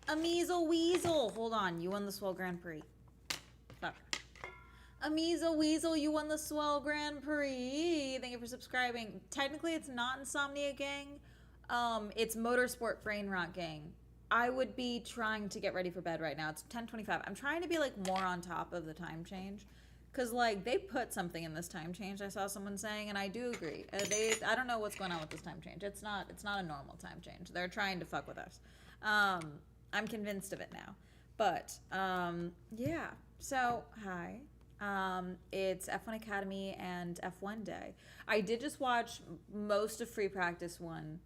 A measle weasel. Hold on, you won the Swell Grand Prix. Fuck. A measle weasel, you won the Swell Grand Prix. Thank you for subscribing. Technically, it's not Insomnia Gang. It's Motorsport Brain Rot Gang. I would be trying to get ready for bed right now. It's 10:25. I'm trying to be like more on top of the time change. Cause like they put something in this time change. I saw someone saying, and I do agree. I don't know what's going on with this time change. It's not a normal time change. They're trying to fuck with us. I'm convinced of it now. But yeah. So hi. It's F1 Academy and F1 Day. I did just watch most of Free Practice 1.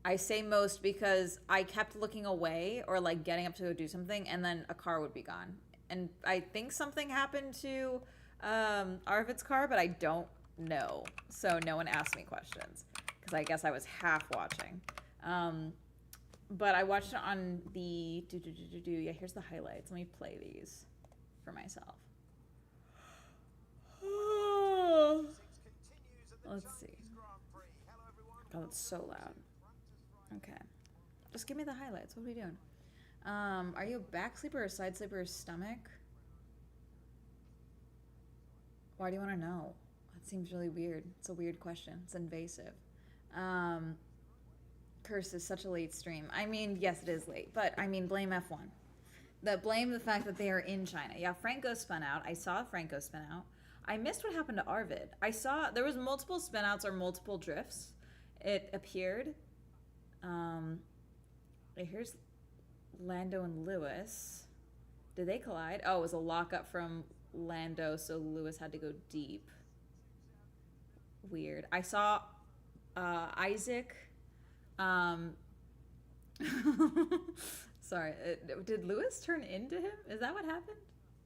I say most because I kept looking away or like getting up to go do something, and then a car would be gone. And I think something happened to Arvid's car, but I don't know. So no one asked me questions because I guess I was half watching. But I watched it on the yeah. Here's the highlights. Let me play these for myself. Let's see. God, it's so loud. Okay. Just give me the highlights. What are we doing? Are you a back sleeper or a side sleeper or stomach? Why do you want to know? That seems really weird. It's a weird question. It's invasive. Curse is such a late stream. I mean, yes, it is late, but I mean, blame F1. Blame the fact that they are in China. Yeah, Franco spun out. I saw Franco spin out. I missed what happened to Arvid. I saw there was multiple spin outs or multiple drifts. It appeared. Here's Lando and Lewis. Did they collide? Oh, it was a lockup from Lando, so Lewis had to go deep. Weird. I saw Isaac. Sorry. Did Lewis turn into him? Is that what happened?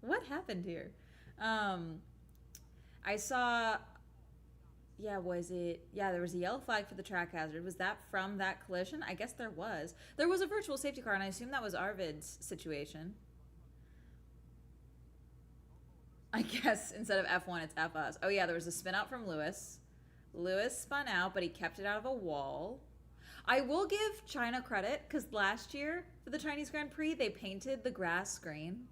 What happened here? I saw... Yeah, was it... Yeah, there was a yellow flag for the track hazard. Was that from that collision? I guess there was. There was a virtual safety car, and I assume that was Arvid's situation. I guess instead of F1, it's F us. Oh, yeah, there was a spin out from Lewis. Lewis spun out, but he kept it out of a wall. I will give China credit, because last year, for the Chinese Grand Prix, they painted the grass green,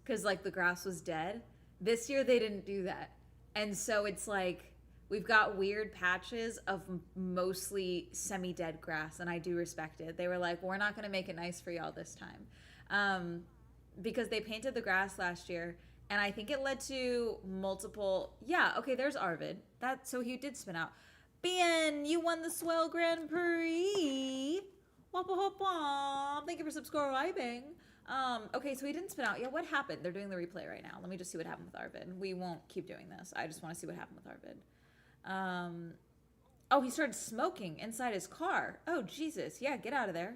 because, like, the grass was dead. This year, they didn't do that. And so it's like... We've got weird patches of mostly semi-dead grass, and I do respect it. They were like, we're not going to make it nice for y'all this time. Because they painted the grass last year, and I think it led to multiple... Yeah, okay, there's Arvid. So he did spin out. Bien, you won the Swell Grand Prix. Wappa hoppa. Thank you for subscribing. Okay, so he didn't spin out. Yeah, what happened? They're doing the replay right now. Let me just see what happened with Arvid. We won't keep doing this. I just want to see what happened with Arvid. Oh, he started smoking inside his car. Oh, Jesus. Yeah, get out of there.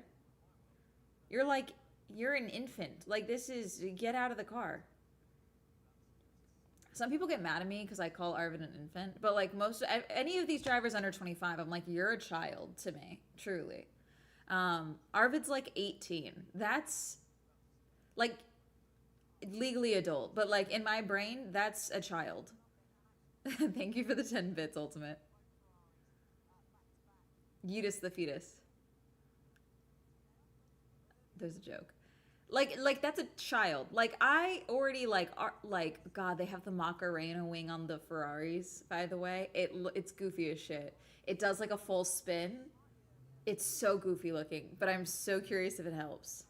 You're an infant. Like, get out of the car. Some people get mad at me because I call Arvid an infant. But, like, any of these drivers under 25, I'm like, you're a child to me. Truly. Arvid's, like, 18. That's, like, legally adult. But, like, in my brain, that's a child. Thank you for the 10 bits, Ultimate. Utis the fetus. There's a joke. Like that's a child. Like, I already, God, they have the Macarena wing on the Ferraris, by the way. It's goofy as shit. It does, like, a full spin. It's so goofy looking, but I'm so curious if it helps.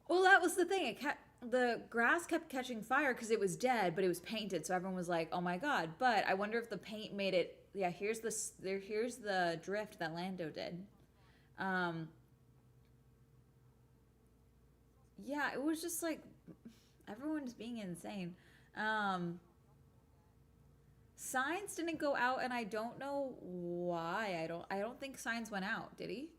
Well, that was the thing. The grass kept catching fire because it was dead, but it was painted, so everyone was like, "Oh my god!" But I wonder if the paint made it. Yeah, here's the drift that Lando did. Yeah, it was just like everyone's being insane. Signs didn't go out, and I don't know why. I don't think Signs went out. Did he?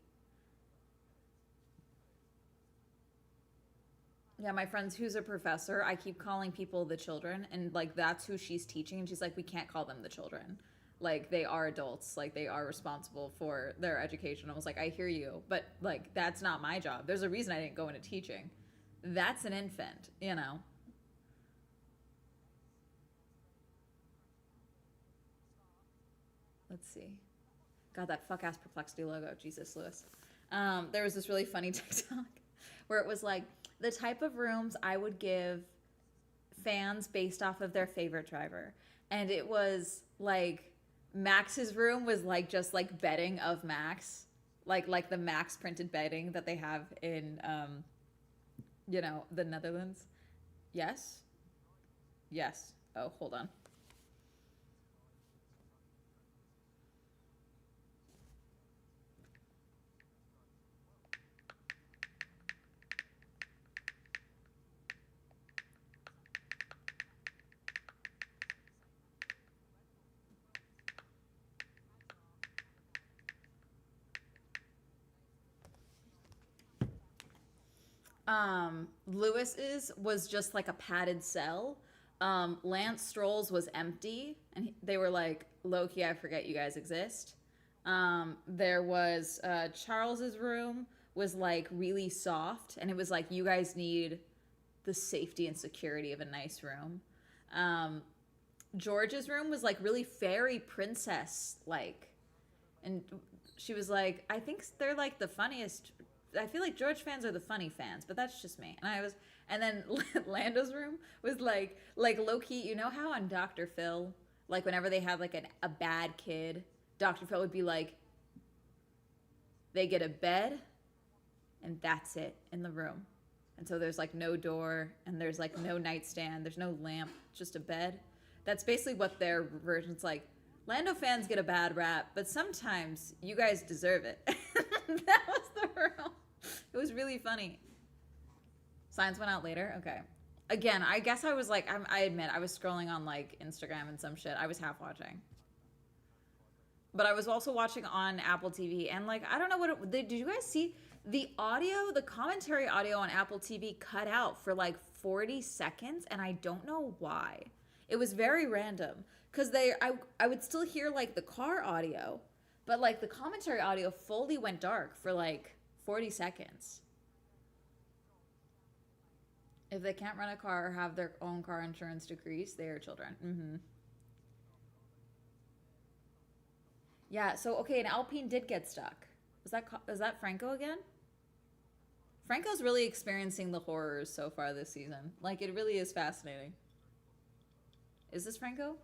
Yeah, my friend's who's a professor, I keep calling people the children, and, like, that's who she's teaching, and she's like, we can't call them the children. Like, they are adults. Like, they are responsible for their education. I was like, I hear you, but, like, that's not my job. There's a reason I didn't go into teaching. That's an infant, you know? Let's see. God, that fuck ass Perplexity logo. Jesus, Lewis. There was this really funny TikTok where it was like the type of rooms I would give fans based off of their favorite driver. And it was like Max's room was like just like bedding of Max. Like the Max printed bedding that they have in the Netherlands. Yes? Yes. Oh, hold on. Lewis's was just like a padded cell. Lance Stroll's was empty, and they were like, low-key, I forget you guys exist. There was Charles's room was like really soft, and it was like, you guys need the safety and security of a nice room. George's room was like really fairy princess like, and she was like, I think they're like the funniest. I feel like George fans are the funny fans, but that's just me. And then Lando's room was like low key. You know how on Dr. Phil, like whenever they have like a bad kid, Dr. Phil would be like, they get a bed, and that's it in the room. And so there's like no door, and there's like no nightstand, there's no lamp, just a bed. That's basically what their version's like. Lando fans get a bad rap, but sometimes you guys deserve it. That was the room. It was really funny. Signs went out later? Okay. Again, I guess I was like, I admit, I was scrolling on like Instagram and some shit. I was half watching. But I was also watching on Apple TV, and like, I don't know did you guys see the audio, the commentary audio on Apple TV cut out for like 40 seconds, and I don't know why. It was very random, because I would still hear like the car audio, but like the commentary audio fully went dark for like 40 seconds. If they can't rent a car or have their own car insurance decrease, they are children. Mm-hmm. Yeah, so okay, an Alpine did get stuck. Was that Franco again? Franco's really experiencing the horrors so far this season. Like, it really is fascinating. Is this Franco?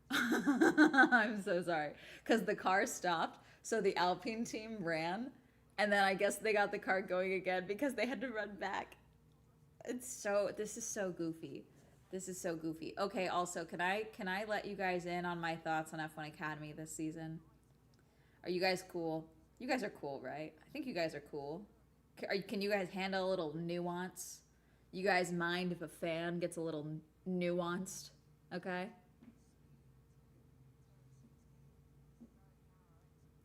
I'm so sorry. Because the car stopped, so the Alpine team ran, and then I guess they got the car going again because they had to run back. This is so goofy. This is so goofy. Okay, also, can I let you guys in on my thoughts on F1 Academy this season? Are you guys cool? You guys are cool, right? I think you guys are cool. Can you guys handle a little nuance? You guys mind if a fan gets a little nuanced? Okay?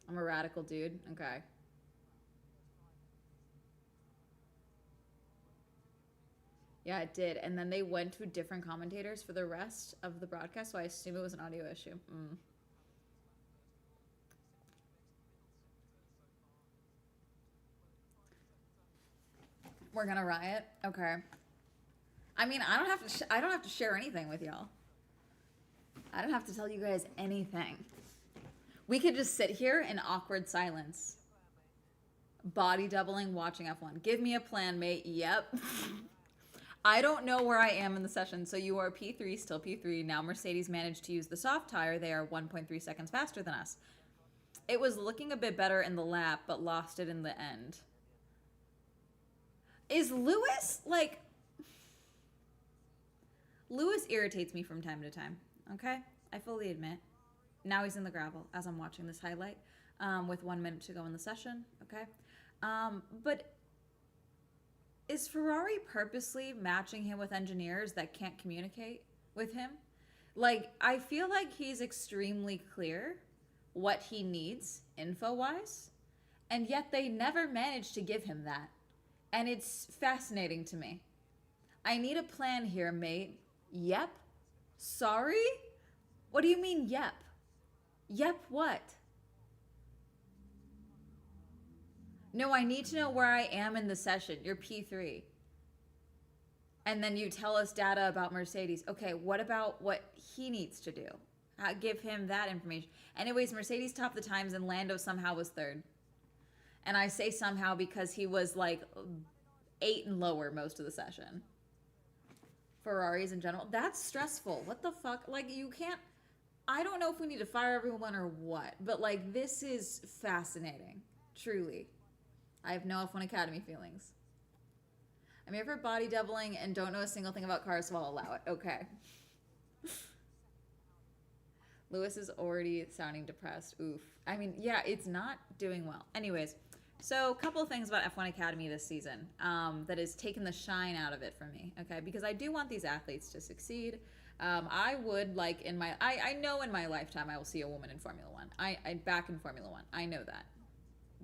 I'm a radical dude. Okay. Yeah, it did. And then they went to different commentators for the rest of the broadcast, so I assume it was an audio issue. We're gonna riot? Okay. I mean, I don't have to share anything with y'all. I don't have to tell you guys anything. We could just sit here in awkward silence. Body doubling, watching F1. Give me a plan, mate. Yep. I don't know where I am in the session, so you are P3, still P3. Now Mercedes managed to use the soft tire. They are 1.3 seconds faster than us. It was looking a bit better in the lap, but lost it in the end. Is Lewis, like... Lewis irritates me from time to time, okay? I fully admit. Now he's in the gravel as I'm watching this highlight with 1 minute to go in the session, okay? But is Ferrari purposely matching him with engineers that can't communicate with him? Like, I feel like he's extremely clear what he needs info-wise, and yet they never managed to give him that. And it's fascinating to me. I need a plan here, mate. Yep. Sorry? What do you mean, yep? Yep, what? No, I need to know where I am in the session. You're P3. And then you tell us data about Mercedes. Okay, what about what he needs to do? give him that information. Anyways, Mercedes topped the times and Lando somehow was third. And I say somehow because he was like 8 and lower most of the session. Ferraris in general. That's stressful. What the fuck? Like, you can't... I don't know if we need to fire everyone or what, but like, this is fascinating. Truly. I have no F1 Academy feelings. I'm here for body doubling and don't know a single thing about cars, so I'll allow it. Okay. Lewis is already sounding depressed. Oof. I mean, yeah, it's not doing well. Anyways, so a couple of things about F1 Academy this season that has taken the shine out of it for me, okay? Because I do want these athletes to succeed. I would like in my... I know in my lifetime I will see a woman in Formula One. I back in Formula One. I know that.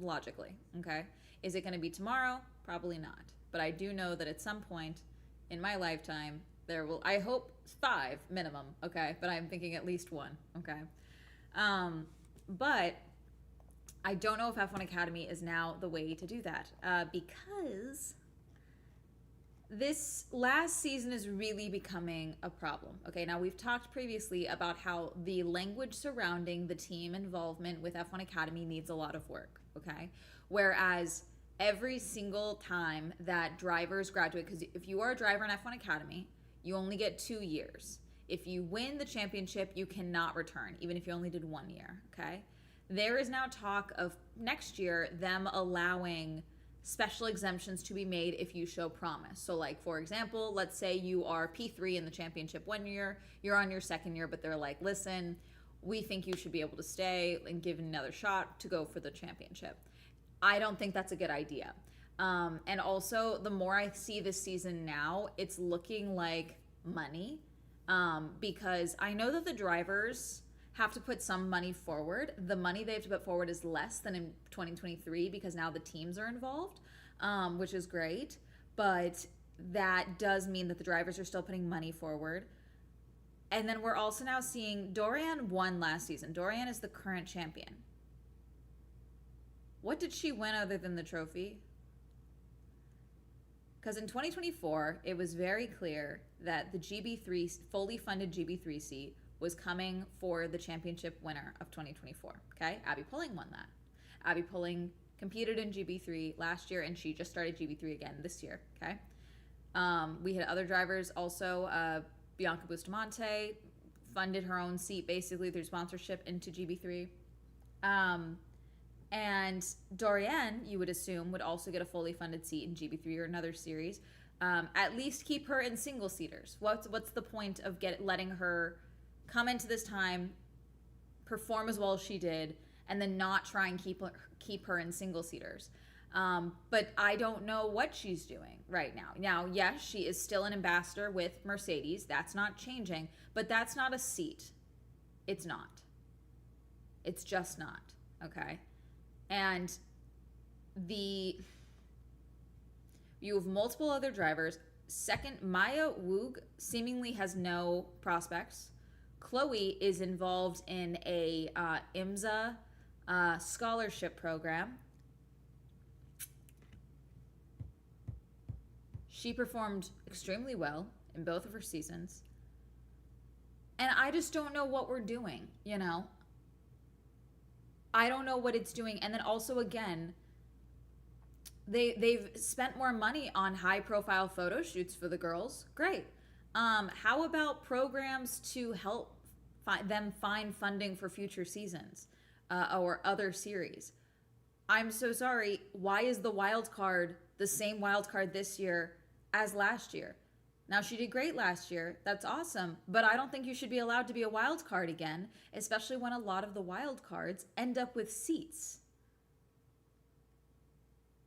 Logically, okay? Is it going to be tomorrow? Probably not. But I do know that at some point in my lifetime, there will... I hope 5 minimum, okay? But I'm thinking at least 1, okay? But I don't know if F1 Academy is now the way to do that because this last season is really becoming a problem. Okay, now we've talked previously about how the language surrounding the team involvement with F1 Academy needs a lot of work, okay? Whereas every single time that drivers graduate, because if you are a driver in F1 Academy, you only get 2 years. If you win the championship, you cannot return, even if you only did 1 year, okay? There is now talk of next year them allowing special exemptions to be made if you show promise. So like, for example, let's say you are P3 in the championship 1 year, you're on your 2nd year, but they're like, listen, we think you should be able to stay and give another shot to go for the championship. I don't think that's a good idea. And also, the more I see this season now, it's looking like money because I know that the drivers have to put some money forward. The money they have to put forward is less than in 2023 because now the teams are involved, which is great. But that does mean that the drivers are still putting money forward. And then we're also now seeing Dorian won last season. Dorian is the current champion. What did she win other than the trophy? Because in 2024, it was very clear that the GB3, fully funded GB3 seat was coming for the championship winner of 2024, okay? Abby Pulling won that. Abby Pulling competed in GB3 last year, and she just started GB3 again this year, okay? We had other drivers also. Bianca Bustamante funded her own seat basically through sponsorship into GB3. And Dorian, you would assume, would also get a fully funded seat in GB3 or another series. At least keep her in single-seaters. What's the point of letting her come into this time, perform as well as she did, and then not try and keep her in single-seaters? But I don't know what she's doing right now. Now, yes, she is still an ambassador with Mercedes. That's not changing, but that's not a seat. It's not. It's just not, okay? And you have multiple other drivers. Second, Maya Woog seemingly has no prospects. Chloe is involved in a IMSA scholarship program. She performed extremely well in both of her seasons. And I just don't know what we're doing, you know? I don't know what it's doing. And then also, again, they've spent more money on high-profile photo shoots for the girls. Great. How about programs to help them find funding for future seasons or other series? I'm so sorry. Why is the wild card the same wild card this year as last year? Now, she did great last year. That's awesome. But I don't think you should be allowed to be a wild card again, especially when a lot of the wild cards end up with seats.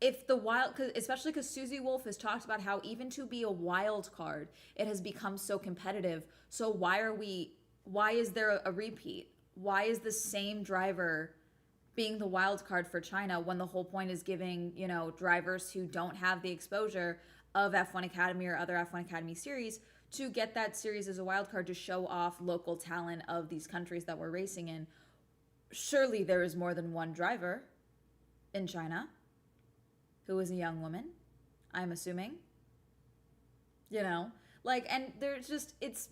Especially because Susie Wolf has talked about how even to be a wild card, it has become so competitive. So why is there a repeat? Why is the same driver being the wild card for China when the whole point is giving, drivers who don't have the exposure of F1 Academy or other F1 Academy series to get that series as a wild card to show off local talent of these countries that we're racing in? Surely there is more than one driver in China who is a young woman, I'm assuming. And there's just, it's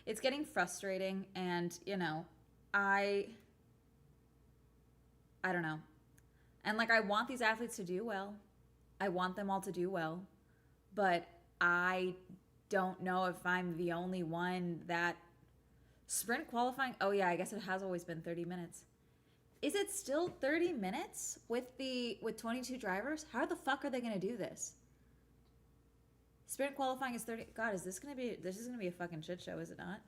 it's getting frustrating, and you know, I I don't know. And like I want these athletes to do well. I want them all to do well, but I don't know if I'm the only one that sprint qualifying. Oh yeah, I guess it has always been 30 minutes. Is it still 30 minutes with 22 drivers? How the fuck are they going to do this? Sprint qualifying is 30. God, this is going to be a fucking shit show, is it not?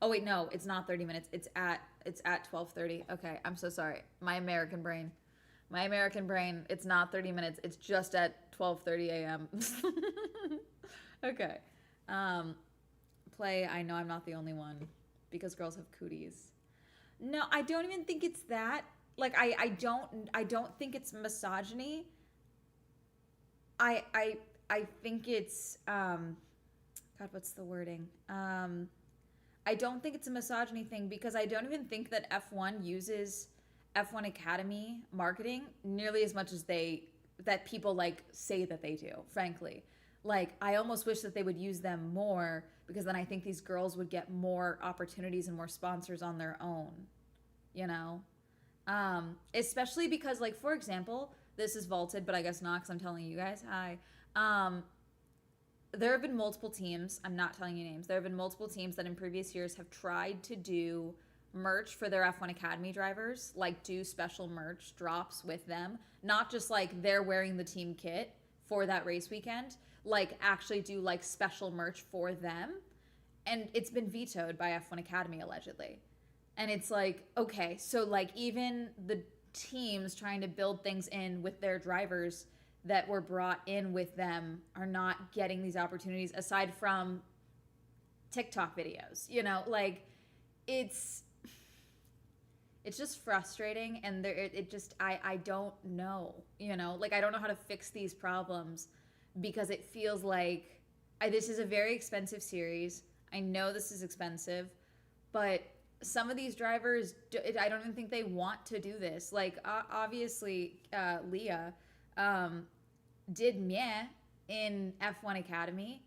Oh wait, no, it's not 30 minutes. It's at 12:30. Okay, I'm so sorry. My American brain. It's not 30 minutes. It's just at 12:30 a.m. Okay. Play I know I'm not the only one because girls have cooties. No, I don't even think it's that. Like I don't think it's misogyny. I think it's God, what's the wording? I don't think it's a misogyny thing because I don't even think that F1 uses F1 Academy marketing nearly as much as that people like say that they do, frankly. Like I almost wish that they would use them more because then I think these girls would get more opportunities and more sponsors on their own, you know? Especially because like, for example, this is vaulted, but I guess not because I'm telling you guys, hi. There have been multiple teams, I'm not telling you names, there have been multiple teams that in previous years have tried to do merch for their F1 Academy drivers, like do special merch drops with them, not just like they're wearing the team kit for that race weekend, like actually do like special merch for them. And it's been vetoed by F1 Academy allegedly. And it's like, okay, so like even the teams trying to build things in with their drivers that were brought in with them are not getting these opportunities aside from TikTok videos, you know, like it's just frustrating. And I don't know, you know, like I don't know how to fix these problems because it feels like this is a very expensive series. I know this is expensive, but some of these drivers, I don't even think they want to do this. Like obviously Leah, did meh in F1 Academy,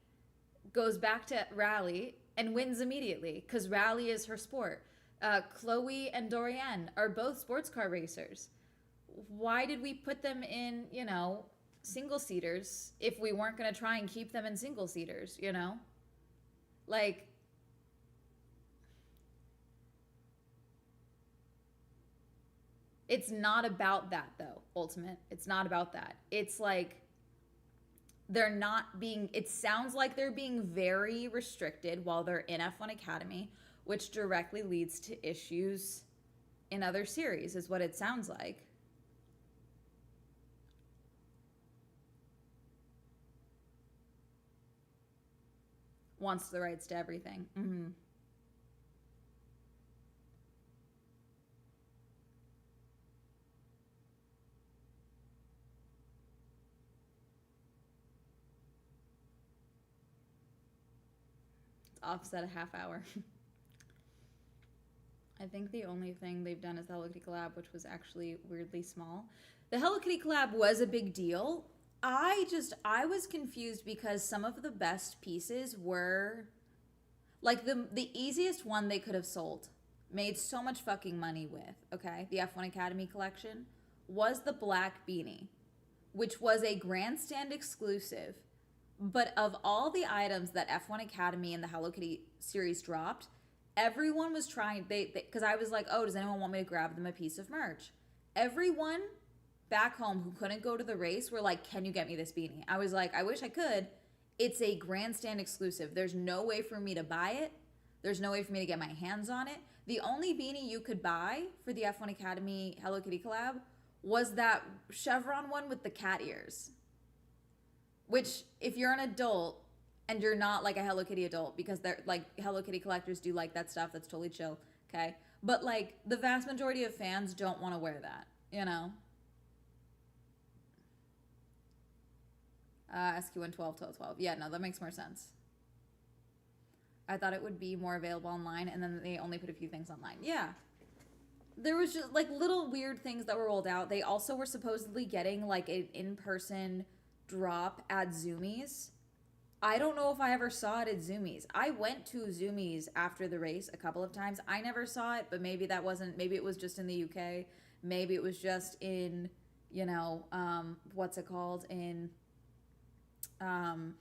goes back to rally and wins immediately because rally is her sport. Chloe and Dorian are both sports car racers. Why did we put them in, you know, single seaters if we weren't going to try and keep them in single seaters, you know? Like, it's not about that though, Ultimate. It's not about that. It's like they're not being, it sounds like they're being very restricted while they're in F1 Academy, which directly leads to issues in other series, is what it sounds like. Wants the rights to everything. Mm-hmm. Offset a half hour. I think the only thing they've done is the Hello Kitty collab, which was actually weirdly small. The Hello Kitty collab was a big deal. I was confused because some of the best pieces were like the easiest one they could have sold, made so much fucking money with, okay? The F1 Academy collection was the black beanie, which was a grandstand exclusive. But of all the items that F1 Academy and the Hello Kitty series dropped, everyone was trying, because I was like, oh, does anyone want me to grab them a piece of merch? Everyone back home who couldn't go to the race were like, can you get me this beanie? I was like, I wish I could. It's a grandstand exclusive. There's no way for me to buy it. There's no way for me to get my hands on it. The only beanie you could buy for the F1 Academy Hello Kitty collab was that chevron one with the cat ears. Which, if you're an adult and you're not like a Hello Kitty adult, because they're like Hello Kitty collectors do like that stuff, that's totally chill, okay? But like the vast majority of fans don't want to wear that, you know? SQ1 12. Yeah, no, that makes more sense. I thought it would be more available online, and then they only put a few things online. Yeah. There was just like little weird things that were rolled out. They also were supposedly getting like an in-person drop at Zoomies I don't know if I ever saw it at Zoomies. I went to Zoomies after the race a couple of times. I never saw it, but maybe that wasn't, maybe it was just in the UK. Maybe it was just in, what's it called? In, um,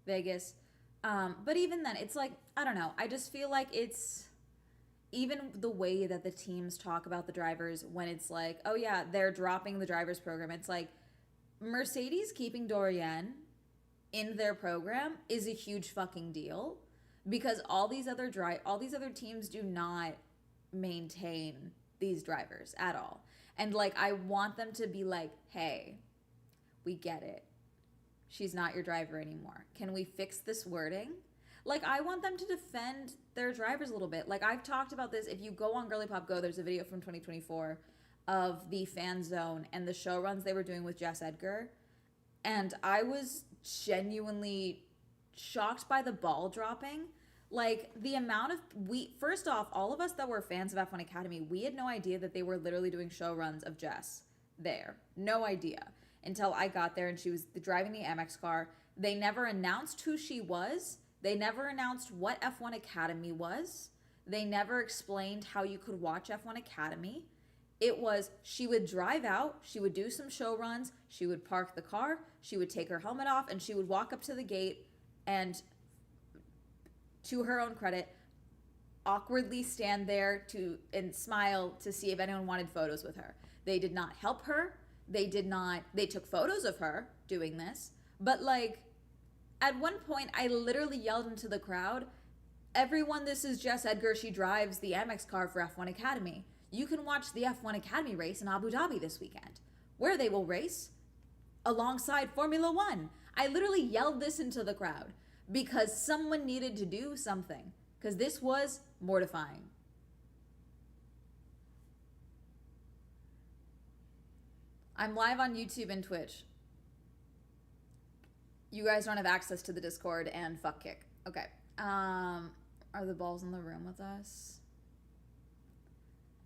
Vegas. But even then, it's like, I don't know. I just feel like it's even the way that the teams talk about the drivers when it's like, oh yeah, they're dropping the drivers program. It's like Mercedes keeping Dorian in their program is a huge fucking deal because all these other teams do not maintain these drivers at all. And like I want them to be like, "Hey, we get it. She's not your driver anymore. Can we fix this wording?" Like I want them to defend their drivers a little bit. Like I've talked about this. If you go on Girly Pop Go, there's a video from 2024 of the fan zone and the show runs they were doing with Jess Edgar. And I was genuinely shocked by the ball dropping. Like the amount of first off, all of us that were fans of F1 Academy, we had no idea that they were literally doing show runs of Jess there. No idea until I got there and she was driving the MX car. They never announced who she was. They never announced what F1 Academy was. They never explained how you could watch F1 Academy. It was, she would drive out, she would do some show runs, she would park the car, she would take her helmet off, and she would walk up to the gate and, to her own credit, awkwardly stand there and smile to see if anyone wanted photos with her. They did not help her. They took photos of her doing this. But like, at one point, I literally yelled into the crowd, "Everyone, this is Jess Edgar. She drives the MX car for F1 Academy. You can watch the F1 Academy race in Abu Dhabi this weekend, where they will race alongside Formula One." I literally yelled this into the crowd because someone needed to do something, because this was mortifying. I'm live on YouTube and Twitch. You guys don't have access to the Discord and fuck kick. Okay. Are the balls in the room with us?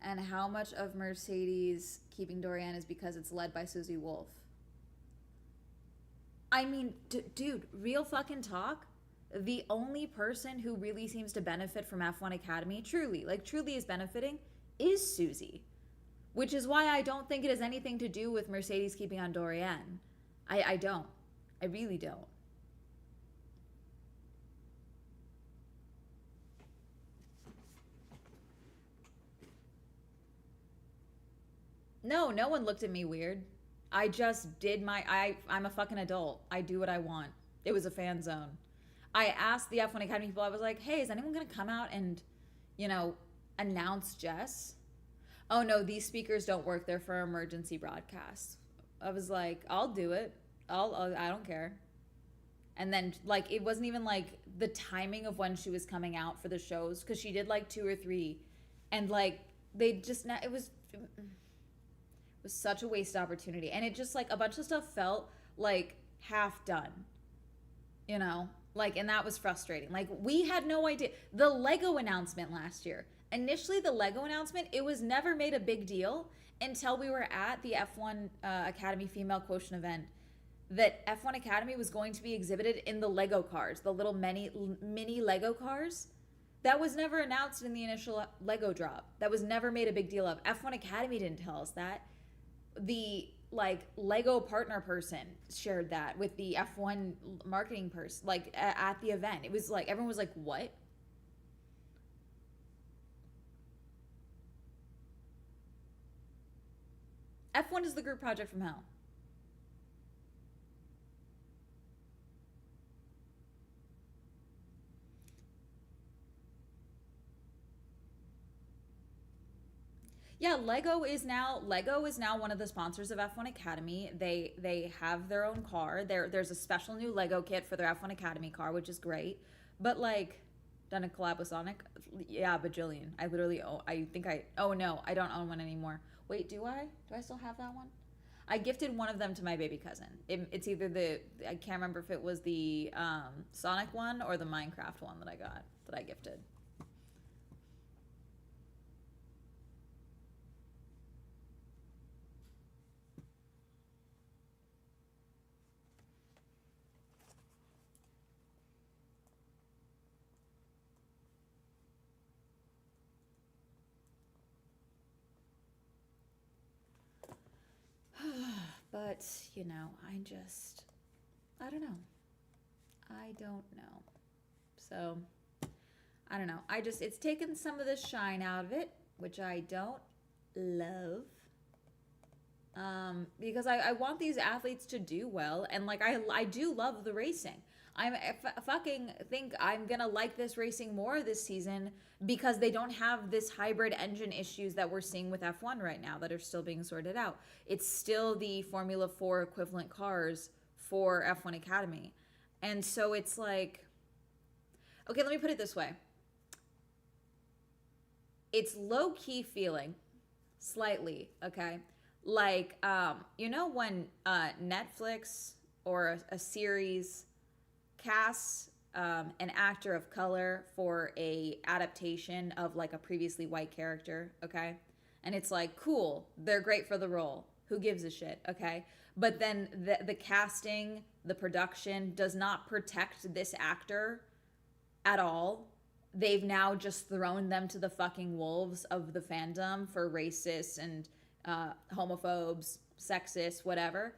And how much of Mercedes keeping Dorian is because it's led by Susie Wolf? I mean, dude, real fucking talk. The only person who really seems to benefit from F1 Academy, truly is benefiting, is Susie. Which is why I don't think it has anything to do with Mercedes keeping on Dorian. I don't. I really don't. No one looked at me weird. I just did I'm a fucking adult. I do what I want. It was a fan zone. I asked the F1 Academy people, I was like, "Hey, is anyone gonna come out and, announce Jess?" "Oh no, these speakers don't work. They're for emergency broadcasts." I was like, "I'll do it. I don't care." And then like it wasn't even like the timing of when she was coming out for the shows, because she did like 2 or 3, and like they just it was such a wasted opportunity, and it just like a bunch of stuff felt like half done, like, and that was frustrating. Like we had no idea. The Lego announcement last year, initially the Lego announcement, it was never made a big deal until we were at the F1 Academy female quotient event, that F1 Academy was going to be exhibited in the Lego cars, the little mini Lego cars. That was never announced in the initial Lego drop. That was never made a big deal of. F1 Academy didn't tell us that. The like Lego partner person shared that with the F1 marketing person, like at the event. It was like everyone was like, "What?" F1 is the group project from hell. Yeah, Lego is now one of the sponsors of F1 Academy. They have their own car. There's a special new Lego kit for their F1 Academy car, which is great. But like, done a collab with Sonic? Yeah, bajillion. Oh no, I don't own one anymore. Wait, do I? Do I still have that one? I gifted one of them to my baby cousin. It's either I can't remember if it was the Sonic one or the Minecraft one that I gifted. But, you know, I don't know. I don't know. So, I don't know. It's taken some of the shine out of it, which I don't love. Because I want these athletes to do well, and like I do love the racing. I fucking think I'm gonna like this racing more this season because they don't have this hybrid engine issues that we're seeing with F1 right now that are still being sorted out. It's still the Formula 4 equivalent cars for F1 Academy. And so it's like, okay, let me put it this way. It's low-key feeling, slightly, okay? Like, you know when Netflix or a series casts an actor of color for a adaptation of like a previously white character, okay? And it's like, cool, they're great for the role. Who gives a shit, okay? But then the casting, the production does not protect this actor at all. They've now just thrown them to the fucking wolves of the fandom for racists and homophobes, sexists, whatever.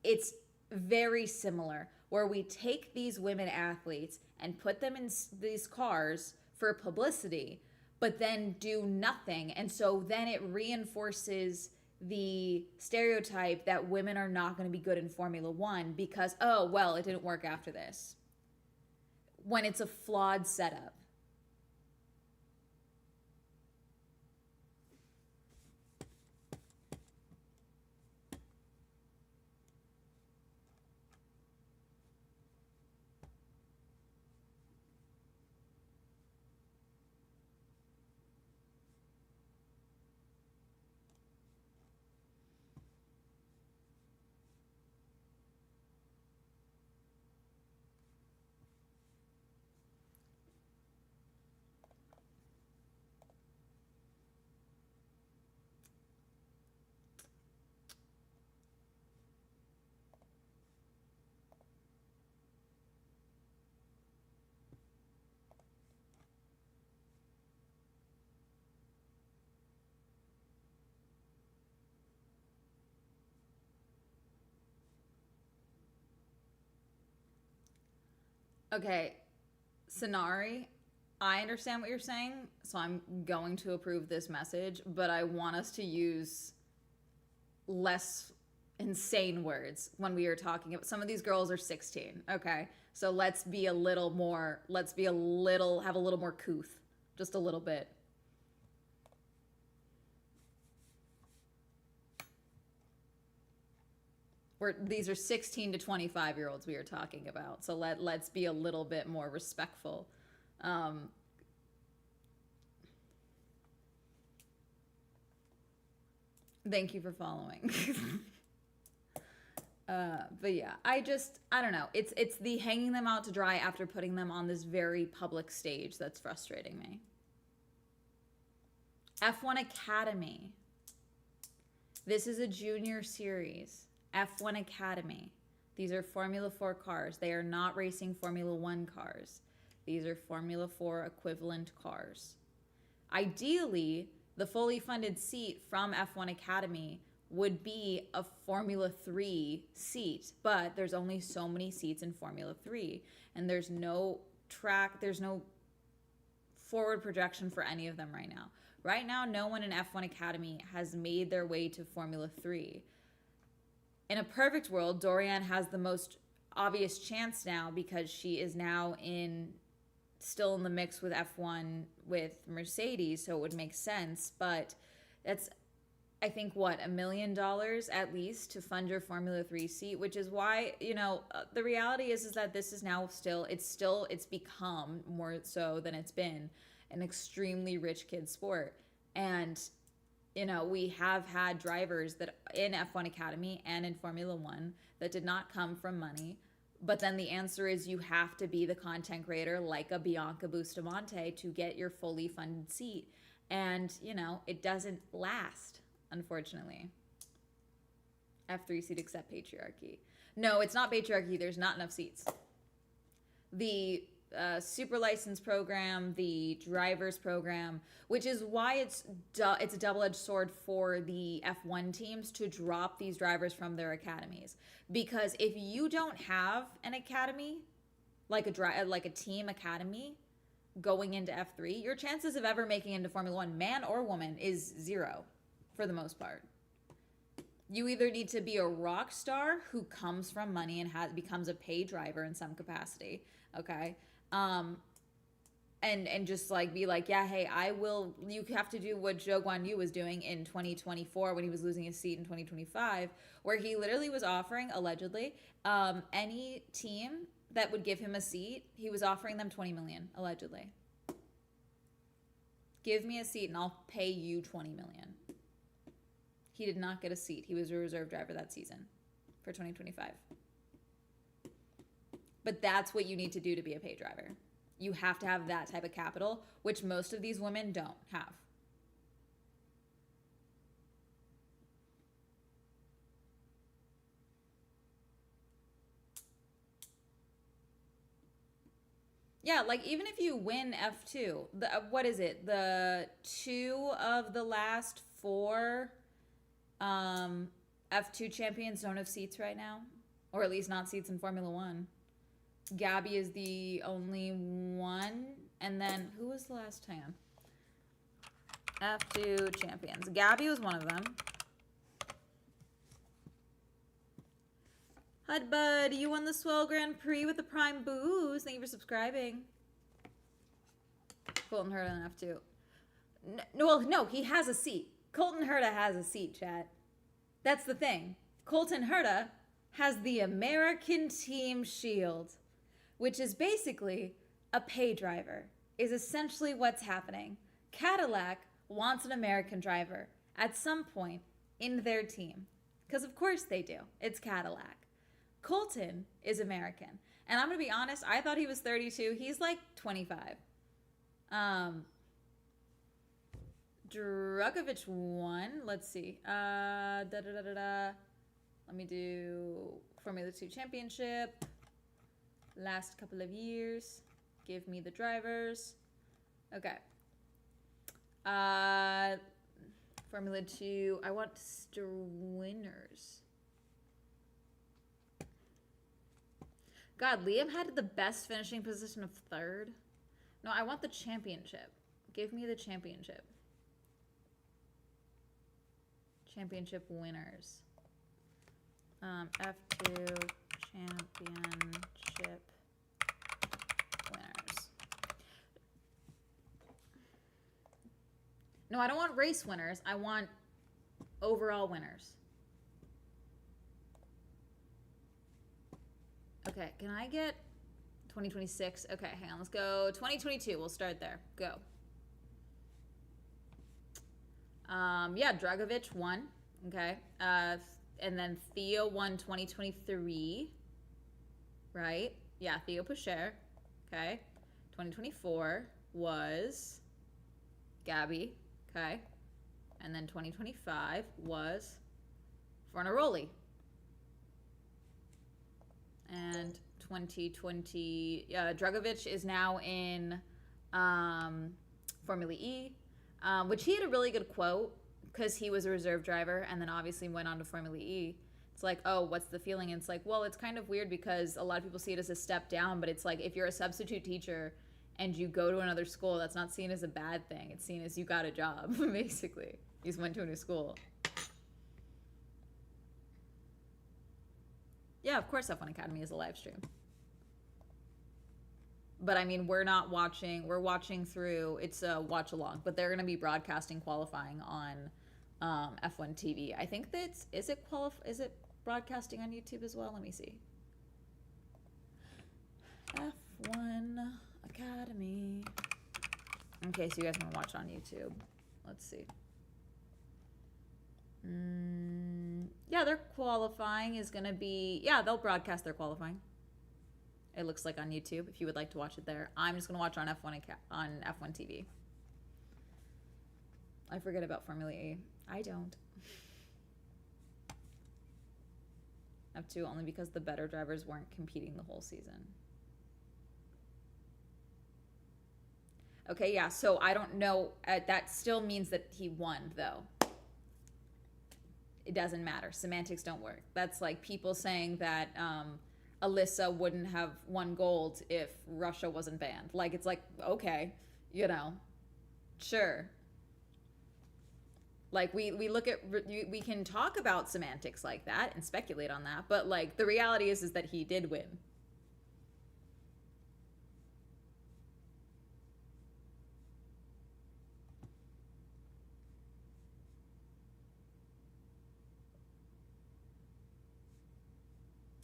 It's very similar, where we take these women athletes and put them in these cars for publicity, but then do nothing. And so then it reinforces the stereotype that women are not going to be good in Formula One because, oh, well, it didn't work after this. When it's a flawed setup. Okay, Sonari, I understand what you're saying, so I'm going to approve this message, but I want us to use less insane words when we are talking about some of these girls are 16, okay? So let's have a little more couth, just a little bit. These are 16 to 25-year-olds we are talking about, so let's be a little bit more respectful. Thank you for following. But yeah, I don't know. It's the hanging them out to dry after putting them on this very public stage that's frustrating me. F1 Academy. This is a junior series. F1 Academy. These are Formula 4 cars. They are not racing Formula 1 cars. These are Formula 4 equivalent cars. Ideally, the fully funded seat from F1 Academy would be a Formula 3 seat, but there's only so many seats in Formula 3, and there's no forward projection for any of them right now. Right now, no one in F1 Academy has made their way to Formula 3. In a perfect world, Dorian has the most obvious chance now because she is now still in the mix with F1 with Mercedes, so it would make sense. But that's, I think, what, $1 million at least to fund your Formula 3 seat, which is why, the reality is that this is now it's become more so than it's been an extremely rich kid sport. And we have had drivers that in F1 Academy and in Formula 1 that did not come from money. But then the answer is you have to be the content creator like a Bianca Bustamante to get your fully funded seat. And, it doesn't last, unfortunately. F3 seat except patriarchy. No, it's not patriarchy. There's not enough seats. The super license program, the drivers program, which is why it's a double-edged sword for the F1 teams to drop these drivers from their academies. Because if you don't have an academy, like a team academy going into F3, your chances of ever making it into Formula One, man or woman, is zero for the most part. You either need to be a rock star who comes from money and becomes a paid driver in some capacity, okay? And just like be like, yeah, hey, you have to do what Zhou Guanyu was doing in 2024 when he was losing his seat in 2025, where he literally was offering, allegedly, any team that would give him a seat, he was offering them 20 million, allegedly. Give me a seat and I'll pay you 20 million. He did not get a seat. He was a reserve driver that season for 2025. But that's what you need to do to be a paid driver. You have to have that type of capital, which most of these women don't have. Yeah, like even if you win F2, what is it? The 2 of the last 4 F2 champions don't have seats right now, or at least not seats in Formula One. Gabby is the only one, and then who was the last time? F2 champions. Gabby was one of them. Hud Bud, you won the Swell Grand Prix with the Prime Boost. Thank you for subscribing. Colton Herta on F2. No, he has a seat. Colton Herta has a seat, chat. That's the thing. Colton Herta has the American Team Shield, which is basically a pay driver, is essentially what's happening. Cadillac wants an American driver at some point in their team, because of course they do. It's Cadillac. Colton is American. And I'm going to be honest, I thought he was 32. He's like 25. Drugovich won. Let's see. Let me do Formula 2 Championship. Last couple of years. Give me the drivers. Okay. Formula 2. I want winners. God, Liam had the best finishing position of 3rd. No, I want the championship. Give me the championship. Championship winners. F2 championship winners. No, I don't want race winners. I want overall winners. Okay, can I get 2026? Okay, hang on. Let's go 2022. We'll start there. Go. Yeah, Dragovich won. Okay. And then Theo won 2023. Right? Yeah, Theo Pocher. Okay. 2024 was Gabby. Okay. And then 2025 was Fornaroli. And 2020, Dragovich is now in Formula E, which he had a really good quote because he was a reserve driver and then obviously went on to Formula E. It's like, oh, what's the feeling? And it's like, well, it's kind of weird because a lot of people see it as a step down, but it's like if you're a substitute teacher and you go to another school, that's not seen as a bad thing. It's seen as you got a job, basically. You just went to a new school. Yeah, of course F1 Academy is a live stream. But I mean, we're not watching, we're watching through, it's a watch along, but they're going to be broadcasting qualifying on F1 TV. I think that's, is it broadcasting on YouTube as well? Let me see. F1 Academy. In case you guys want to watch on YouTube. Let's see. Yeah, their qualifying is going to be, yeah, they'll broadcast their qualifying. It looks like on YouTube, if you would like to watch it there. I'm just going to watch on F1 TV. I forget about Formula E. I don't. F2 only because the better drivers weren't competing the whole season. Okay, yeah, so I don't know. That still means that he won, though. It doesn't matter. Semantics don't work. That's like people saying that Alyssa wouldn't have won gold if Russia wasn't banned. Like, it's like, okay, you know, sure. Like, we look at, we can talk about semantics like that and speculate on that, but like, the reality is that he did win.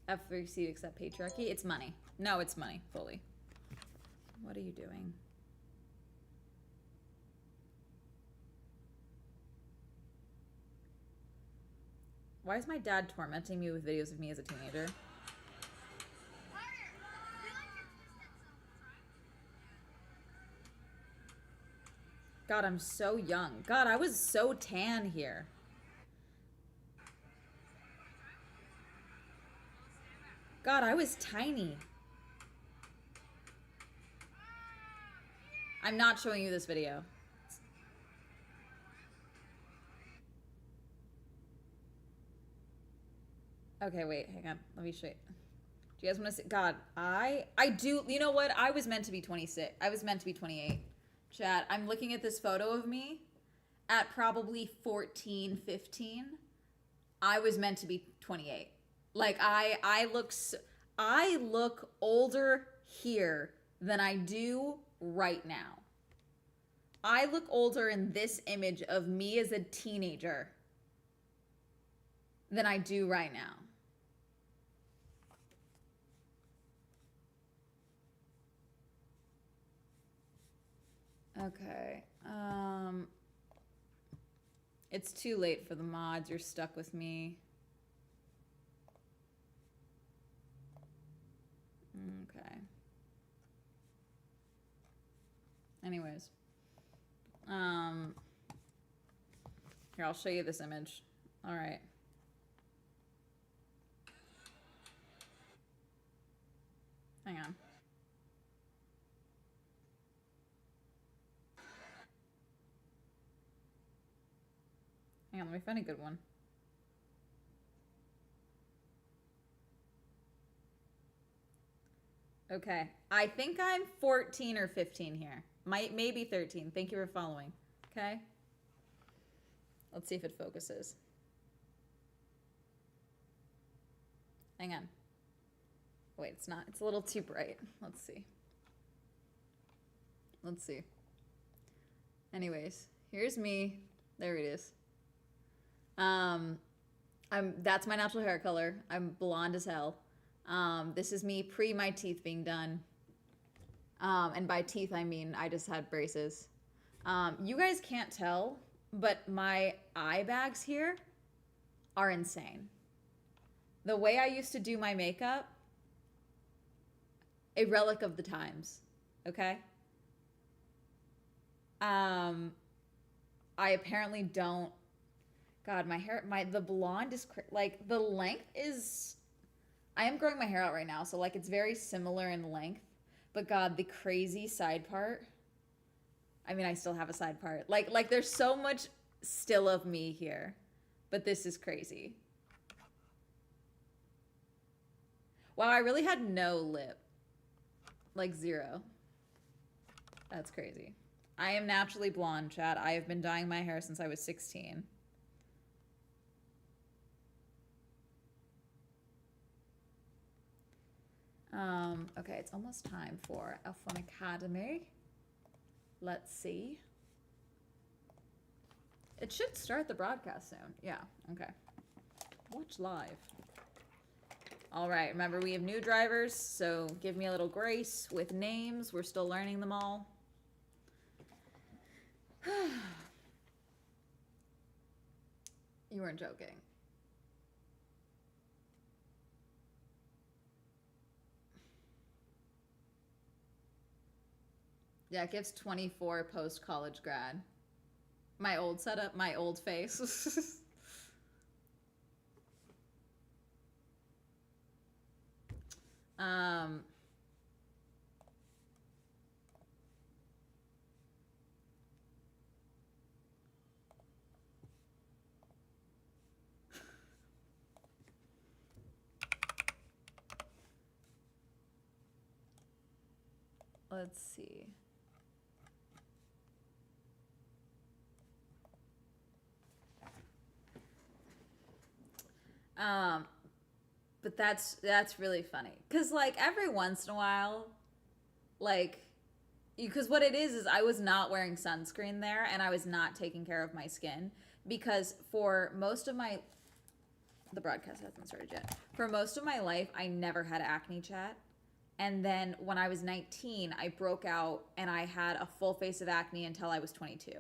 F3C accept patriarchy. It's money. No, it's money, fully. What are you doing? Why is my dad tormenting me with videos of me as a teenager? God, I'm so young. God, I was so tan here. God, I was tiny. I'm not showing you this video. Okay, wait, hang on. Let me show you. Do you guys want to see? God, I do. You know what? I was meant to be 26. I was meant to be 28. Chat, I'm looking at this photo of me at probably 14, 15. I was meant to be 28. Like, I look older here than I do right now. I look older in this image of me as a teenager than I do right now. Okay. It's too late for the mods. You're stuck with me. Okay. Anyways. Here, I'll show you this image. All right. Hang on. Hang on, let me find a good one. Okay. I think I'm 14 or 15 here. Maybe 13. Thank you for following. Okay. Let's see if it focuses. Hang on. Wait, it's not. It's a little too bright. Let's see. Let's see. Anyways, here's me. There it is. That's my natural hair color. I'm blonde as hell. This is me pre my teeth being done. And by teeth, I mean I just had braces. You guys can't tell, but my eye bags here are insane. The way I used to do my makeup, a relic of the times, okay? I apparently don't. God, my hair, the blonde is, like, the length is, I am growing my hair out right now, so, like, it's very similar in length. But, God, the crazy side part, I mean, I still have a side part. Like there's so much still of me here. But this is crazy. Wow, I really had no lip. Like, zero. That's crazy. I am naturally blonde, chat. I have been dyeing my hair since I was 16. Okay, it's almost time for F1 Academy. Let's see. It should start the broadcast soon. Yeah, okay. Watch live. All right, remember we have new drivers, so give me a little grace with names. We're still learning them all. You weren't joking. Yeah, it gives 24 post-college grad. My old setup, my old face. Let's see. But that's really funny. Cause like every once in a while, like, because what it is I was not wearing sunscreen there and I was not taking care of my skin because for most of my, the broadcast hasn't started yet. For most of my life, I never had acne chat. And then when I was 19, I broke out and I had a full face of acne until I was 22.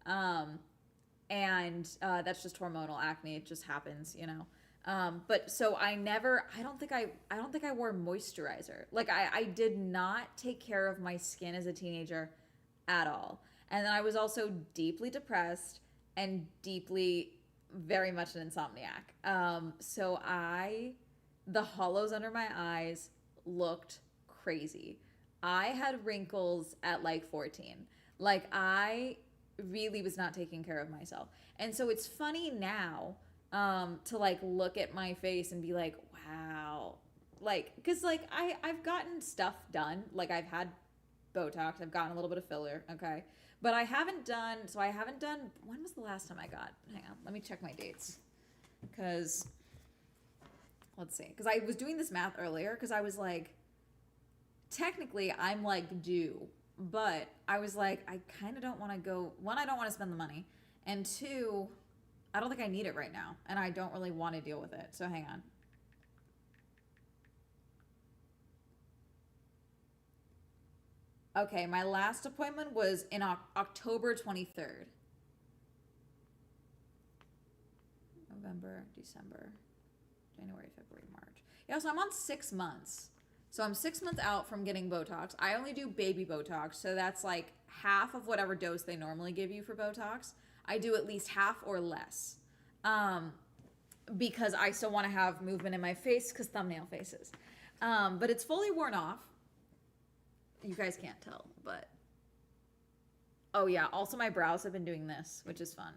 And that's just hormonal acne. It just happens, you know. But so I don't think I wore moisturizer. Like I did not take care of my skin as a teenager at all. And then I was also deeply depressed and deeply, very much an insomniac. So the hollows under my eyes looked crazy. I had wrinkles at like 14. Like I really was not taking care of myself. And so it's funny now to like look at my face and be like, wow. Like, cause like I've gotten stuff done. Like I've had Botox, I've gotten a little bit of filler, okay? But I haven't done, when was the last time I got, hang on, let me check my dates. Cause, let's see. Cause I was doing this math earlier, cause I was like, technically I'm like due, but I was like, I kind of don't want to go, one, I don't want to spend the money, and two, I don't think I need it right now, and I don't really want to deal with it. So hang on. Okay, my last appointment was in October 23rd. November, December, January, February, March. Yeah, so I'm on 6 months. So I'm 6 months out from getting Botox. I only do baby Botox, so that's like half of whatever dose they normally give you for Botox. I do at least half or less. Because I still want to have movement in my face because thumbnail faces. But it's fully worn off. You guys can't tell, but... Oh yeah, also my brows have been doing this, which is fun.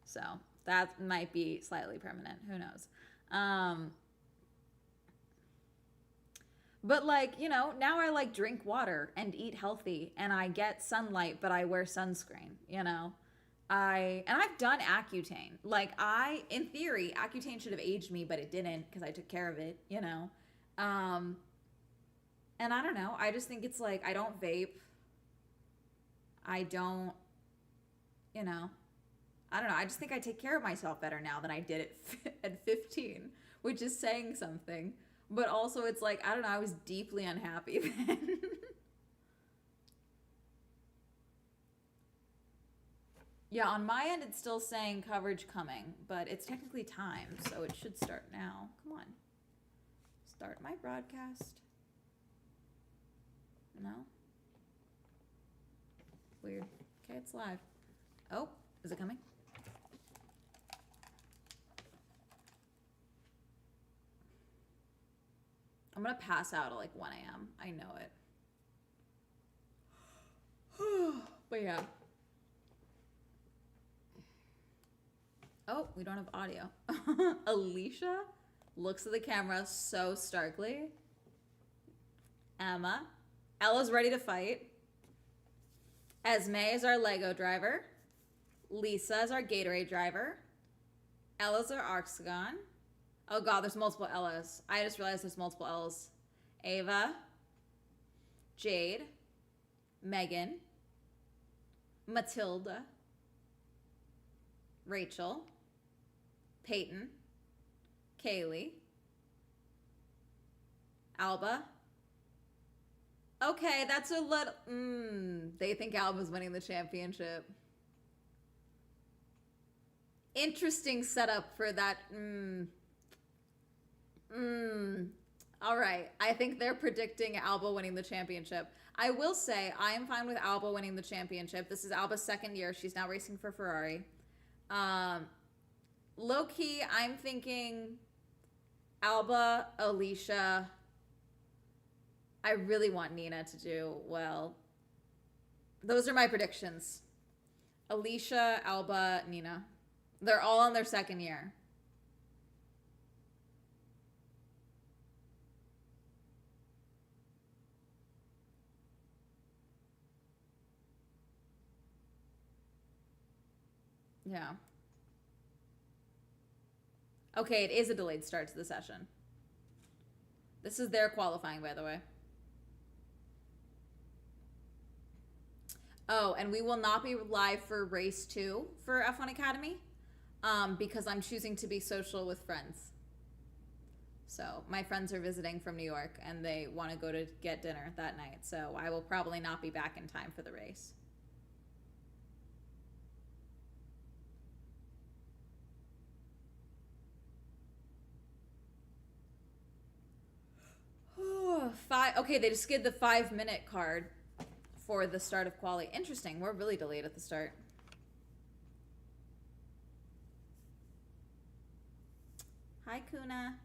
So that might be slightly permanent. Who knows? But like, you know, now I like drink water and eat healthy and I get sunlight, but I wear sunscreen, you know? And I've done Accutane. Like in theory, Accutane should have aged me, but it didn't because I took care of it, you know? And I don't know. I just think it's like, I don't vape. I don't, you know, I don't know. I just think I take care of myself better now than I did at 15, which is saying something. But also it's like, I don't know, I was deeply unhappy then. Yeah, on my end it's still saying coverage coming, but it's technically timed, so it should start now. Come on. Start my broadcast. No? Weird. Okay, it's live. Oh, is it coming? I'm gonna pass out at like 1 a.m. I know it. But yeah. Oh, we don't have audio. Alicia looks at the camera so starkly. Emma. Ella's ready to fight. Esme is our Lego driver. Lisa is our Gatorade driver. Ella's our Oxygon. Oh god, there's multiple Ellas. I just realized there's multiple L's. Ava. Jade. Megan. Matilda. Rachel. Peyton. Kaylee. Alba. Okay, that's a little... they think Alba's winning the championship. Interesting setup for that. All right. I think they're predicting Alba winning the championship. I will say, I am fine with Alba winning the championship. This is Alba's second year. She's now racing for Ferrari. Low-key, I'm thinking Alba, Alicia... I really want Nina to do well. Those are my predictions. Alicia, Alba, Nina. They're all on their second year. Yeah. Okay, it is a delayed start to the session. This is their qualifying, by the way. Oh, and we will not be live for race 2 for F1 Academy because I'm choosing to be social with friends. So my friends are visiting from New York and they want to go to get dinner that night. So I will probably not be back in time for the race. Okay, they just skid the 5-minute card for the start of Quali. Interesting. We're really delayed at the start. Hi, Kuna.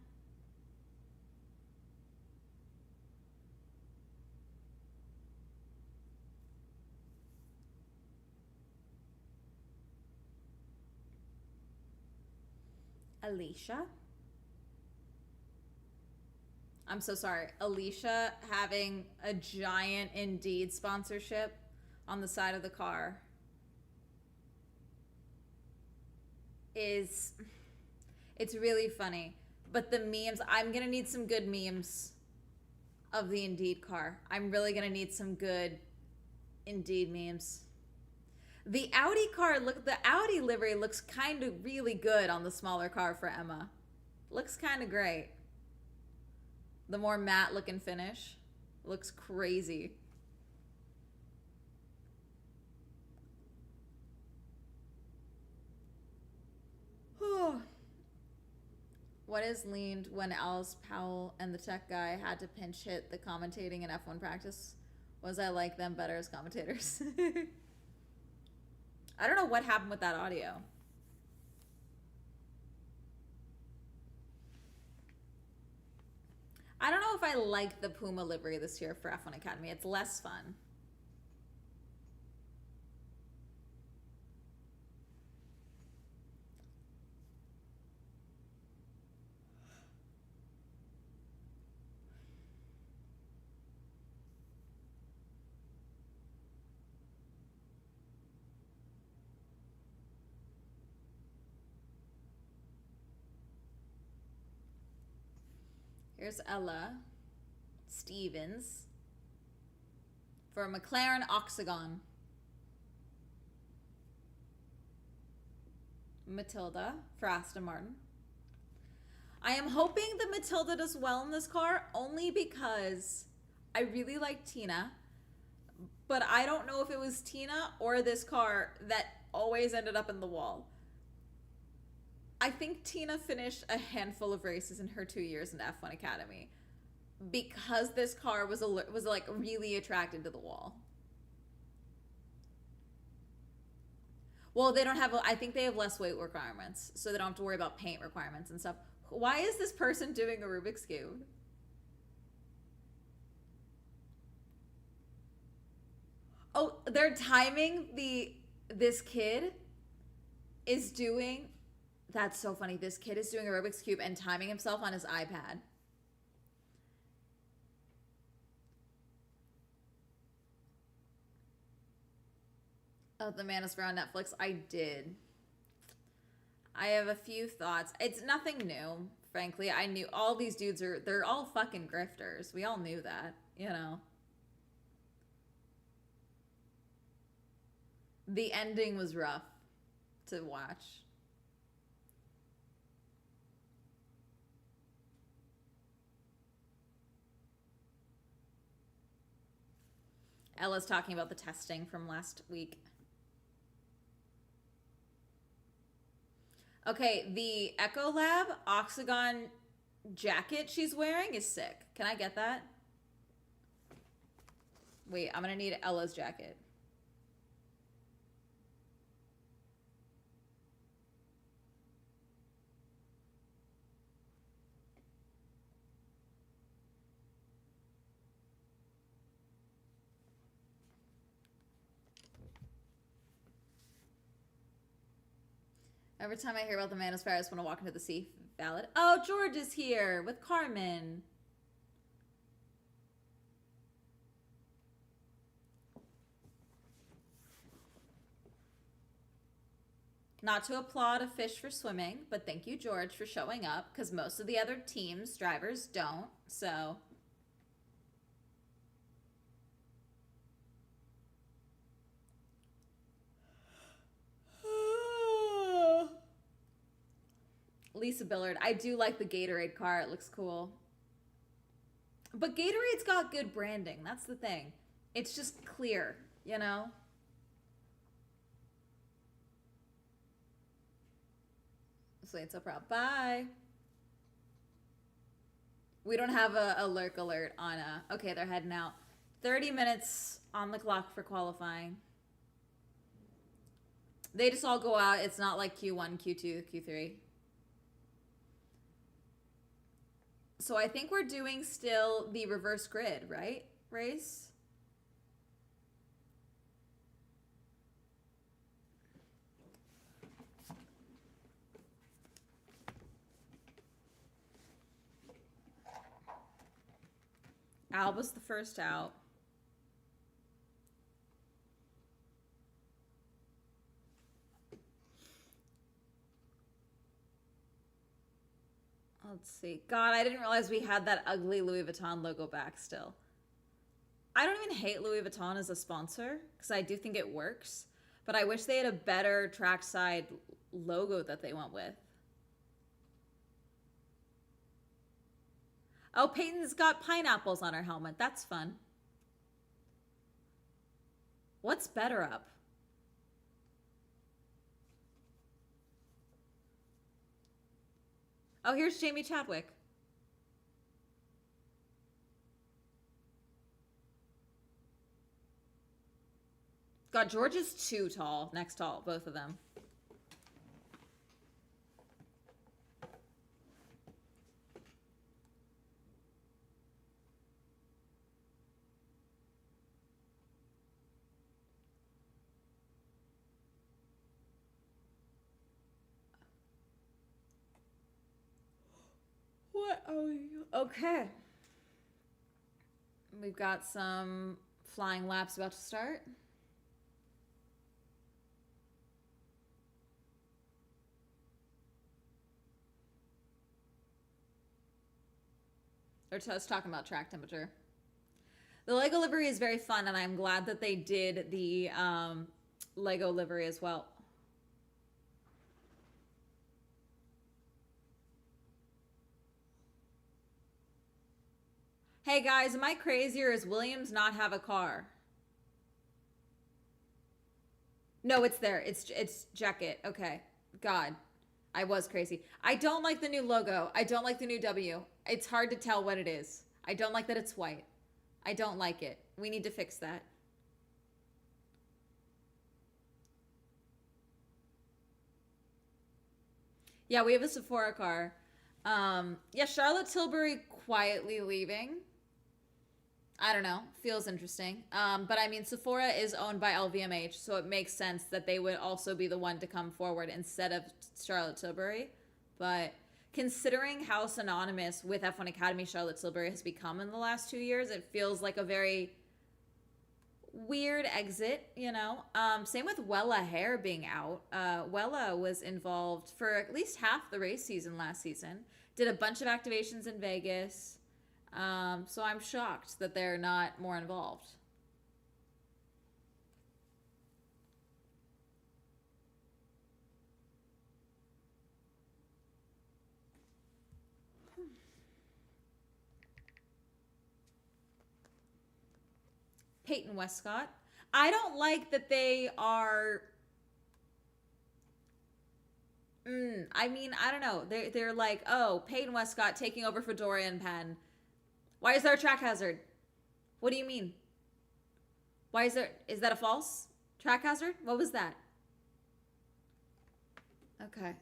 Alicia. I'm so sorry. Alicia having a giant Indeed sponsorship on the side of the car is... It's really funny. But the memes... I'm going to need some good memes of the Indeed car. I'm really going to need some good Indeed memes. The Audi car... The Audi livery looks kind of really good on the smaller car for Emma. Looks kind of great. The more matte looking finish. Looks crazy. What is leaned when Alice Powell and the tech guy had to pinch hit the commentating in F1 practice? Was I like them better as commentators? I don't know what happened with that audio. I don't know if I like the Puma livery this year for F1 Academy. It's less fun. Here's Ella Stevens for McLaren Octagon. Matilda for Aston Martin. I am hoping that Matilda does well in this car only because I really like Tina, but I don't know if it was Tina or this car that always ended up in the wall. I think Tina finished a handful of races in her 2 years in F1 Academy because this car was like really attracted to the wall. Well, they don't have, I think they have less weight requirements, so they don't have to worry about paint requirements and stuff. Why is this person doing a Rubik's Cube? Oh, they're timing this kid is doing... That's so funny. This kid is doing a Rubik's Cube and timing himself on his iPad. Oh, The Manosphere on Netflix. I did. I have a few thoughts. It's nothing new, frankly. I knew all these dudes they're all fucking grifters. We all knew that, you know. The ending was rough to watch. Ella's talking about the testing from last week. Okay, the Echo Lab Octagon jacket she's wearing is sick. Can I get that? Wait, I'm gonna need Ella's jacket. Every time I hear about the Manosphere, I just want to walk into the sea. Valid. Oh, George is here with Carmen. Not to applaud a fish for swimming, but thank you, George, for showing up, because most of the other teams' drivers don't, so... Lisa Billard. I do like the Gatorade car. It looks cool. But Gatorade's got good branding. That's the thing. It's just clear, you know? Sweet, so proud. Bye. We don't have a lurk alert on okay, they're heading out. 30 minutes on the clock for qualifying. They just all go out. It's not like Q1, Q2, Q3. So I think we're doing still the reverse grid, right? Race? Alba's the first out. Let's see. God, I didn't realize we had that ugly Louis Vuitton logo back still. I don't even hate Louis Vuitton as a sponsor, because I do think it works. But I wish they had a better trackside logo that they went with. Oh, Peyton's got pineapples on her helmet. That's fun. What's better up? Oh, here's Jamie Chadwick. God, George is too tall. Next tall, both of them. What are we... Okay. We've got some flying laps about to start. They're just talking about track temperature. The Lego livery is very fun, and I'm glad that they did the Lego livery as well. Hey guys, am I crazy or does Williams not have a car? No, it's there. It's jacket. Okay. God, I was crazy. I don't like the new logo. I don't like the new W. It's hard to tell what it is. I don't like that it's white. I don't like it. We need to fix that. Yeah, we have a Sephora car. Yeah, Charlotte Tilbury quietly leaving. I don't know. Feels interesting. But I mean, Sephora is owned by LVMH, so it makes sense that they would also be the one to come forward instead of Charlotte Tilbury. But considering how synonymous with F1 Academy Charlotte Tilbury has become in the last 2 years, it feels like a very weird exit, you know? Same with Wella Hare being out. Wella was involved for at least half the race season last season. Did a bunch of activations in Vegas. So I'm shocked that they're not more involved. Peyton Westcott. I don't like that they are... I mean, I don't know. They're like, oh, Peyton Westcott taking over for Dorian Penn. Why is there a track hazard? What do you mean? Why is there... Is that a false track hazard? What was that? Okay.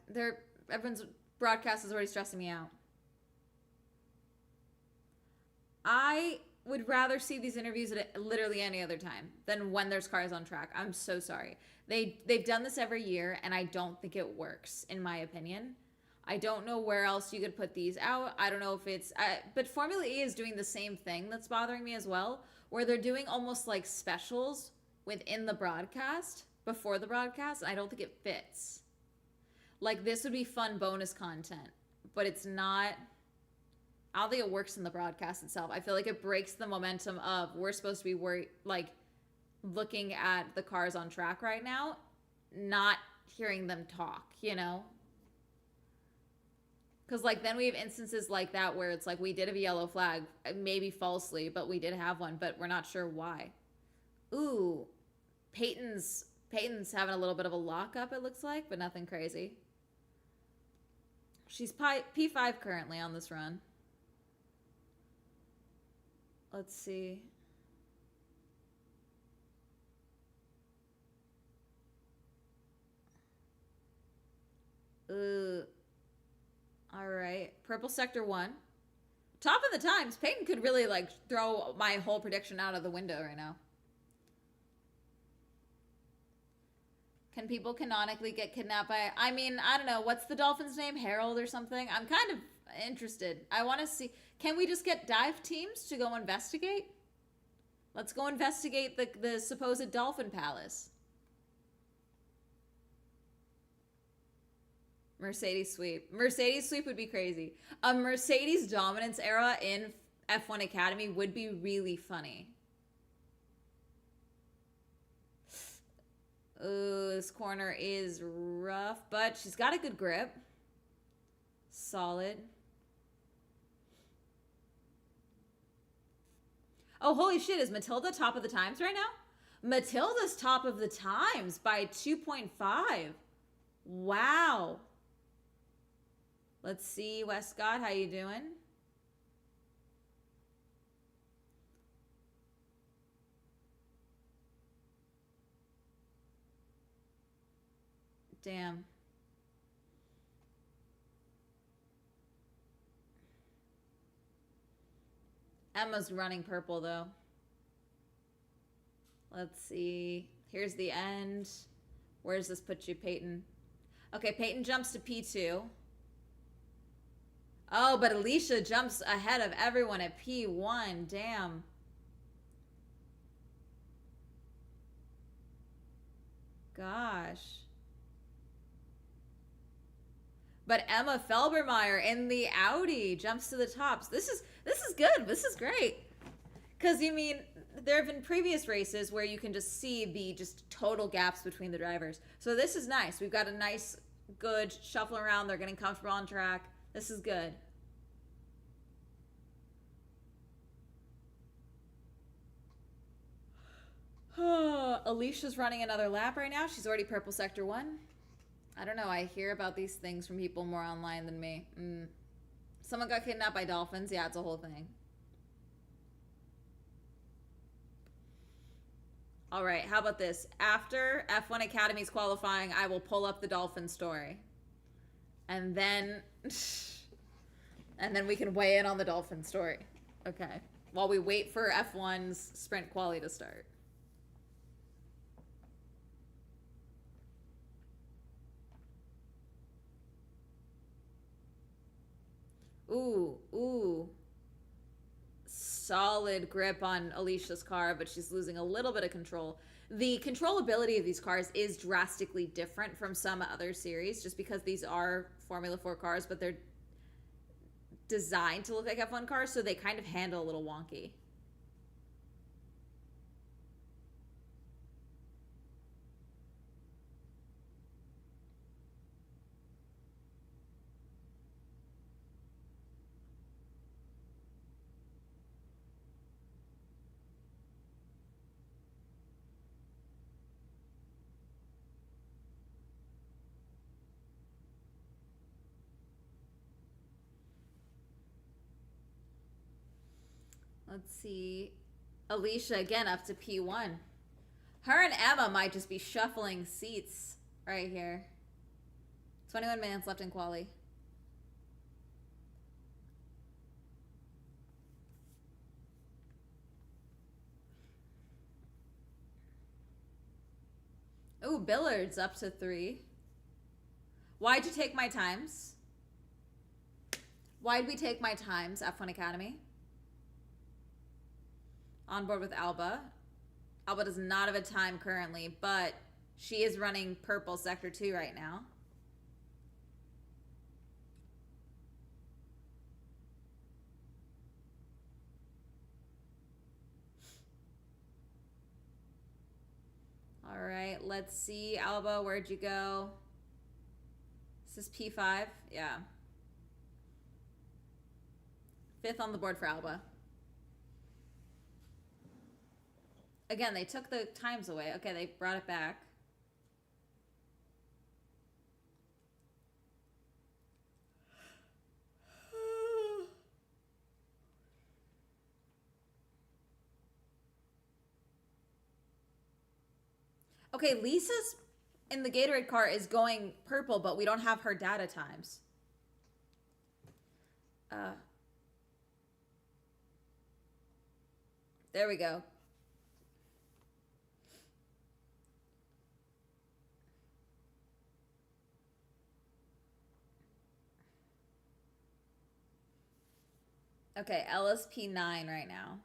Everyone's broadcast is already stressing me out. I would rather see these interviews at literally any other time than when there's cars on track. I'm so sorry. They've done this every year, and I don't think it works, in my opinion. I don't know where else you could put these out. I don't know if it's... but Formula E is doing the same thing that's bothering me as well, where they're doing almost like specials within the broadcast, before the broadcast, and I don't think it fits. Like, this would be fun bonus content, but it's not. I don't think it works in the broadcast itself. I feel like it breaks the momentum of we're supposed to be looking at the cars on track right now, not hearing them talk, you know? Because, like, then we have instances like that where it's like we did have a yellow flag, maybe falsely, but we did have one, but we're not sure why. Ooh, Peyton's having a little bit of a lockup, it looks like, but nothing crazy. She's P5 currently on this run. Let's see. All right. Purple sector 1. Top of the times. Peyton could really, like, throw my whole prediction out of the window right now. Can people canonically get kidnapped by... I mean, I don't know. What's the dolphin's name? Harold or something? I'm kind of interested. I want to see... Can we just get dive teams to go investigate? Let's go investigate the supposed dolphin palace. Mercedes sweep. Mercedes sweep would be crazy. A Mercedes dominance era in F1 Academy would be really funny. Ooh, this corner is rough, but she's got a good grip. Solid. Oh, holy shit, is Matilda top of the times right now? Matilda's top of the times by 2.5. Wow. Let's see, Westcott, how you doing? Damn. Emma's running purple, though. Let's see. Here's the end. Where does this put you, Peyton? Okay, Peyton jumps to P2. Oh, but Alicia jumps ahead of everyone at P1. Damn. Gosh. But Emma Felbermeyer in the Audi jumps to the tops. This is good. This is great. Because, you mean, there have been previous races where you can just see the just total gaps between the drivers. So this is nice. We've got a nice, good shuffle around. They're getting comfortable on track. This is good. Alicia's running another lap right now. She's already purple sector 1. I don't know. I hear about these things from people more online than me. Someone got kidnapped by dolphins. Yeah, it's a whole thing. All right, how about this? After F1 Academy's qualifying, I will pull up the dolphin story. And then we can weigh in on the dolphin story. Okay. While we wait for F1's sprint quali to start. Ooh. Solid grip on Alicia's car, but she's losing a little bit of control. The controllability of these cars is drastically different from some other series, just because these are Formula 4 cars, but they're designed to look like F1 cars, so they kind of handle a little wonky. Let's see. Alicia again up to P1. Her and Emma might just be shuffling seats right here. 21 minutes left in quali. Ooh, Billard's up to 3. Why'd you take my times? Why'd we take my times, F1 Academy? On board with Alba. Alba does not have a time currently, but she is running purple sector 2 right now. Let's see, Alba, where'd you go? Is this P5? Yeah. 5th on the board for Alba. Again, they took the times away. Okay, they brought it back. Okay, Lisa's in the Gatorade car is going purple, but we don't have her data times. There we go. Okay, Ella's P9 right now.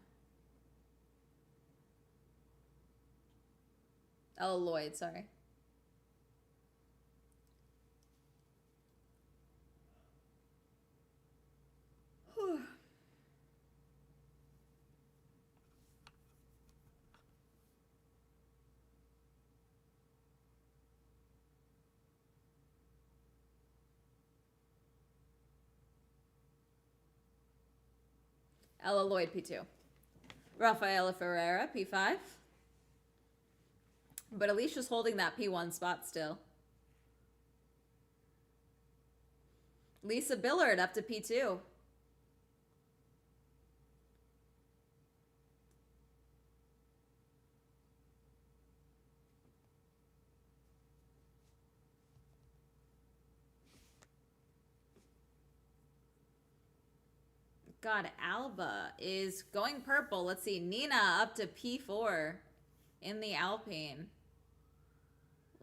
Ella Lloyd, sorry. Ella Lloyd, P2. Rafaela Ferreira, P5. But Alicia's holding that P1 spot still. Lisa Billard up to P2. God, Alba is going purple. Let's see. Nina up to P4 in the Alpine.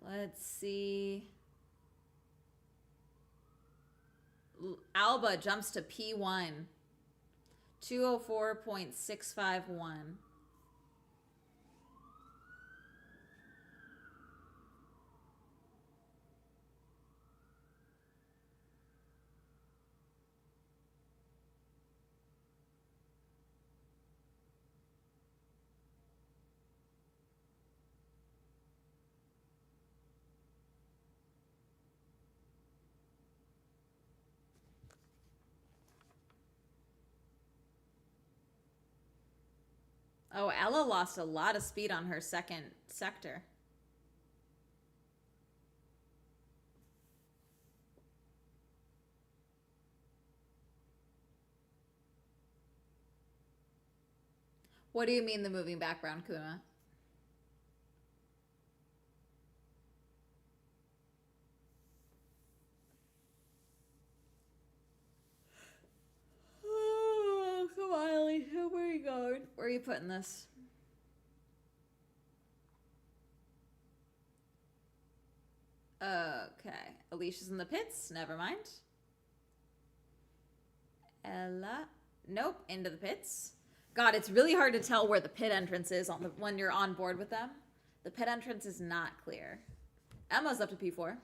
Let's see. Alba jumps to P1. 204.651. Oh, Ella lost a lot of speed on her second sector. What do you mean the moving background, Kuma? Oh, come on, Ellie. Where are you going? Where are you putting this? Okay. Alicia's in the pits. Never mind. Ella. Nope. Into the pits. God, it's really hard to tell where the pit entrance is on the when you're on board with them. The pit entrance is not clear. Emma's up to P4.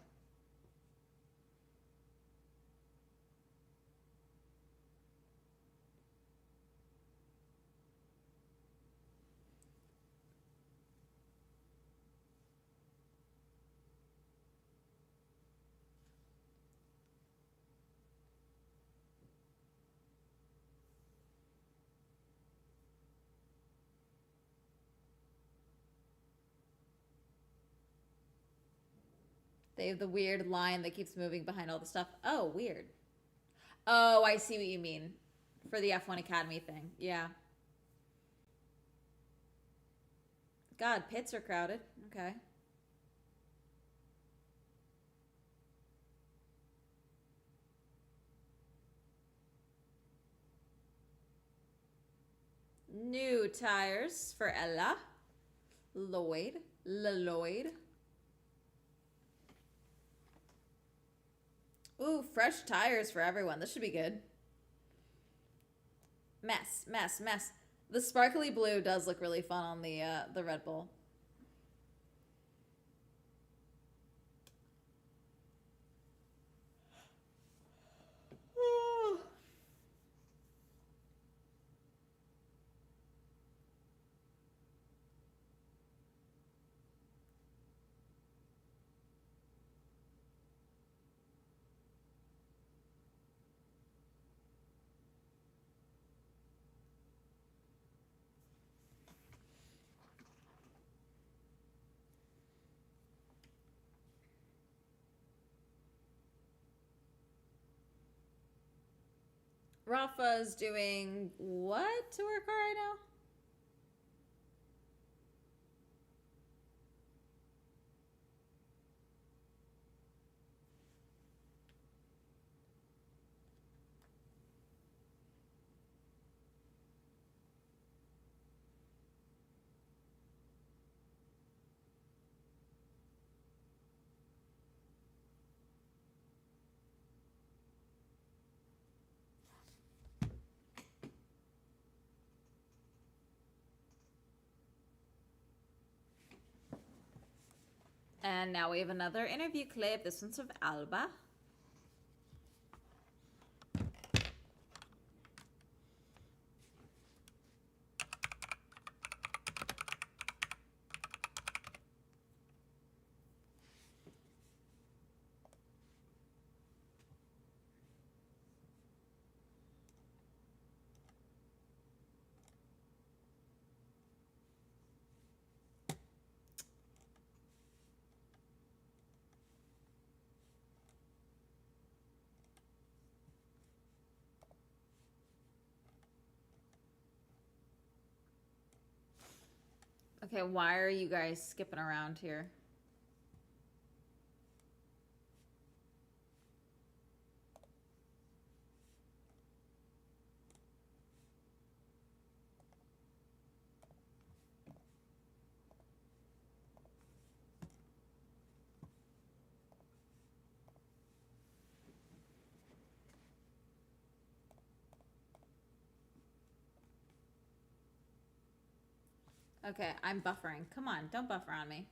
They have the weird line that keeps moving behind all the stuff. Oh, weird. Oh, I see what you mean. For the F1 Academy thing. Yeah. God, pits are crowded. Okay. New tires for Ella. Lloyd. Lloyd. Ooh, fresh tires for everyone. This should be good. Mess, mess, mess. The sparkly blue does look really fun on the Red Bull. Rafa's doing what to her car right now? And now we have another interview clip. This one's of Alba. Okay, why are you guys skipping around here? Okay, I'm buffering. Come on, don't buffer on me.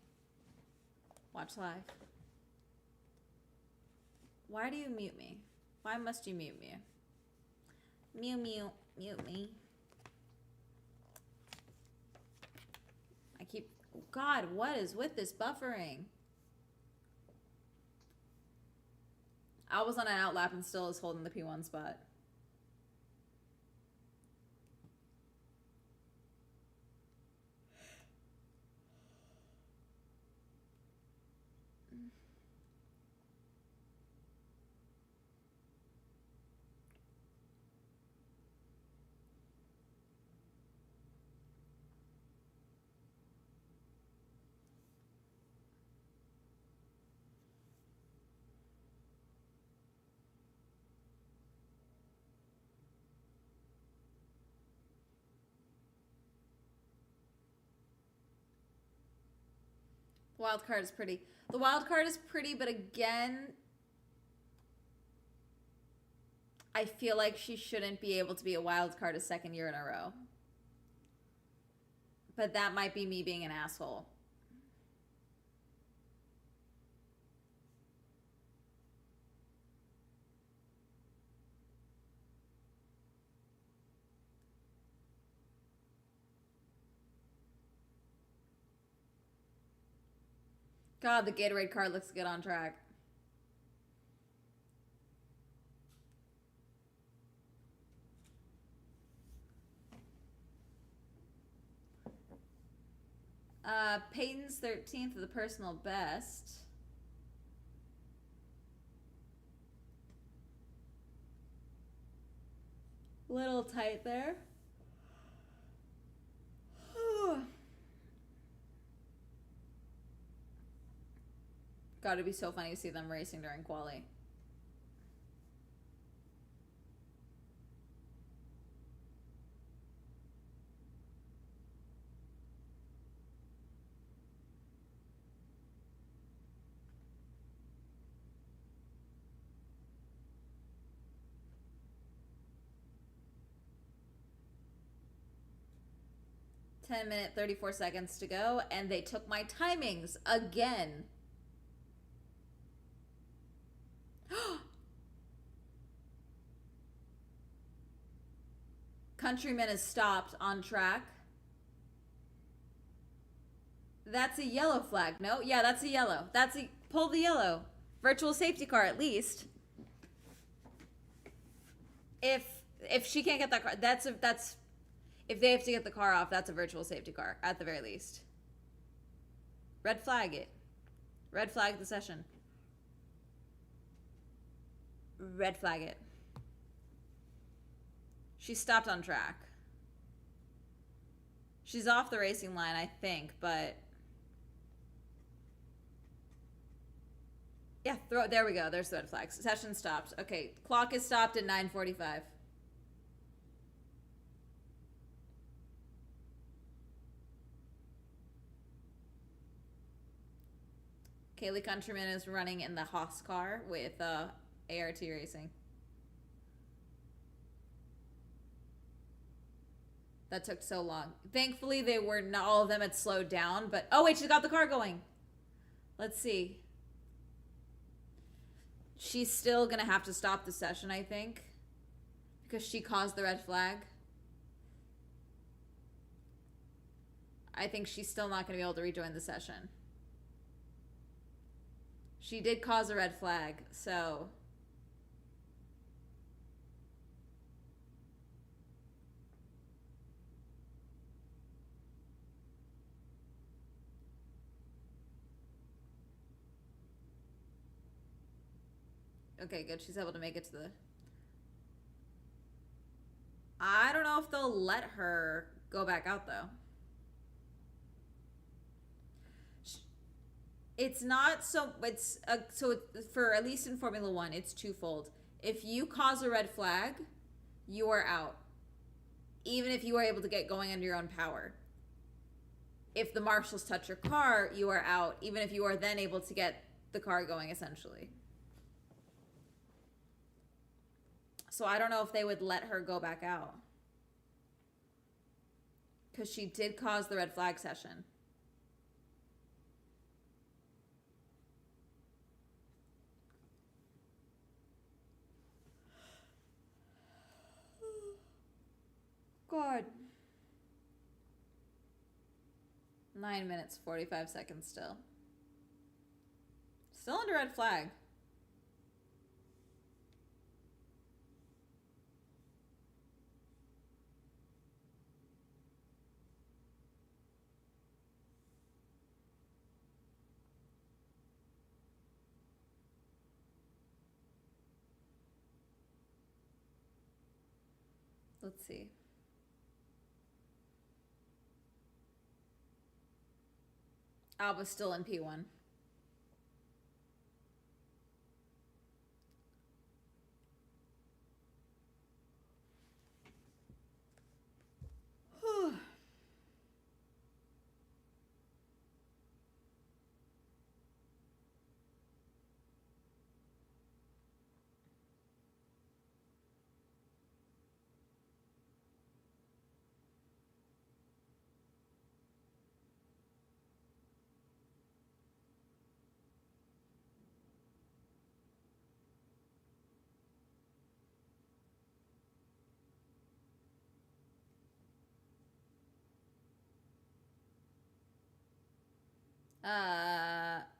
Watch live. Why do you mute me? Why must you mute me? Mute me. I keep... God, what is with this buffering? I was on an outlap and still is holding the P1 spot. Wild card is pretty. The wild card is pretty, but again, I feel like she shouldn't be able to be a wild card a second year in a row. But that might be me being an asshole. God, the Gatorade card looks good on track. Peyton's 13th of the personal best. Little tight there. God, it'd be so funny to see them racing during Quali. (10 minutes, 34 seconds to go, and they took my timings again. Countryman is stopped on track. That's a yellow flag. No? Yeah, that's a yellow. That's a... Pull the yellow. Virtual safety car, at least. If she can't get that car... That's... If they have to get the car off, that's a virtual safety car, at the very least. Red flag it. Red flag the session. Red flag it. She stopped on track. She's off the racing line, I think, but... Yeah, there we go. There's the red flags. Session stopped. Okay, clock is stopped at 9:45. Kaylee Countryman is running in the Haas car with ART Racing. That took so long. Thankfully, they were not all of them had slowed down, but oh wait, she's got the car going. Let's see. She's still gonna have to stop the session, I think, because she caused the red flag. I think she's still not gonna be able to rejoin the session. She did cause a red flag, so... Okay, good. She's able to make it to the... I don't know if they'll let her go back out, though. It's not so... It's so for at least in Formula One, it's twofold. If you cause a red flag, you are out. Even if you are able to get going under your own power. If the marshals touch your car, you are out. Even if you are then able to get the car going, essentially. So I don't know if they would let her go back out. Because she did cause the red flag session. God. 9 minutes, 45 seconds still. Still under red flag. Let's see. Alba's still in P1.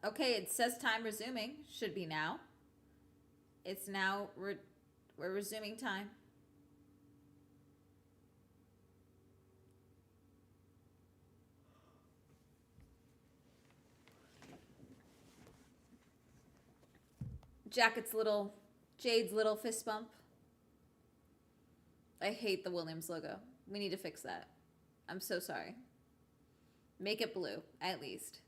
Okay, it says time resuming. Should be now. It's now, we're resuming time. Jade's little fist bump. I hate the Williams logo. We need to fix that. I'm so sorry. Make it blue, at least.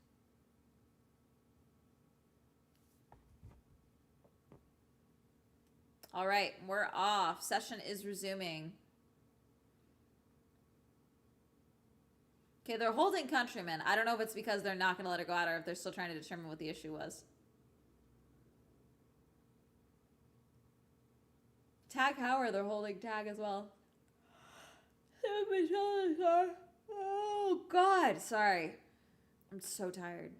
All right, we're off. Session is resuming. Okay, they're holding Countryman. I don't know if it's because they're not going to let her go out or if they're still trying to determine what the issue was. Tag Howard, they're holding Tag as well. Oh, God. Sorry. I'm so tired.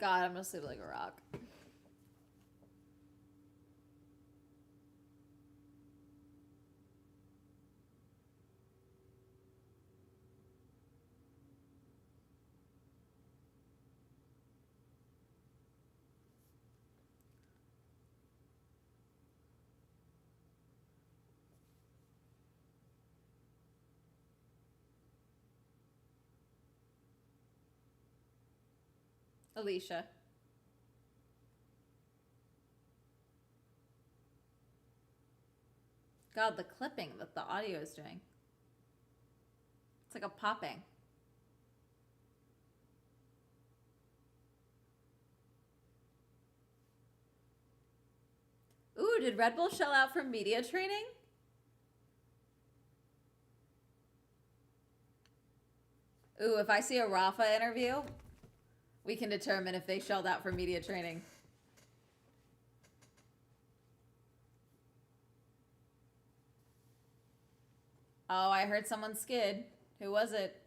God, I'm gonna sleep like a rock. Alicia. God, the clipping that the audio is doing. It's like a popping. Ooh, did Red Bull shell out for media training? Ooh, if I see a Rafa interview, we can determine if they shelled out for media training. Oh, I heard someone skid. Who was it?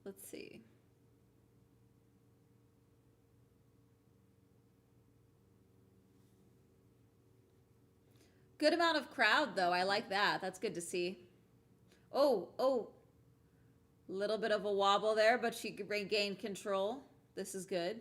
Let's see. Good amount of crowd, though. I like that. That's good to see. Oh. Little bit of a wobble there, but she regained control. This is good.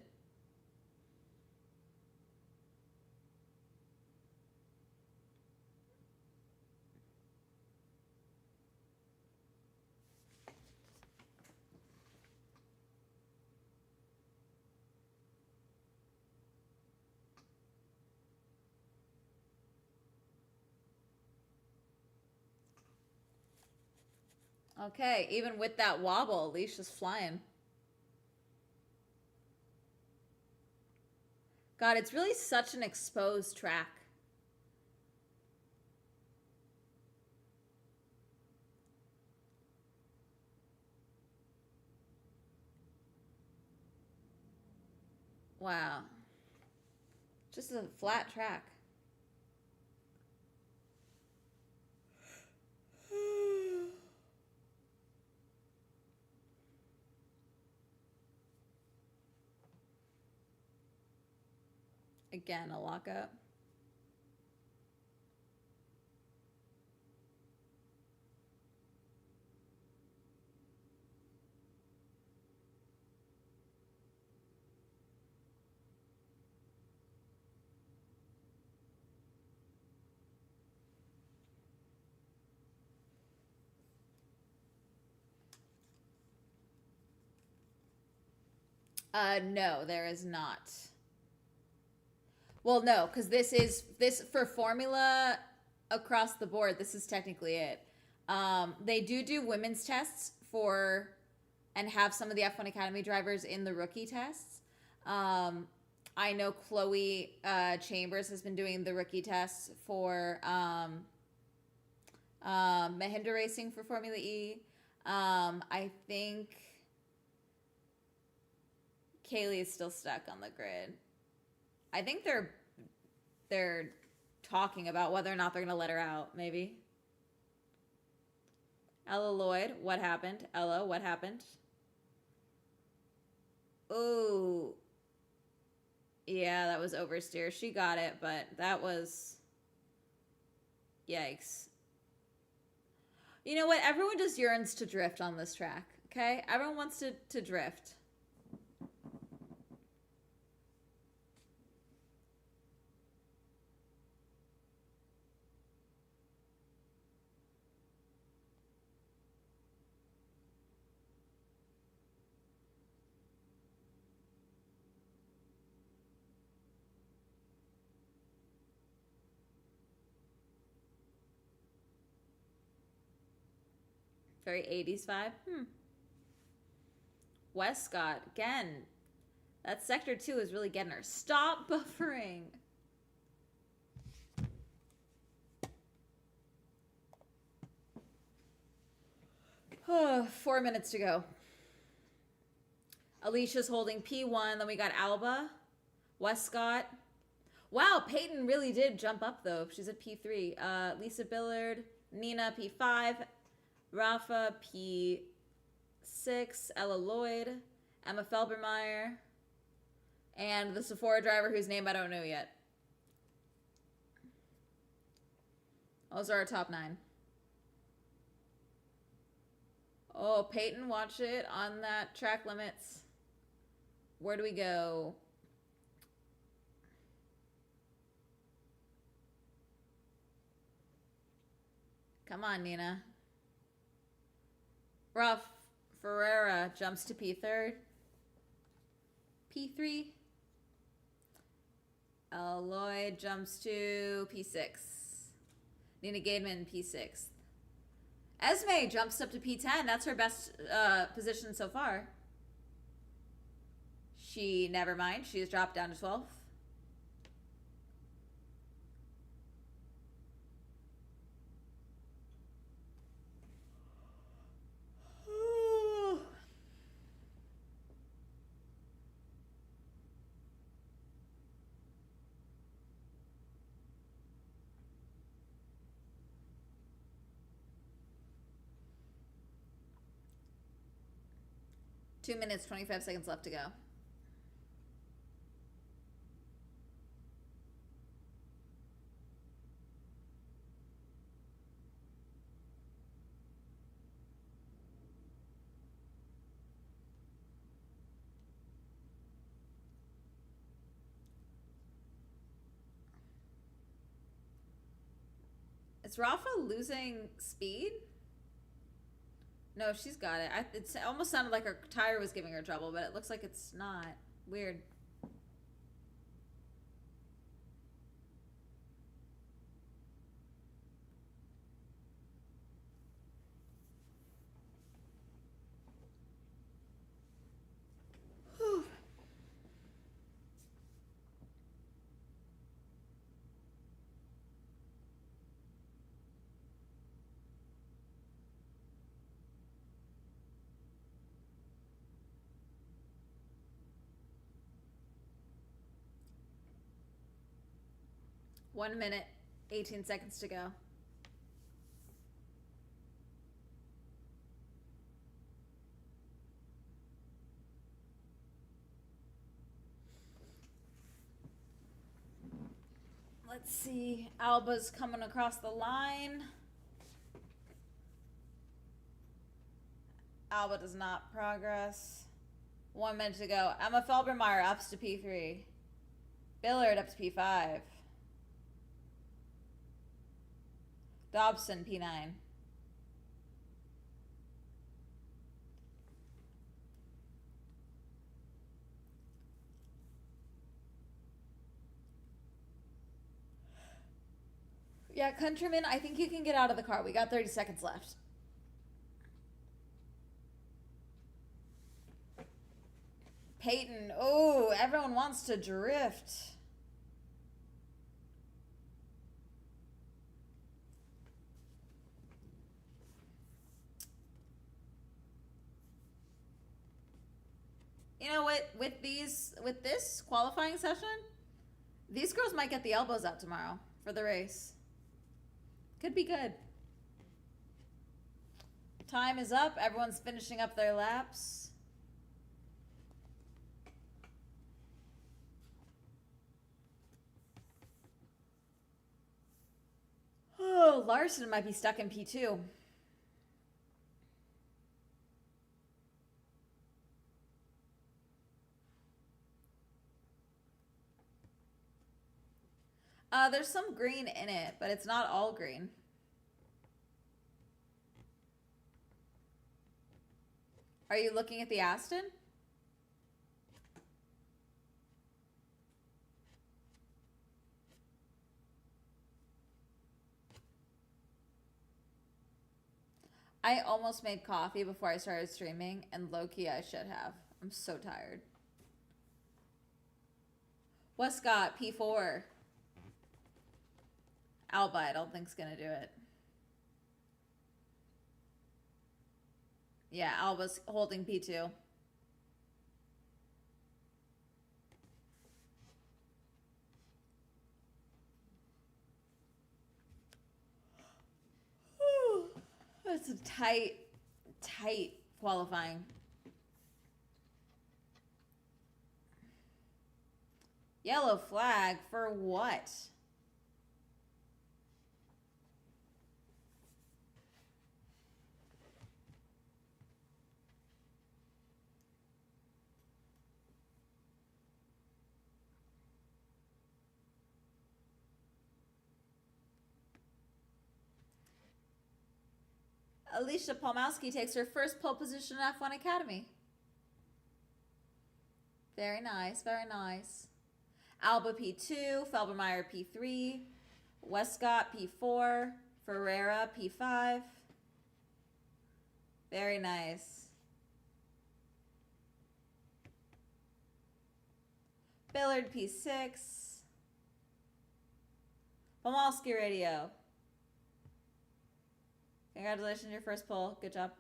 Okay, even with that wobble, Alicia's flying. God, it's really such an exposed track. Wow. Just a flat track. Again, a lockup. No, there is not. Well, no, because this for Formula across the board. This is technically it. They do women's tests for and have some of the F1 Academy drivers in the rookie tests. I know Chloe Chambers has been doing the rookie tests for Mahindra Racing for Formula E. I think Kaylee is still stuck on the grid. I think they're talking about whether or not they're gonna let her out. Maybe. Ella Lloyd, what happened? Ella, what happened? Ooh. Yeah, that was oversteer. She got it, but that was... Yikes. You know what? Everyone just yearns to drift on this track, okay? Everyone wants to drift. Very 80s vibe. Westcott, again. That sector 2 is really getting her. Stop buffering. Oh, 4 minutes to go. Alicia's holding P1. Then we got Alba. Westcott. Wow, Peyton really did jump up, though. She's at P3. Lisa Billard. Nina, P5. Rafa, P6, Ella Lloyd, Emma Felbermeyer, and the Sephora driver whose name I don't know yet. Those are our top 9. Oh, Peyton, watch it on that track limits. Where do we go? Come on, Nina. Ruff Ferreira jumps to P3rd. P3. Lloyd jumps to P6. Nina Gademan, P6. Esme jumps up to P10. That's her best position so far. Never mind. She has dropped down to 12th. Two minutes, 25 seconds left to go. Is Rafa losing speed? No, she's got it. It almost sounded like her tire was giving her trouble, but it looks like it's not. Weird. Whew. One minute, 18 seconds to go. Let's see. Alba's coming across the line. Alba does not progress. 1 minute to go. Emma Felbermeyer ups to P3. Billard up to P5. Dobson, P9. Yeah, Countryman, I think you can get out of the car. We got 30 seconds left. Peyton. Oh, everyone wants to drift. You know what? With this qualifying session, these girls might get the elbows out tomorrow for the race. Could be good. Time is up. Everyone's finishing up their laps. Oh, Larson might be stuck in P2. There's some green in it, but it's not all green. Are you looking at the Aston? I almost made coffee before I started streaming, and low-key I should have. I'm so tired. Westcott, P4. Alba, I don't think's gonna do it. Yeah, Alba's holding P2. That's a tight qualifying. Yellow flag for what? Alicia Palmowski takes her first pole position in F1 Academy. Very nice, very nice. Alba P2, Felbermeyer P3, Westcott P4, Ferreira P5. Very nice. Billard P6. Palmowski Radio. Congratulations, your first pull. Good job.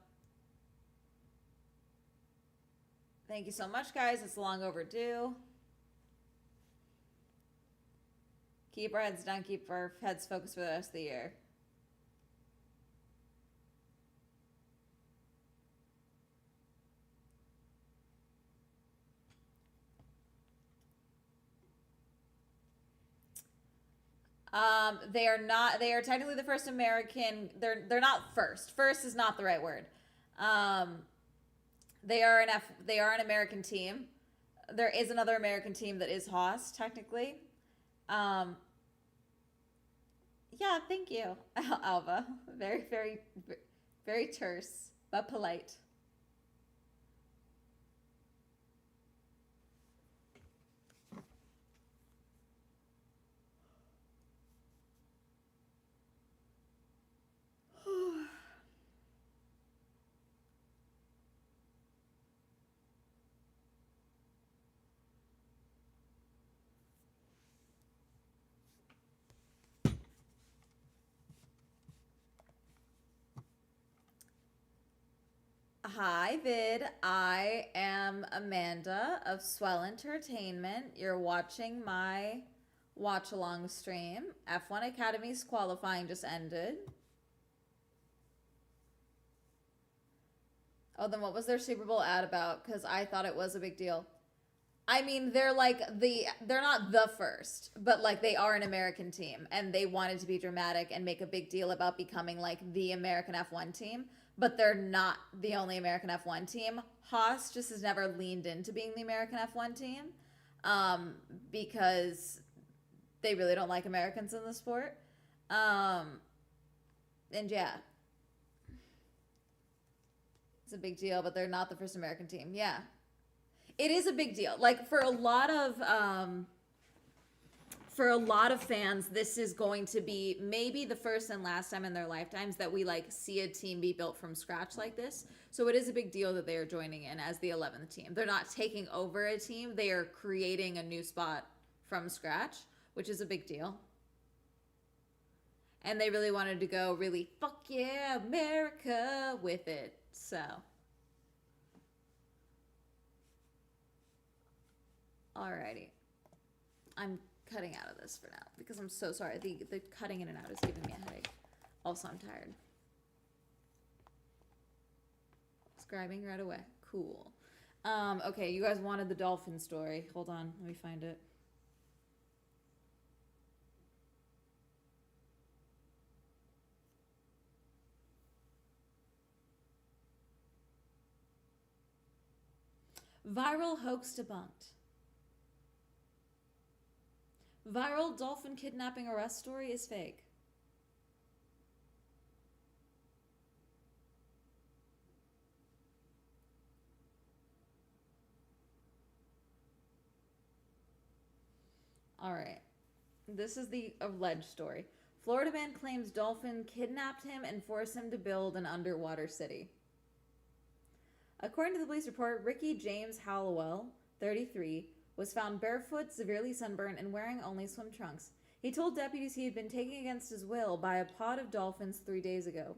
Thank you so much, guys. It's long overdue. Keep our heads down. Keep our heads focused for the rest of the year. They are not. They are technically the first American. They're not first. First is not the right word. They are an American team. There is another American team that is Haas technically. Yeah, thank you, Alva. Very, very, very terse but polite. Hi, Vid. I am Amanda of Swell Entertainment. You're watching my watch along stream. F1 Academy's qualifying just ended. Oh, then what was their Super Bowl ad about? Because I thought it was a big deal. I mean, they're not the first, but like they are an American team and they wanted to be dramatic and make a big deal about becoming like the American F1 team. But they're not the only American F1 team. Haas just has never leaned into being the American F1 team because they really don't like Americans in the sport. And yeah, it's a big deal, but they're not the first American team. Yeah, it is a big deal. Like for a lot of fans, this is going to be maybe the first and last time in their lifetimes that we like see a team be built from scratch like this. So it is a big deal that they are joining in as the 11th team. They're not taking over a team. They are creating a new spot from scratch, which is a big deal. And they really wanted to go really fuck yeah, America with it. So alrighty. I'm cutting out of this for now because I'm so sorry. The cutting in and out is giving me a headache. Also, I'm tired. Scribing right away. Cool. Okay, you guys wanted the dolphin story. Hold on, let me find it. Viral hoax debunked. Viral dolphin kidnapping arrest story is fake. All right. This is the alleged story. Florida man claims dolphin kidnapped him and forced him to build an underwater city. According to the police report, Ricky James Hallowell, 33, was found barefoot, severely sunburned, and wearing only swim trunks. He told deputies he had been taken against his will by a pod of dolphins 3 days ago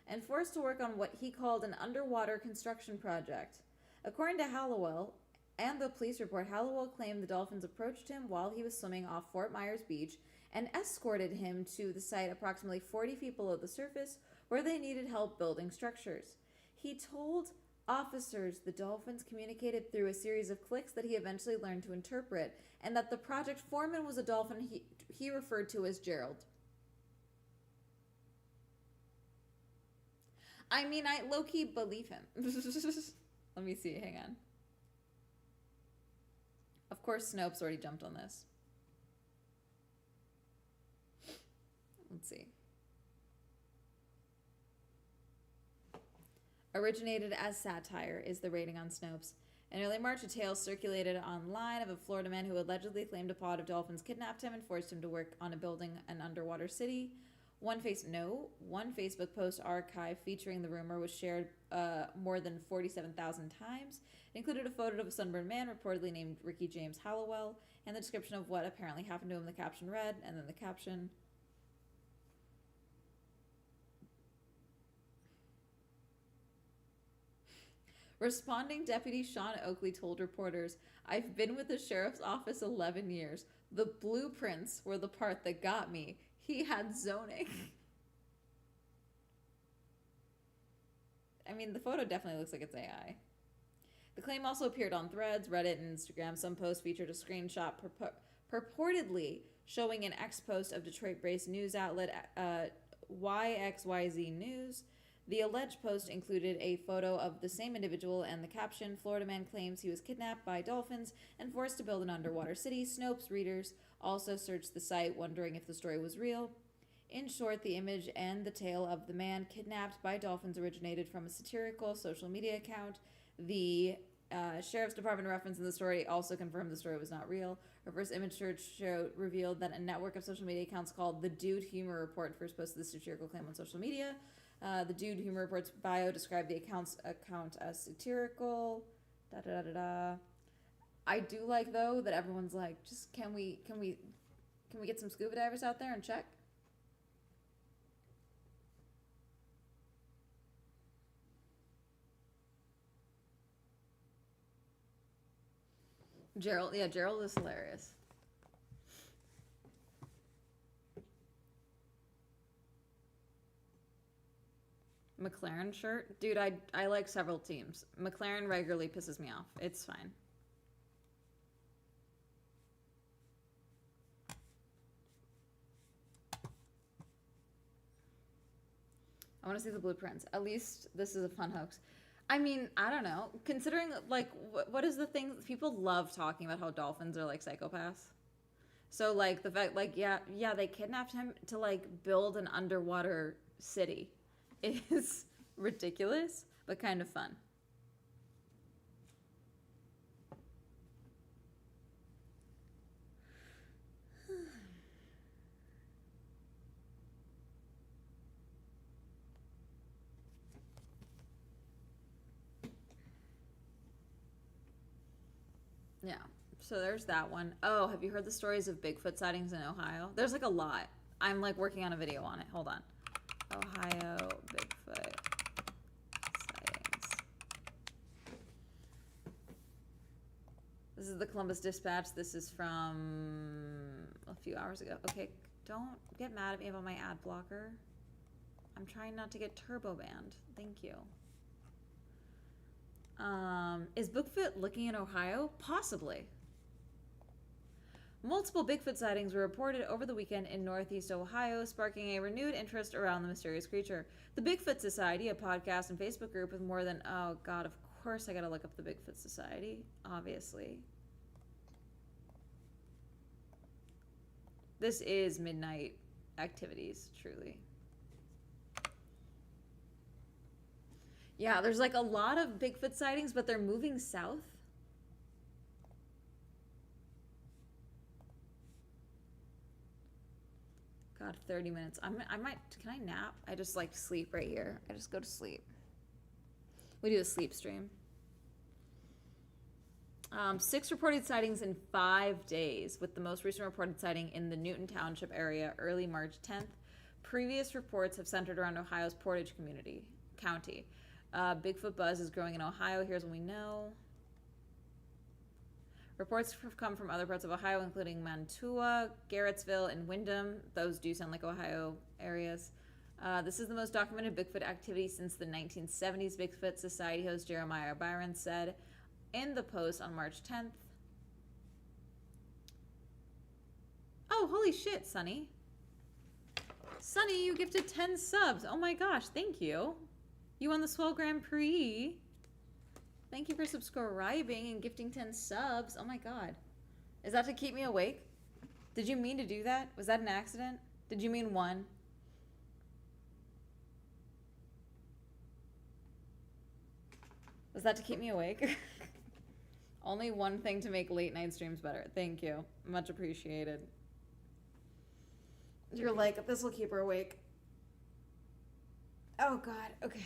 and forced to work on what he called an underwater construction project. According to Hallowell and the police report, Hallowell claimed the dolphins approached him while he was swimming off Fort Myers Beach and escorted him to the site approximately 40 feet below the surface where they needed help building structures. He told officers the dolphins communicated through a series of clicks that he eventually learned to interpret, and that the project foreman was a dolphin he referred to as Gerald. I mean, I low-key believe him. Let me see, hang on. Of course, Snopes already jumped on this. Let's see. originated as satire, is the rating on Snopes. In early March, a tale circulated online of a Florida man who allegedly claimed a pod of dolphins kidnapped him and forced him to work on building an underwater city. One Facebook post archive featuring the rumor was shared more than 47,000 times. It included a photo of a sunburned man reportedly named Ricky James Hallowell and the description of what apparently happened to him. The caption read, and then the caption... Responding, Deputy Sean Oakley told reporters, "I've been with the sheriff's office 11 years. The blueprints were the part that got me. He had zoning." I mean, the photo definitely looks like it's AI. The claim also appeared on Threads, Reddit, and Instagram. Some posts featured a screenshot purportedly showing an ex-post of Detroit-based news outlet YXYZ News. The alleged post included a photo of the same individual and the caption, "Florida man claims he was kidnapped by dolphins and forced to build an underwater city." Snopes readers also searched the site, wondering if the story was real. In short, the image and the tale of the man kidnapped by dolphins originated from a satirical social media account. The Sheriff's Department reference in the story also confirmed the story was not real. Reverse image search revealed that a network of social media accounts called The Dude Humor Report first posted the satirical claim on social media. The Dude Humor Report's bio described the account as satirical. I do like, though, that everyone's like, just can we get some scuba divers out there and check? Gerald is hilarious. McLaren shirt? Dude, I like several teams. McLaren regularly pisses me off. It's fine. I want to see the blueprints. At least this is a fun hoax. I mean, I don't know. Considering, like, what is the thing? People love talking about how dolphins are, like, psychopaths. So, like, the fact, like, yeah, they kidnapped him to, like, build an underwater city. Is ridiculous, but kind of fun. Yeah, so there's that one. Oh, have you heard the stories of Bigfoot sightings in Ohio? There's like a lot. I'm like working on a video on it. Hold on. Ohio Bigfoot sightings. This is the Columbus Dispatch. This is from a few hours ago. Okay, don't get mad at me about my ad blocker. I'm trying not to get turbo banned. Thank you. Is Bigfoot looking in Ohio? Possibly. Multiple Bigfoot sightings were reported over the weekend in Northeast Ohio, sparking a renewed interest around the mysterious creature. The Bigfoot Society, a podcast and Facebook group with more than... Oh, God, of course I gotta look up the Bigfoot Society. Obviously. This is midnight activities, truly. Yeah, there's like a lot of Bigfoot sightings, but they're moving south. God, 30 minutes. I might, can I nap? I just like sleep right here. I just go to sleep. We do a sleep stream. 6 reported sightings in 5 days, with the most recent reported sighting in the Newton Township area early March 10th. Previous reports have centered around Ohio's Portage County. Bigfoot buzz is growing in Ohio. Here's what we know. Reports have come from other parts of Ohio, including Mantua, Garrettsville, and Windham. Those do sound like Ohio areas. This is the most documented Bigfoot activity since the 1970s, Bigfoot Society host Jeremiah Byron said in the post on March 10th. Oh, holy shit, Sunny. Sunny, you gifted 10 subs. Oh my gosh, thank you. You won the Swell Grand Prix. Thank you for subscribing and gifting 10 subs. Oh my god. Is that to keep me awake? Did you mean to do that? Was that an accident? Did you mean 1? Was that to keep me awake? Only one thing to make late night streams better. Thank you. Much appreciated. You're like, this will keep her awake. Oh God, okay.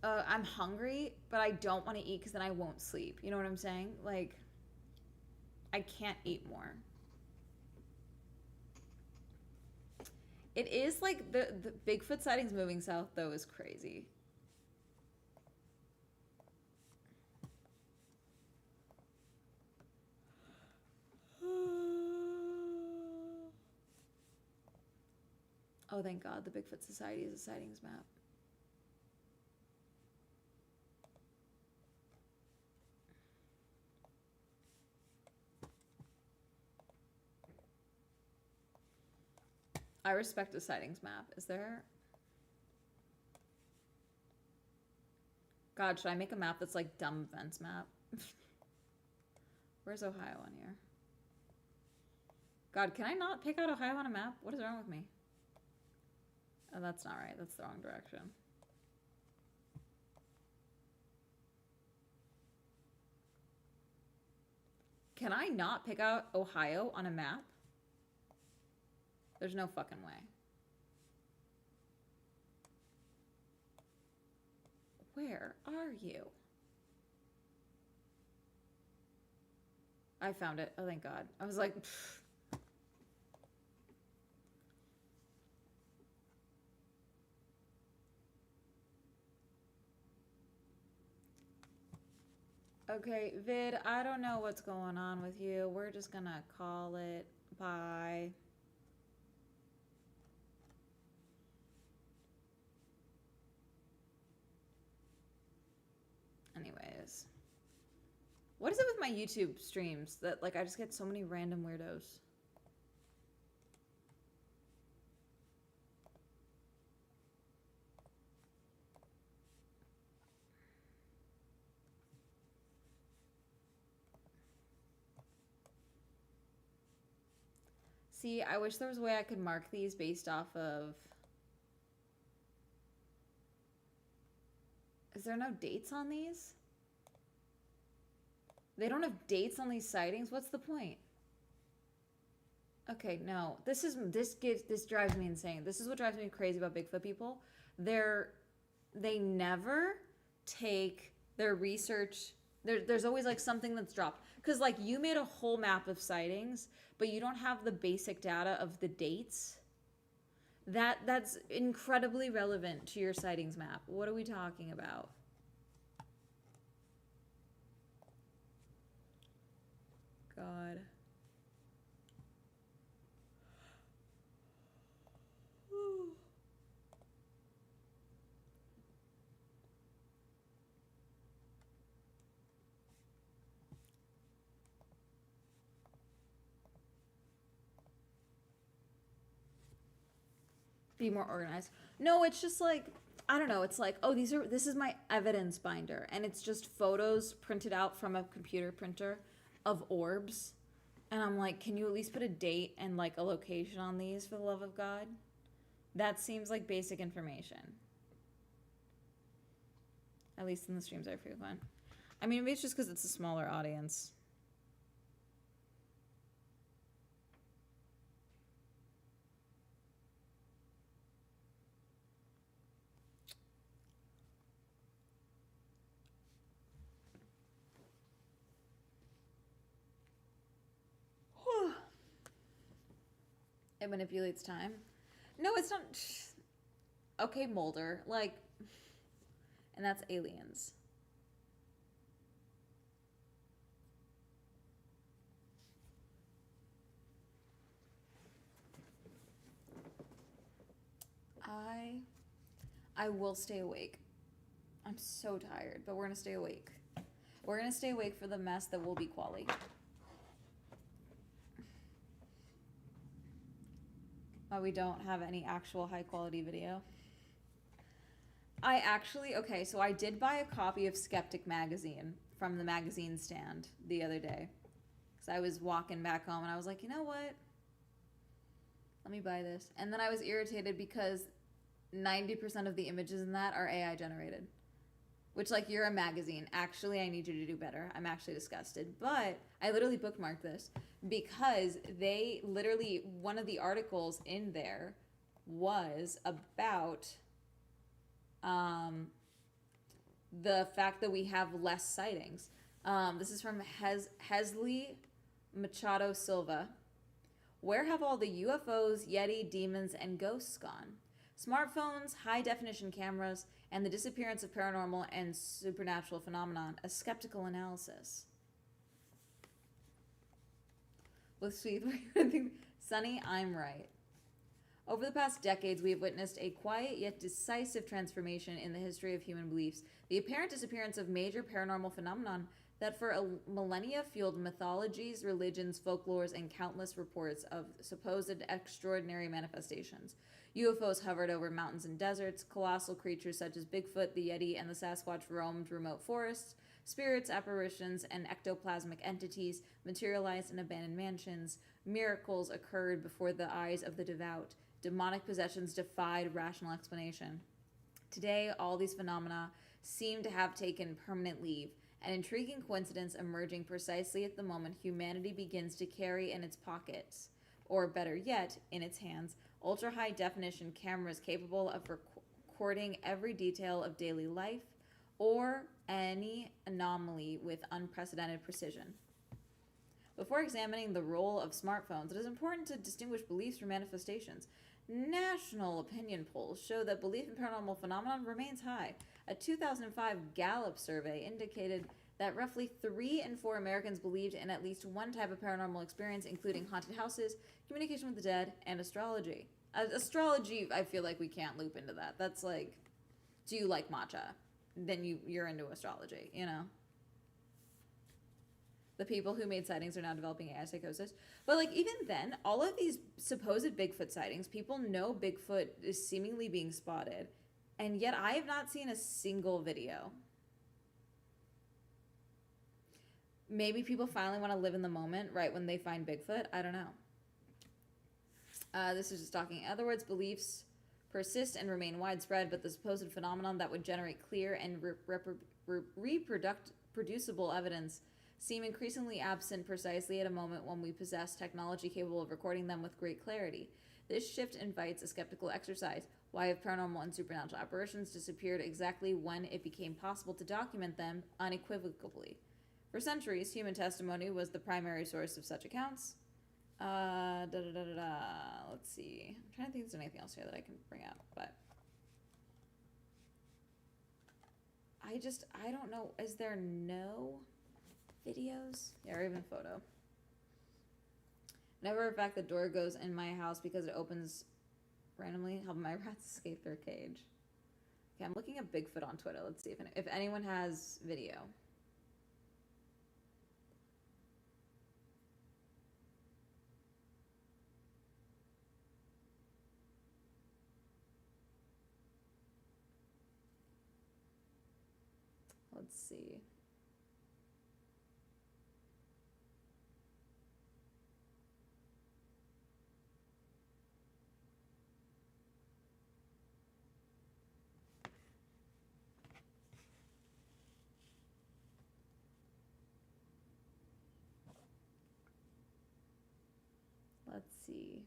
I'm hungry, but I don't want to eat because then I won't sleep. You know what I'm saying? Like, I can't eat more. It is like the Bigfoot sightings moving south though is crazy. Oh, thank God, the Bigfoot Society is a sightings map. I respect a sightings map. Is there? God, should I make a map that's like dumb events map? Where's Ohio on here? God, can I not pick out Ohio on a map? What is wrong with me? Oh, that's not right. That's the wrong direction. Can I not pick out Ohio on a map? There's no fucking way. Where are you? I found it. Oh, thank God. I was like, pfft. Okay, Vid, I don't know what's going on with you. We're just gonna call it. Bye. Anyways. What is it with my YouTube streams that, like, I just get so many random weirdos? See, I wish there was a way I could mark these based off of... Is there no dates on these? They don't have dates on these sightings? What's the point? Okay, no. This drives me insane. This is what drives me crazy about Bigfoot people. They never take their research. There's always like something that's dropped. Because like you made a whole map of sightings, but you don't have the basic data of the dates. That's incredibly relevant to your sightings map. What are we talking about? God. Be more organized. No, it's just like, I don't know. It's like, oh, this is my evidence binder. And it's just photos printed out from a computer printer of orbs. And I'm like, can you at least put a date and like a location on these for the love of God? That seems like basic information. At least in the streams I frequent. I mean, maybe it's just because it's a smaller audience. It manipulates time. No, it's not. Okay, Mulder. Like, and that's aliens. I will stay awake. I'm so tired, but we're gonna stay awake. We're gonna stay awake for the mess that will be Quali. Why we don't have any actual high quality video. I actually, okay, so I did buy a copy of Skeptic magazine from the magazine stand the other day. Because I was walking back home and I was like, you know what? Let me buy this. And then I was irritated because 90% of the images in that are AI generated. Which, like, you're a magazine. Actually, I need you to do better. I'm actually disgusted. But I literally bookmarked this because they literally, one of the articles in there was about the fact that we have less sightings. This is from Hesley Machado Silva. Where have all the UFOs, Yeti, demons, and ghosts gone? Smartphones, high-definition cameras, and the disappearance of paranormal and supernatural phenomenon. A skeptical analysis. With sweet, Sunny, I'm right. Over the past decades, we have witnessed a quiet yet decisive transformation in the history of human beliefs. The apparent disappearance of major paranormal phenomenon that for a millennia fueled mythologies, religions, folklores, and countless reports of supposed extraordinary manifestations. UFOs hovered over mountains and deserts. Colossal creatures such as Bigfoot, the Yeti, and the Sasquatch roamed remote forests. Spirits, apparitions, and ectoplasmic entities materialized in abandoned mansions. Miracles occurred before the eyes of the devout. Demonic possessions defied rational explanation. Today, all these phenomena seem to have taken permanent leave, an intriguing coincidence emerging precisely at the moment humanity begins to carry in its pockets, or better yet, in its hands, ultra-high definition cameras capable of recording every detail of daily life or any anomaly with unprecedented precision. Before examining the role of smartphones, it is important to distinguish beliefs from manifestations. National opinion polls show that belief in paranormal phenomenon remains high. A 2005 Gallup survey indicated that roughly 3 in 4 Americans believed in at least one type of paranormal experience, including haunted houses, communication with the dead, and astrology. Astrology, I feel like we can't loop into that. That's like, do you like matcha? Then you're into astrology, you know? The people who made sightings are now developing AI psychosis. But, like, even then, all of these supposed Bigfoot sightings, people know Bigfoot is seemingly being spotted. And yet I have not seen a single video. Maybe people finally want to live in the moment right when they find Bigfoot. I don't know. This is just talking. In other words, beliefs persist and remain widespread, but the supposed phenomenon that would generate clear and reproducible evidence seem increasingly absent precisely at a moment when we possess technology capable of recording them with great clarity. This shift invites a skeptical exercise. Why have paranormal and supernatural apparitions disappeared exactly when it became possible to document them unequivocally? For centuries, human testimony was the primary source of such accounts. Let's see. I'm trying to think if there's anything else here that I can bring up, but I don't know. Is there no videos? Yeah, or even photo. Whenever, in fact, the door goes in my house because it opens randomly, helping my rats escape their cage. Okay, I'm looking at Bigfoot on Twitter. Let's see if anyone has video. Let's see. Let's see.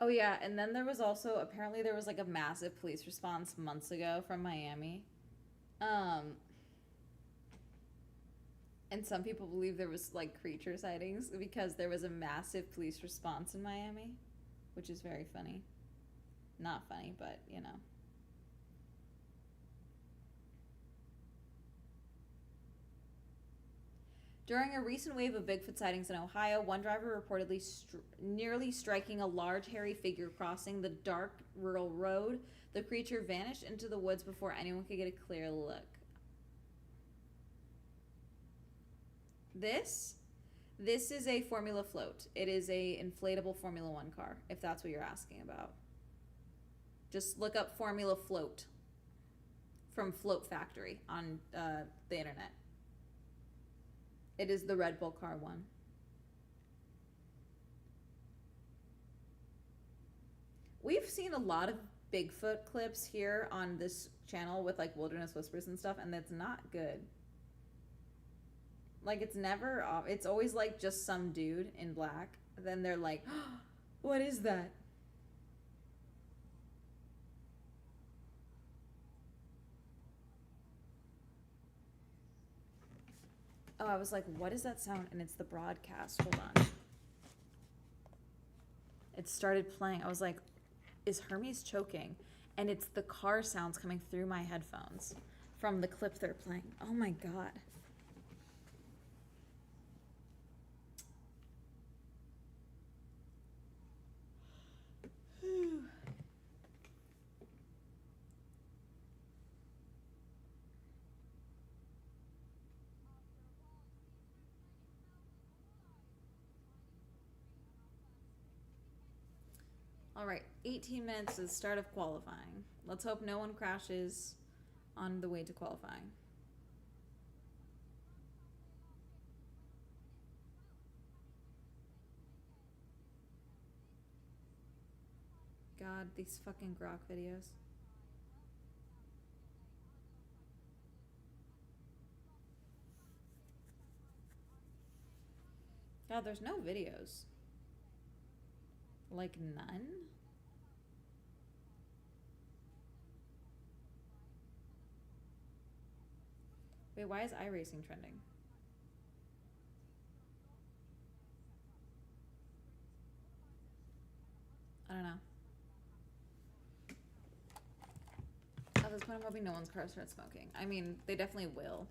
Oh yeah, and then there was also, apparently there was like a massive police response months ago from Miami. And some people believe there was like creature sightings because there was a massive police response in Miami, which is very funny. Not funny, but you know. During a recent wave of Bigfoot sightings in Ohio, one driver reportedly nearly striking a large hairy figure crossing the dark rural road. The creature vanished into the woods before anyone could get a clear look. This is a Formula Float. It is a inflatable Formula One car, if that's what you're asking about. Just look up Formula Float from Float Factory on the internet. It is the Red Bull car one. We've seen a lot of Bigfoot clips here on this channel with like Wilderness Whispers and stuff, and that's not good. Like, it's never, it's always like just some dude in black. Then they're like, oh, what is that? Oh, I was like, what is that sound? And it's the broadcast. Hold on. It started playing. I was like, is Hermes choking? And it's the car sounds coming through my headphones from the clip they're playing. Oh my God. All right, 18 minutes to the start of qualifying. Let's hope no one crashes on the way to qualifying. God, these fucking grok videos. God, there's no videos. Like, none? Wait, why is iRacing trending? I don't know. At this point, I'm hoping no one's car starts smoking. I mean, they definitely will.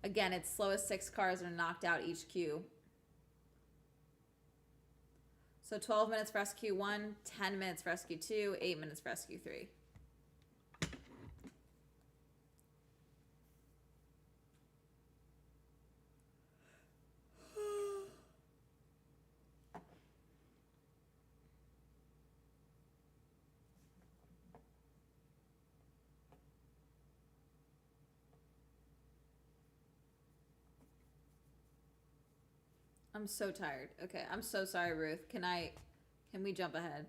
Again, it's slowest 6 cars are knocked out each queue. So 12 minutes for SQ1, 10 minutes for SQ2, 8 minutes for SQ3. I'm so tired. Okay, I'm so sorry, Ruth. Can we jump ahead?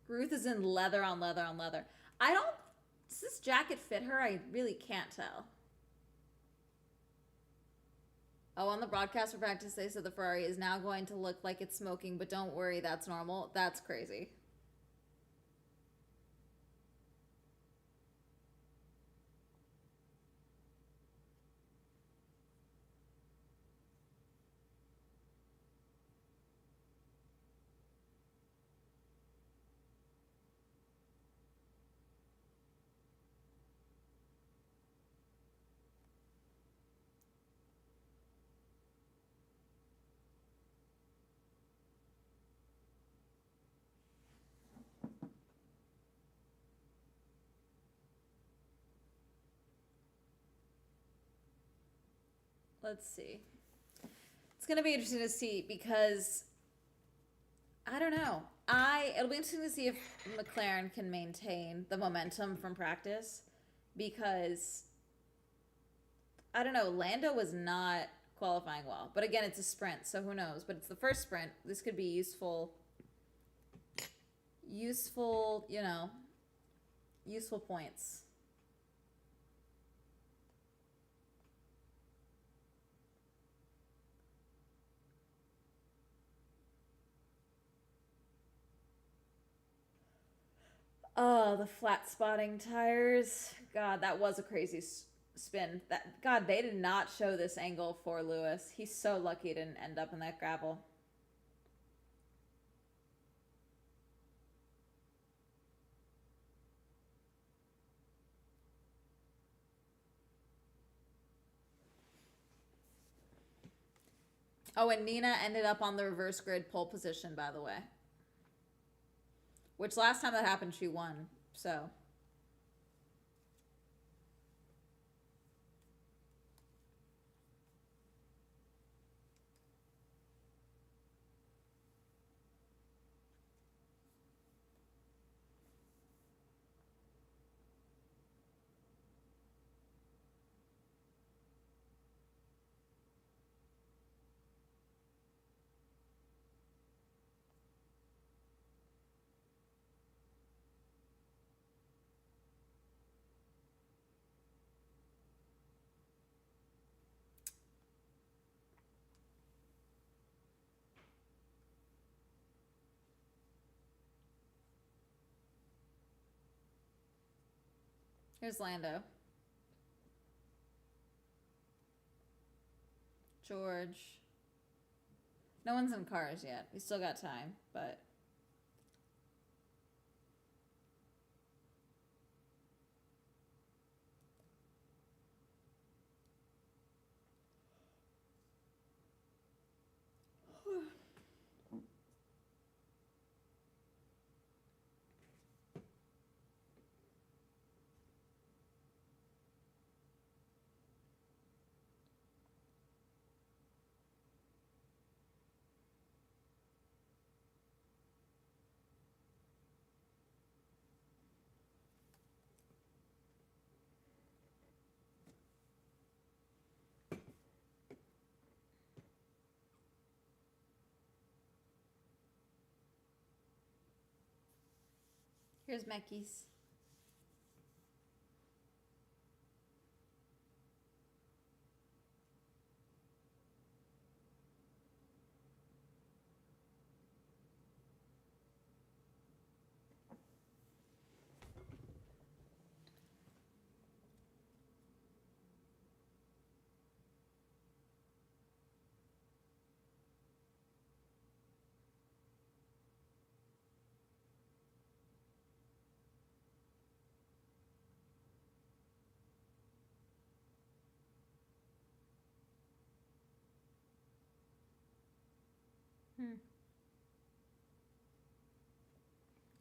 Ruth is in leather on leather on leather. Does this jacket fit her? I really can't tell. Oh, on the broadcast for practice, they said the Ferrari is now going to look like it's smoking, but don't worry, that's normal. That's crazy. Let's see. It's going to be interesting to see because I don't know. It'll be interesting to see if McLaren can maintain the momentum from practice because I don't know. Lando was not qualifying well, but again, it's a sprint, so who knows? But it's the first sprint. This could be useful, you know, useful points. Oh, the flat spotting tires. God, that was a crazy spin. That God, they did not show this angle for Lewis. He's so lucky he didn't end up in that gravel. Oh, and Nina ended up on the reverse grid pole position, by the way. Which last time that happened, she won. So. Here's Lando. George. No one's in cars yet. We still got time, but. Here's Mecky's.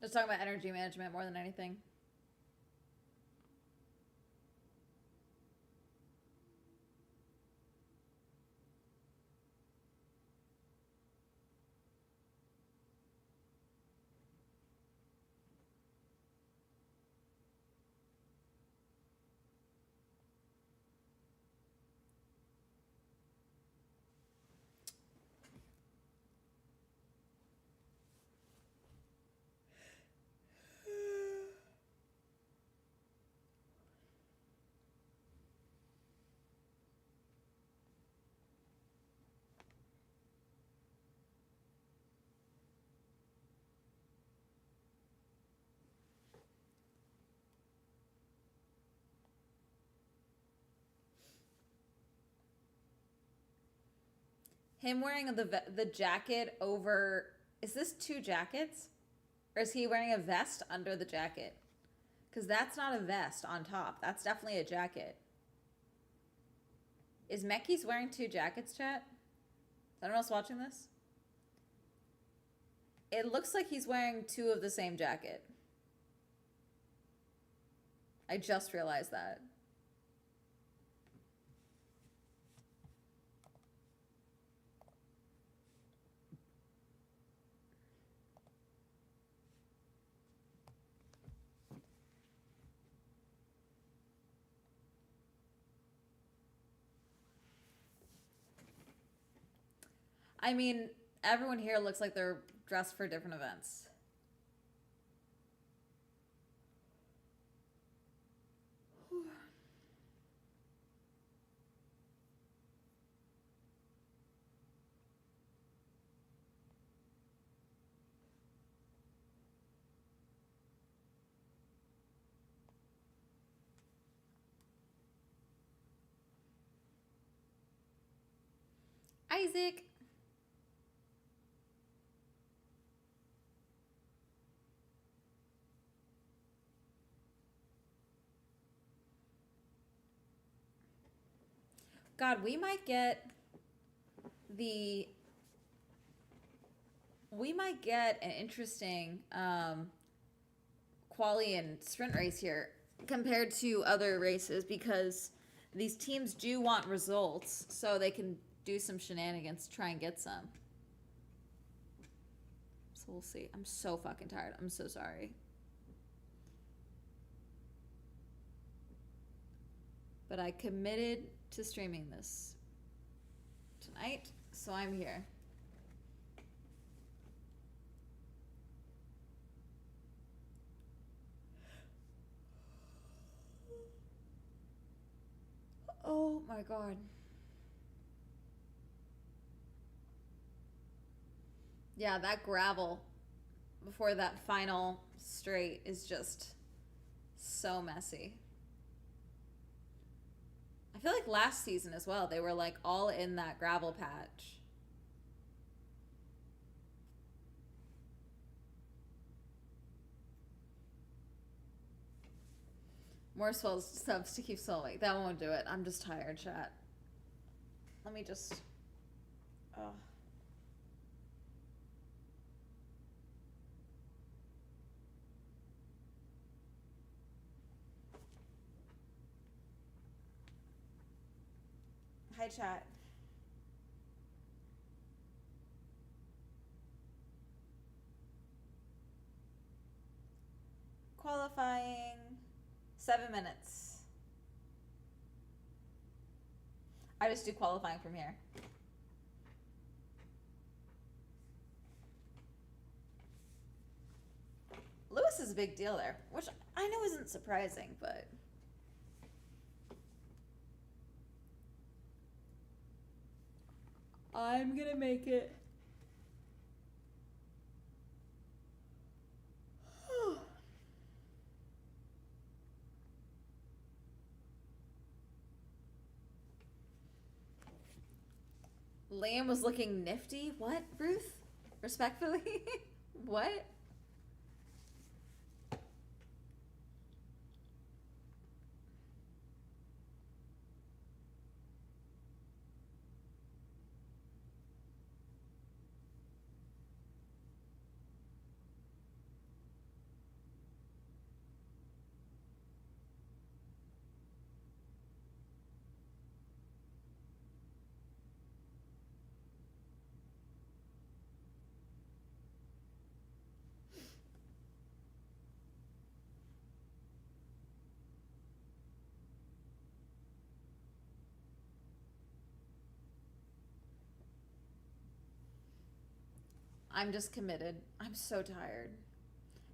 Just talking about energy management more than anything. Him wearing the jacket over. Is this two jackets? Or is he wearing a vest under the jacket? Because that's not a vest on top. That's definitely a jacket. Is Mecky's wearing two jackets, chat? Is anyone else watching this? It looks like he's wearing two of the same jacket. I just realized that. I mean, everyone here looks like they're dressed for different events. Isaac. God, we might get an interesting quali and sprint race here compared to other races because these teams do want results, so they can do some shenanigans to try and get some. So we'll see. I'm so fucking tired. I'm so sorry. But I committed to streaming this tonight, so I'm here. Oh my god. Yeah, that gravel before that final straight is just so messy. I feel like last season as well, they were like all in that gravel patch. More swells subs to keep swelling. That won't do it. I'm just tired, chat. Let me just... Oh. Hi, chat. Qualifying 7 minutes. I just do qualifying from here. Lewis is a big deal there, which I know isn't surprising, but... I'm gonna make it. Liam was looking nifty? What, Ruth? Respectfully? What? I'm just committed. I'm so tired.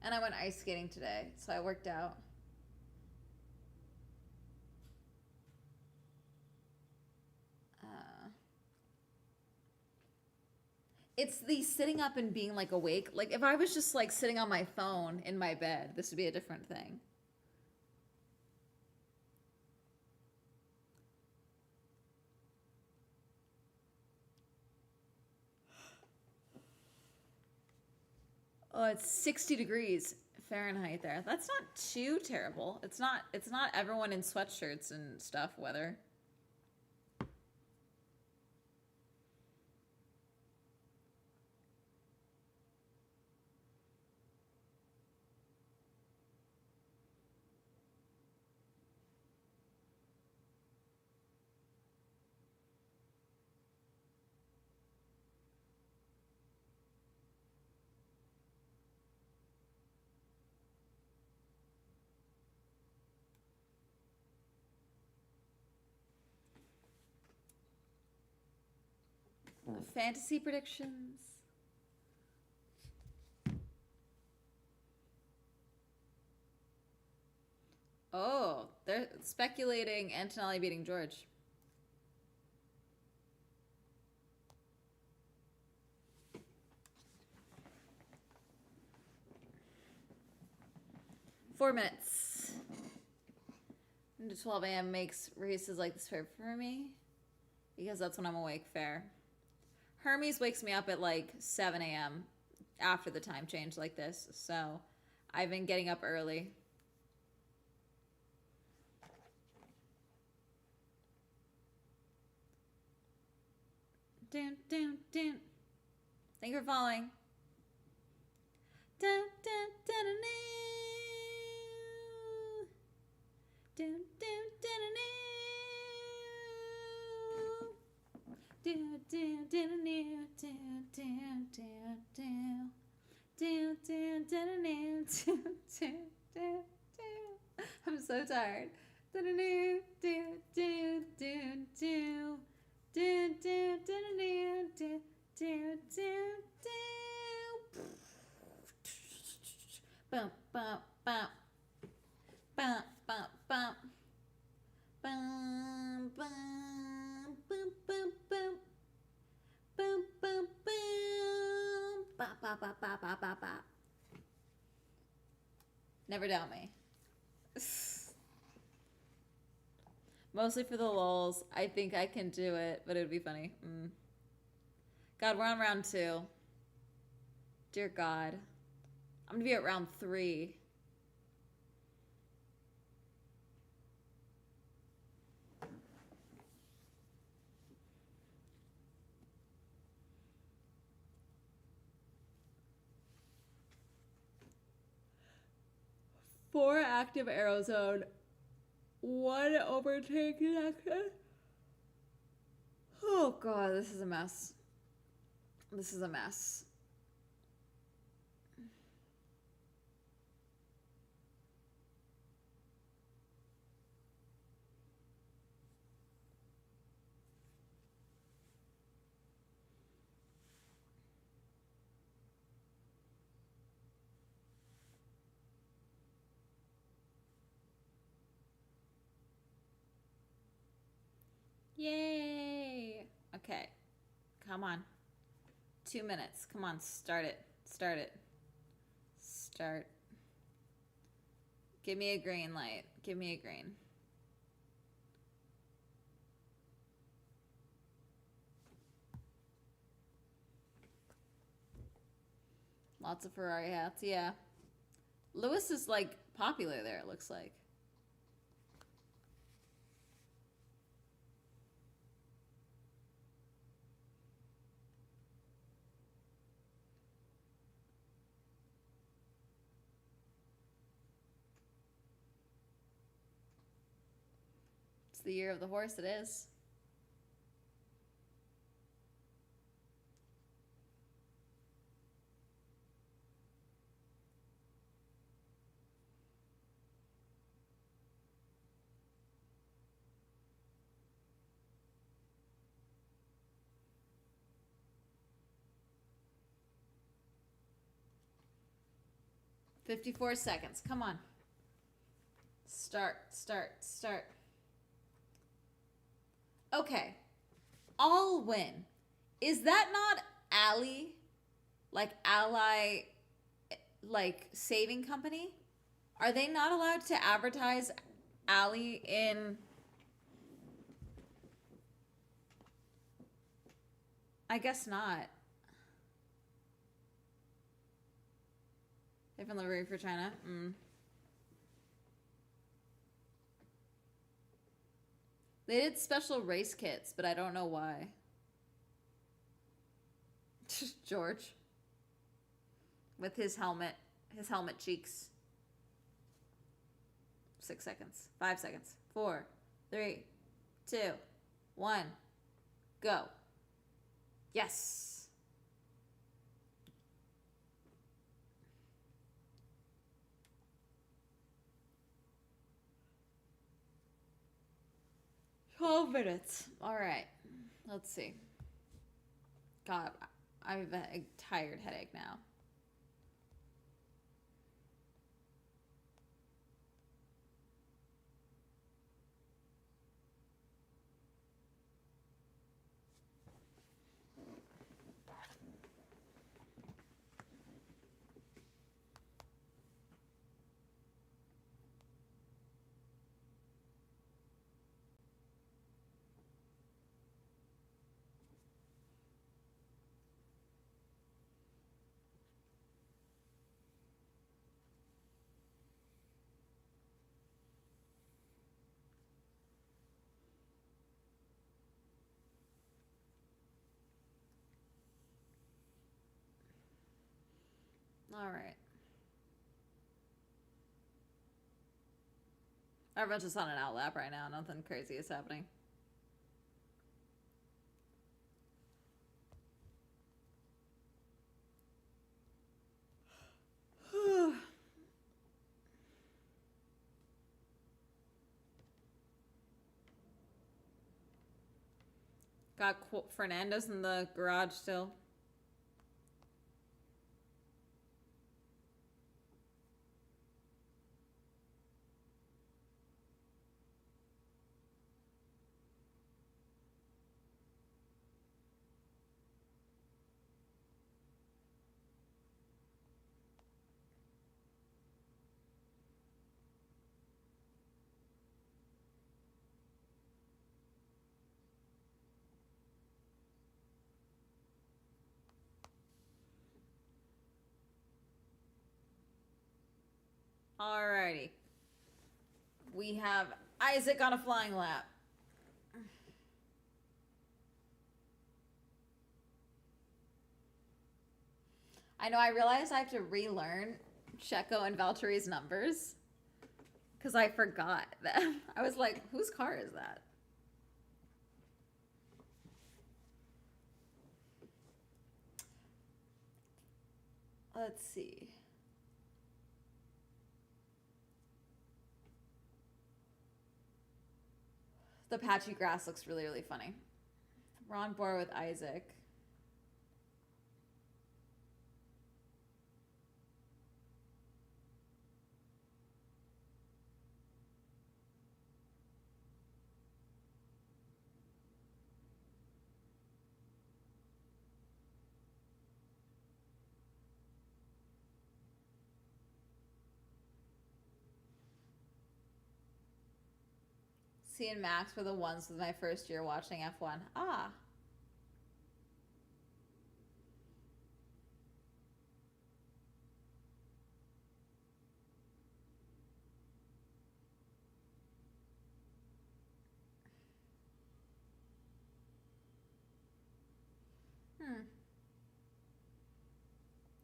And I went ice skating today, so I worked out. It's the sitting up and being like awake. Like if I was just like sitting on my phone in my bed, this would be a different thing. Oh, it's 60 degrees Fahrenheit there. That's not too terrible. It's not everyone in sweatshirts and stuff weather. Fantasy predictions. Oh, they're speculating Antonelli beating George. Four minutes. Into 12 a.m. makes races like this fair for me because that's when I'm awake. Fair. Hermes wakes me up at like 7 a.m. after the time change like this, so I've been getting up early. Dun, dun, dun. Thank you for following. Dun, dun, dun, dun, dun, dun, dun, dun, dun, dun, dun, dun, dun, dun. I'm so tired. Bum, bum, bum. Bum, bum, bum. Bum, bum, bum, bum, bum. Bum, bum, bum. Ba, ba, ba, ba, ba, ba, ba. Never doubt me. Mostly for the lulz. I think I can do it, but it would be funny. God, we're on round 2. Dear God. I'm going to be at round 3. Four active arrow zone. 1 overtake action. Oh God, this is a mess. This is a mess. Yay! Okay. Come on. 2 minutes. Come on, start it. Start it. Start. Give me a green light. Give me a green. Lots of Ferrari hats, yeah. Lewis is like popular there, it looks like. It's the year of the horse, it is. $54 seconds. Come on. Start, start, start. Okay. I'll win. Is that not Ally? Like Ally, like saving company? Are they not allowed to advertise Ally in... I guess not. Different livery for China. They did special race kits, but I don't know why. George. With his helmet cheeks. 6 seconds. 5 seconds. 4, 3, 2, 1. Go. Yes. $12 minutes. All right. Let's see. God, I have a tired headache now. All right. Everyone's just on an outlap right now. Nothing crazy is happening. Got Fernando's in the garage still. Alrighty. We have Isaac on a flying lap. I know, I realized I have to relearn Checo and Valtteri's numbers. Because I forgot them. I was like, whose car is that? Let's see. The patchy grass looks really, really funny. Ron Bohr with Isaac. C and Max were the ones with my first year watching F1. Ah.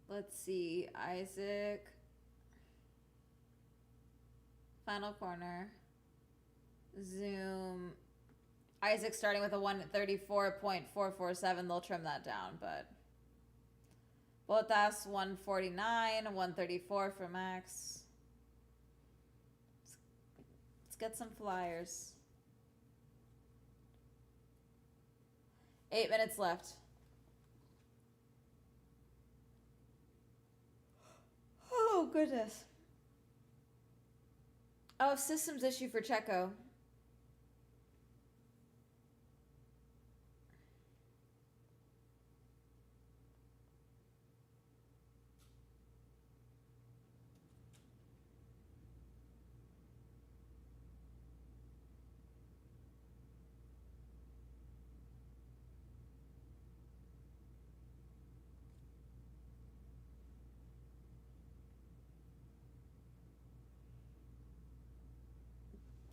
Let's see. Isaac. Final corner. Zoom. Isaac starting with a 134.447. They'll trim that down, but Bottas 149, 134 for Max. Let's get some flyers. 8 minutes left. Oh, goodness. Oh, systems issue for Checo.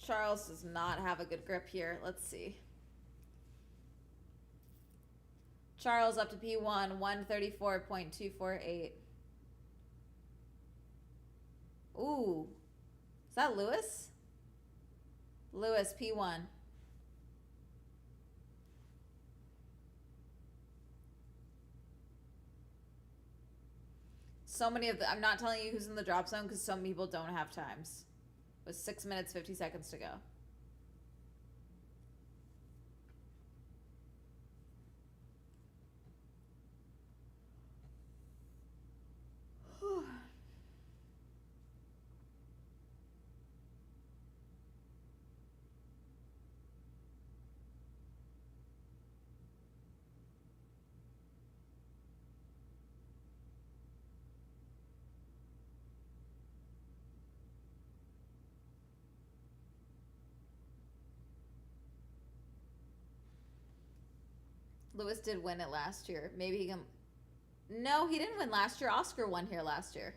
Charles does not have a good grip here. Let's see. Charles up to P1, 134.248. Ooh. Is that Lewis? Lewis, P1. So many of the... I'm not telling you who's in the drop zone because some people don't have times. With 6 minutes, 50 seconds to go. Lewis did win it last year. Maybe he can... No, he didn't win last year. Oscar won here last year.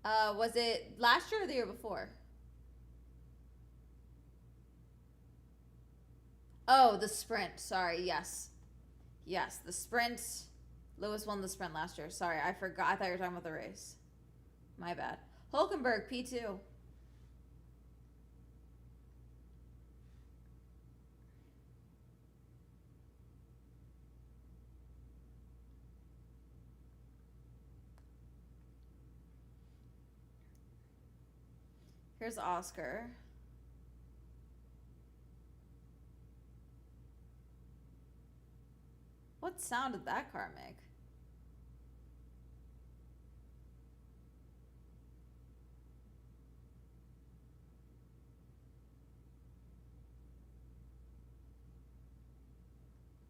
Was it last year or the year before? Oh, the sprint. Sorry. Yes. Yes, the sprint. Lewis won the sprint last year. Sorry, I forgot. I thought you were talking about the race. My bad. Hulkenberg, P2. Here's Oscar. What sound did that car make?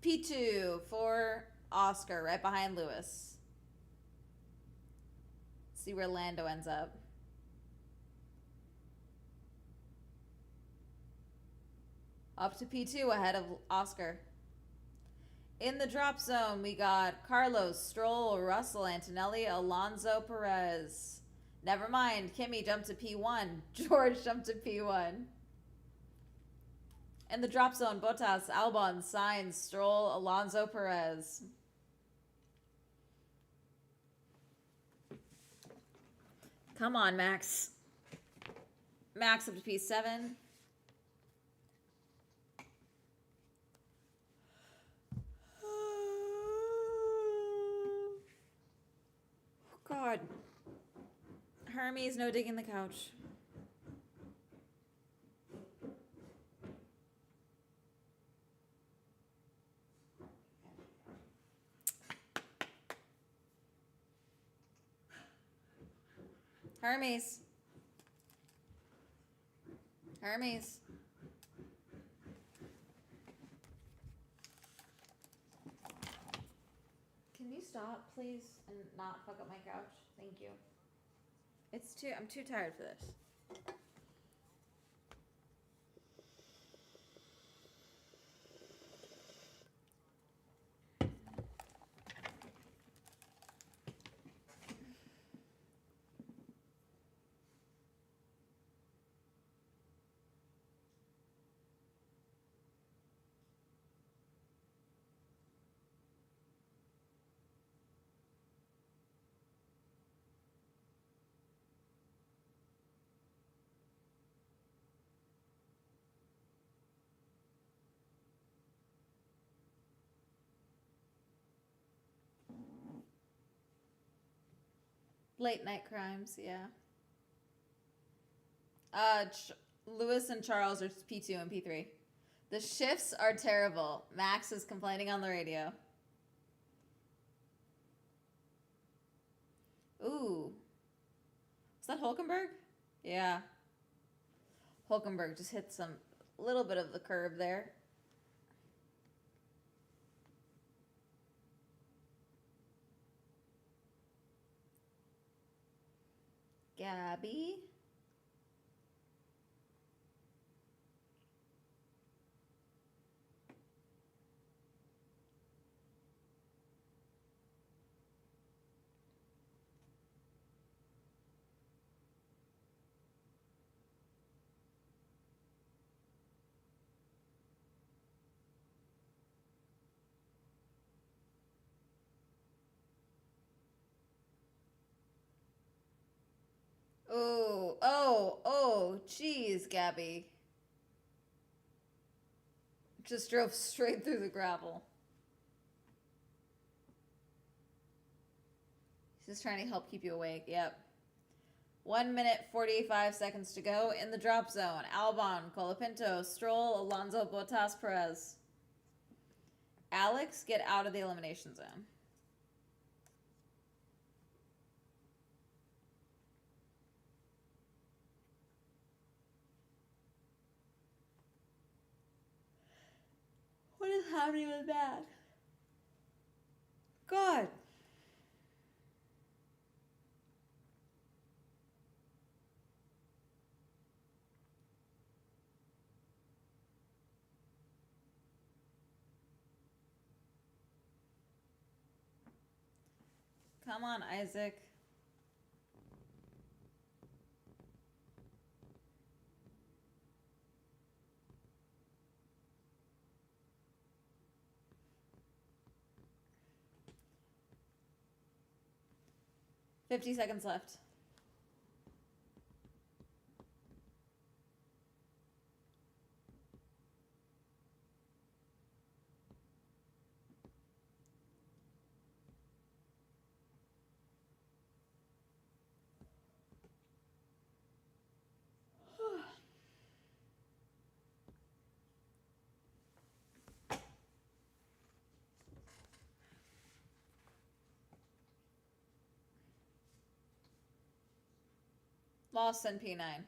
P2 for Oscar, right behind Lewis. See where Lando ends up. Up to P2 ahead of Oscar. In the drop zone, we got Carlos, Stroll, Russell, Antonelli, Alonso, Perez. Never mind, Kimi jumped to P1. George jumped to P1. In the drop zone, Bottas, Albon, Sainz, Stroll, Alonso, Perez. Come on, Max. Max up to P7. God. Hermes, no digging the couch. Hermes. Hermes. Can you stop, please, and not fuck up my couch? Thank you. I'm too tired for this. Late night crimes, yeah. Lewis and Charles are P2 and P3. The shifts are terrible. Max is complaining on the radio. Ooh. Is that Hulkenberg? Yeah. Hulkenberg just hit some little bit of the curb there. Gabby. Oh, jeez, Gabby. Just drove straight through the gravel. He's just trying to help keep you awake, yep. 1 minute, 45 seconds to go in the drop zone. Albon, Colapinto, Stroll, Alonso, Bottas, Perez. Alex, get out of the elimination zone. What is happening with that? God. Come on, Isaac. 50 seconds left. Lost in P9.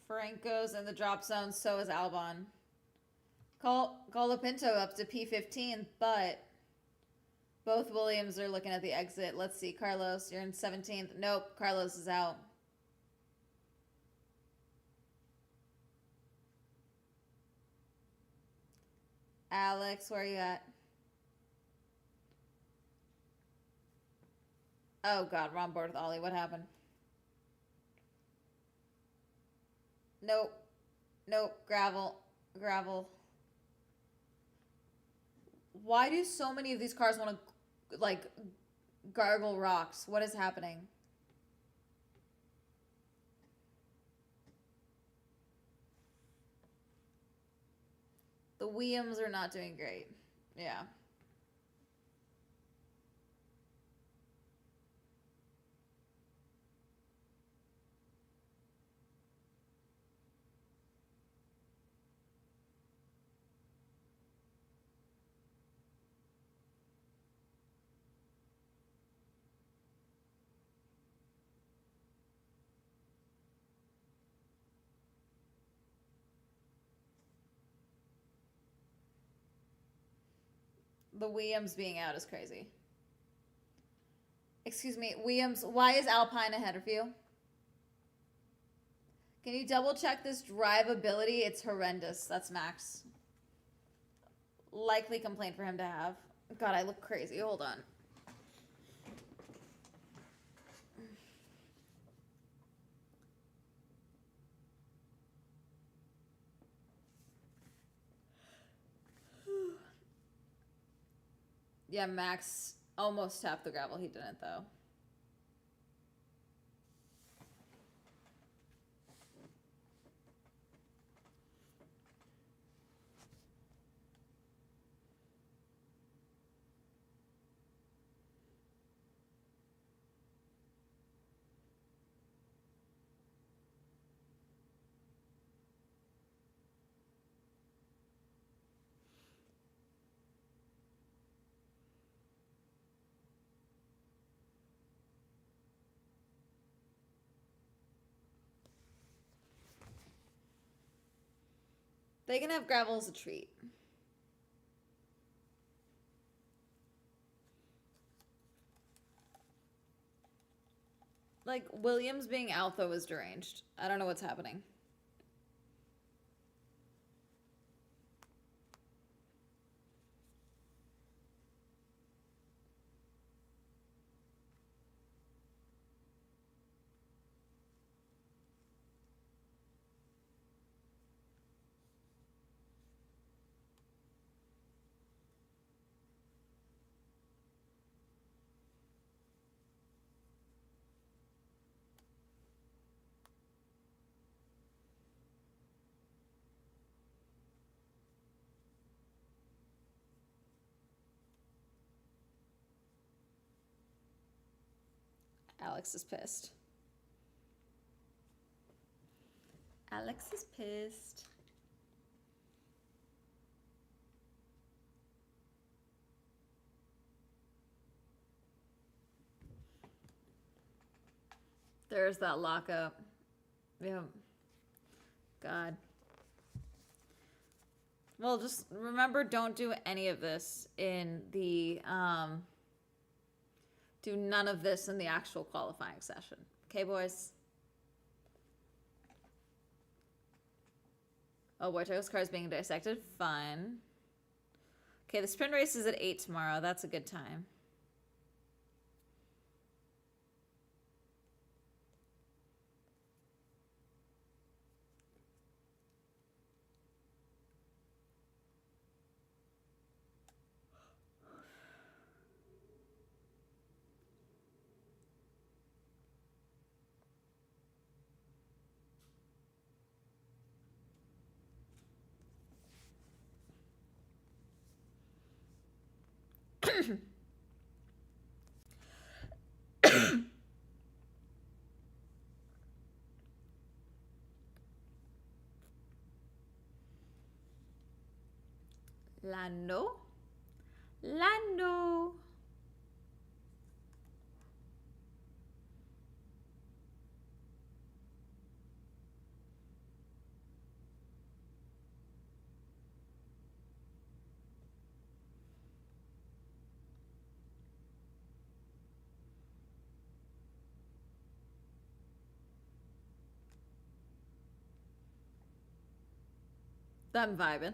Franco's in the drop zone, so is Albon. Call Pinto up to P15, but both Williams are looking at the exit. Let's see, Carlos, you're in 17th. Nope, Carlos is out. Alex, where are you at? Oh God, we're on board with Ollie. What happened? Nope. Nope. Gravel. Gravel. Why do so many of these cars want to, like, gargle rocks? What is happening? The Williams are not doing great. Yeah. The Williams being out is crazy. Excuse me, Williams, why is Alpine ahead of you? Can you double check this drivability? It's horrendous. That's Max. Likely complaint for him to have. God, I look crazy. Hold on. Yeah, Max almost tapped the gravel. He didn't, though. They can have gravel as a treat. Like, Williams being out, though, is deranged. I don't know what's happening. Alex is pissed. Alex is pissed. There's that lockup. Yeah. God. Well, just remember, don't do any of this in the, do none of this in the actual qualifying session. Okay, boys? Oh, Bortego's car is being dissected. Fun. Okay, the sprint race is at 8 tomorrow. That's a good time. Lando. Lando. I'm vibing.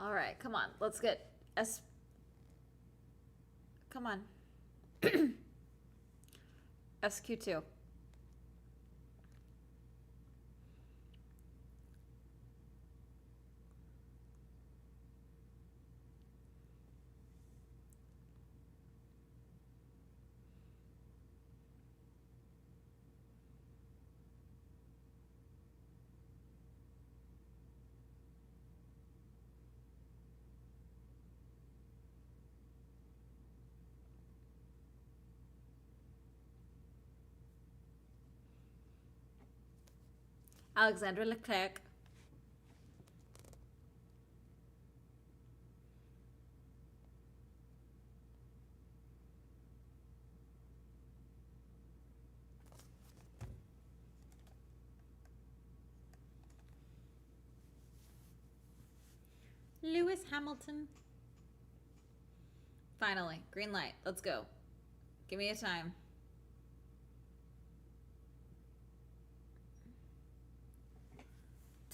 All right, come on. Let's get S. Come on. SQ2. Alexandra Leclerc. Lewis Hamilton. Finally, green light. Let's go. Give me a time.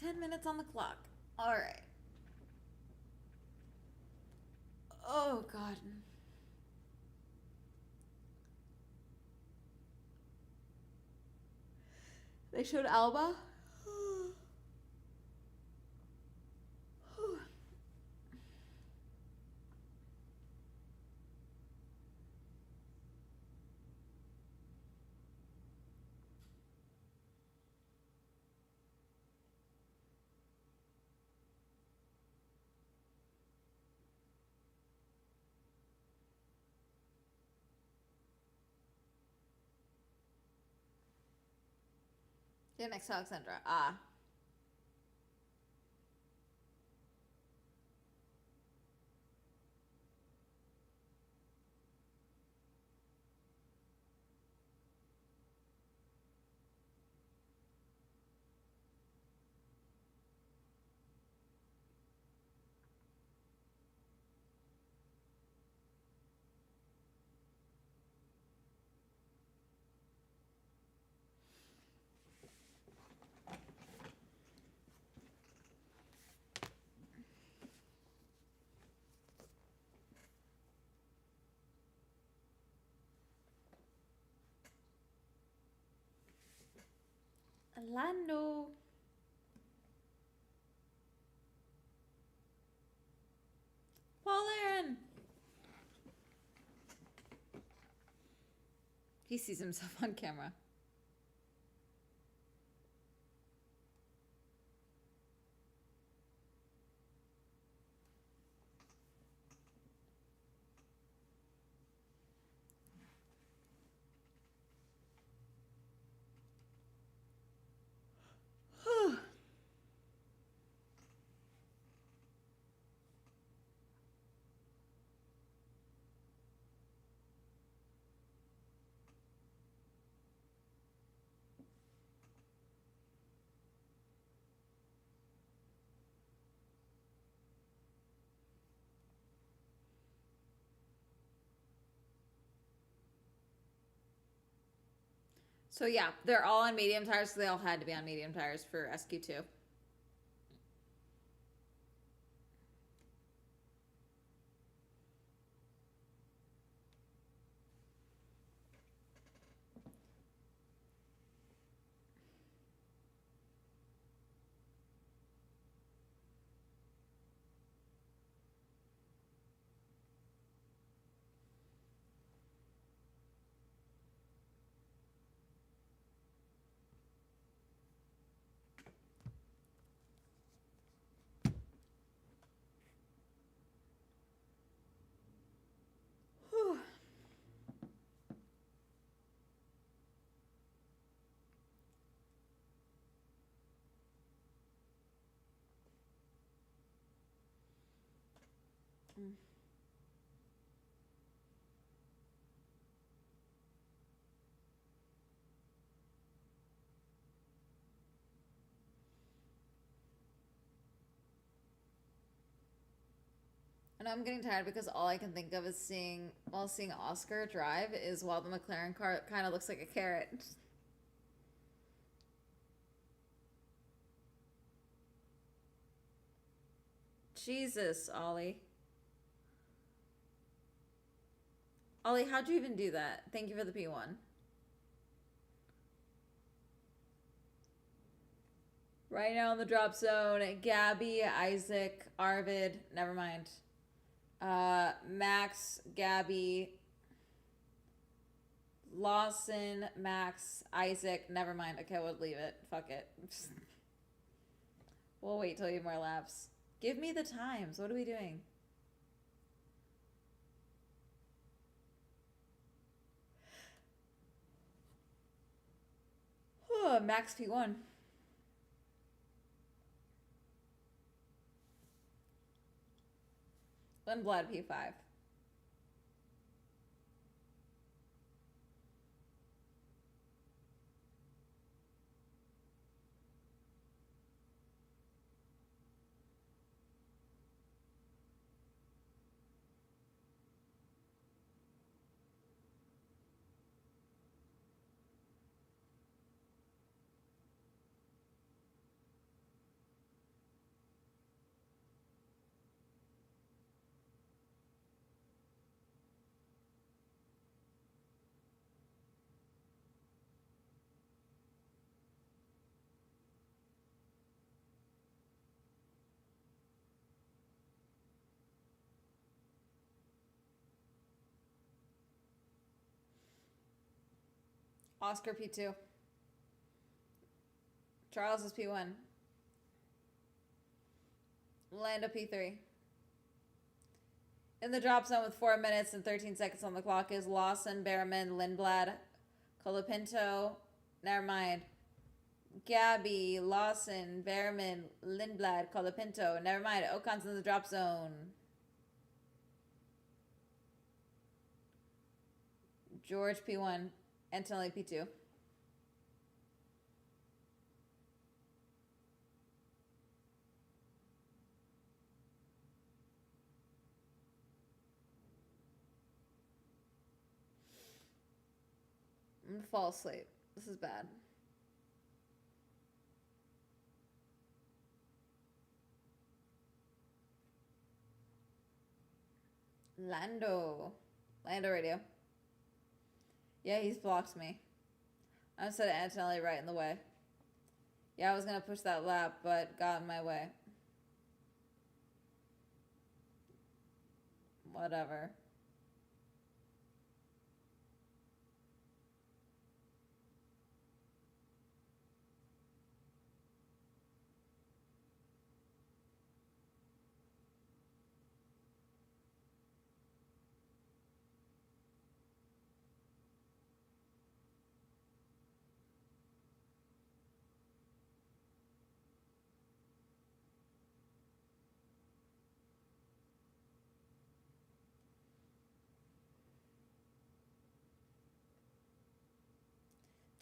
$10 on the clock. All right. Oh, God. They showed Alba. Yeah, next to Alexandra. Ah. Lando. Paul Aaron. He sees himself on camera. So yeah, they're all on medium tires, so they all had to be on medium tires for SQ2. And I'm getting tired because all I can think of is seeing Oscar drive is while the McLaren car kind of looks like a carrot. Jesus, Ollie. Ollie, how'd you even do that? Thank you for the P1. Right now in the drop zone, Gabby, Isaac, Arvid, never mind. Max, Gabby, Lawson, Max, Isaac, never mind. Okay, we'll leave it. Fuck it. We'll wait till you have more laps. Give me the times. What are we doing? Max P1. Lindblad P5. Oscar P2. Charles is P1. Lando P3. In the drop zone with 4 minutes and 13 seconds on the clock is Lawson, Behrman, Lindblad, Colapinto. Never mind. Gabby, Lawson, Behrman, Lindblad, Colapinto. Never mind. Ocon's in the drop zone. George P1. Antonelli P2. I'm gonna fall asleep. This is bad. Lando Radio. Yeah, he's blocked me. I set Antonelli right in the way. Yeah, I was gonna push that lap, but got in my way. Whatever.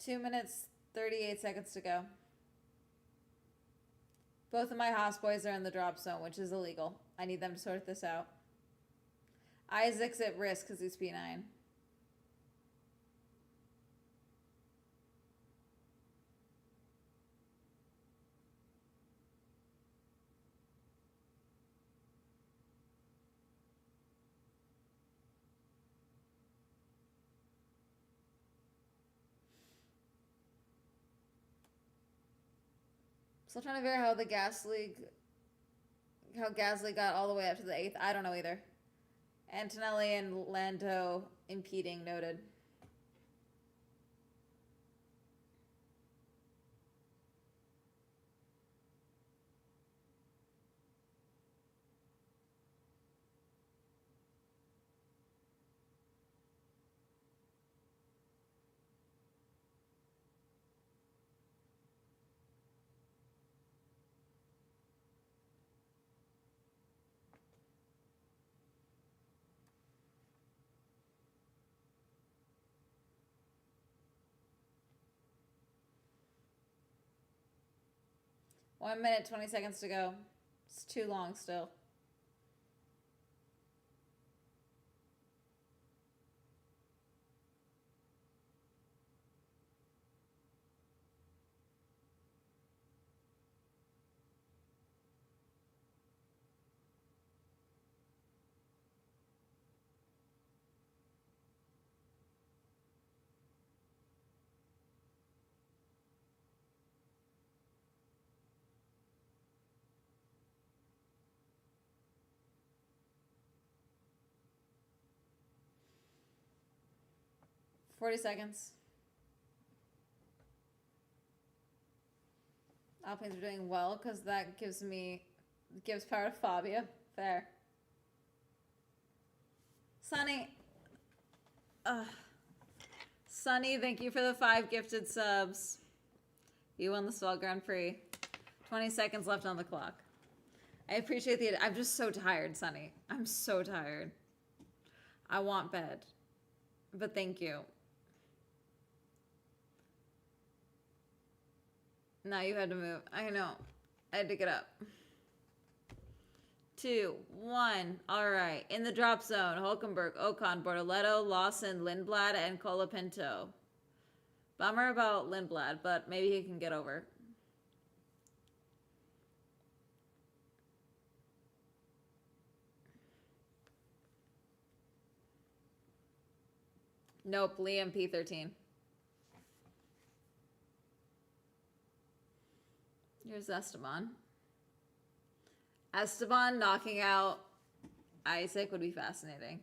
Two minutes, 38 seconds to go. Both of my Haas boys are in the drop zone, which is illegal. I need them to sort this out. Isaac's at risk because he's P9. Still trying to figure out how Gasly got all the way up to the 8th. I don't know either. Antonelli and Lando impeding, noted. One minute, 20 seconds to go. It's too long still. $40 seconds. Alpines are doing well because that gives power to Fabio. Fair. Sunny. Sunny, thank you for the 5 gifted subs. You won the Swell Grand Prix. 20 seconds left on the clock. I appreciate the... I'm just so tired, Sunny. I'm so tired. I want bed. But thank you. Now you had to move. I know. I had to get up. 2, 1. All right. In the drop zone, Hulkenberg, Ocon, Bortoletto, Lawson, Lindblad, and Colapinto. Bummer about Lindblad, but maybe he can get over. Nope, Liam P13. Here's Esteban. Esteban knocking out Isaac would be fascinating.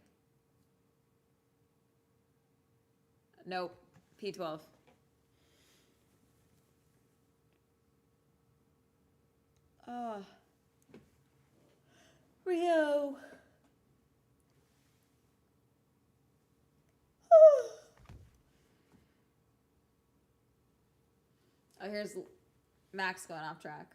Nope. P12. Oh. Rio. Oh, here's Max going off track.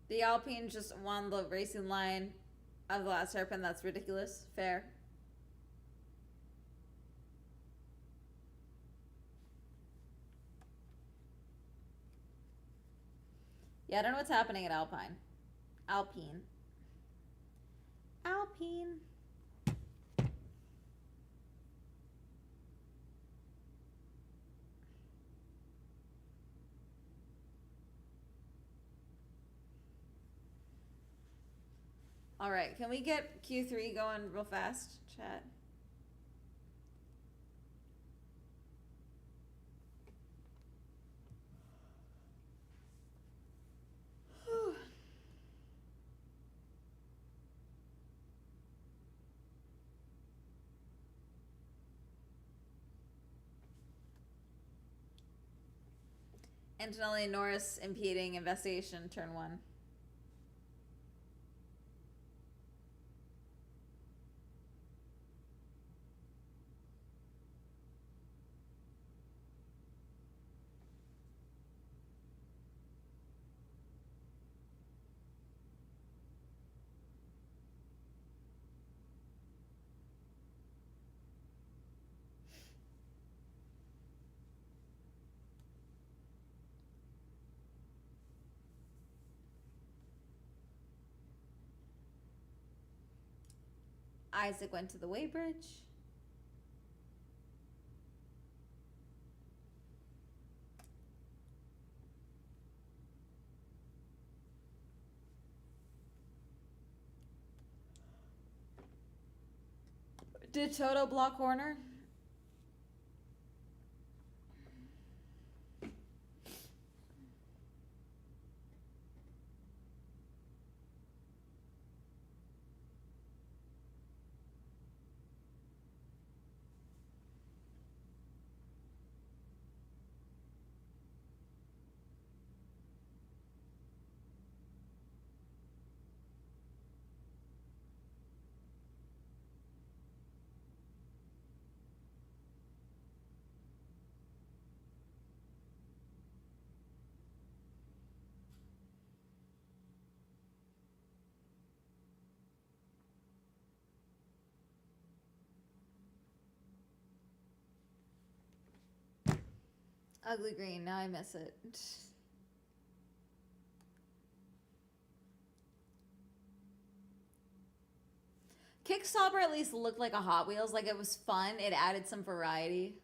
The Alpine just won the racing line of the last hairpin. That's ridiculous. Fair. Yeah, I don't know what's happening at Alpine. Alpine. All right, can we get Q3 going real fast, chat? Antonelli Norris impeding investigation, turn 1. Isaac went to the weighbridge. Did Toto block corner? Ugly green, now I miss it. Kickstopper at least looked like a Hot Wheels, like it was fun. It added some variety.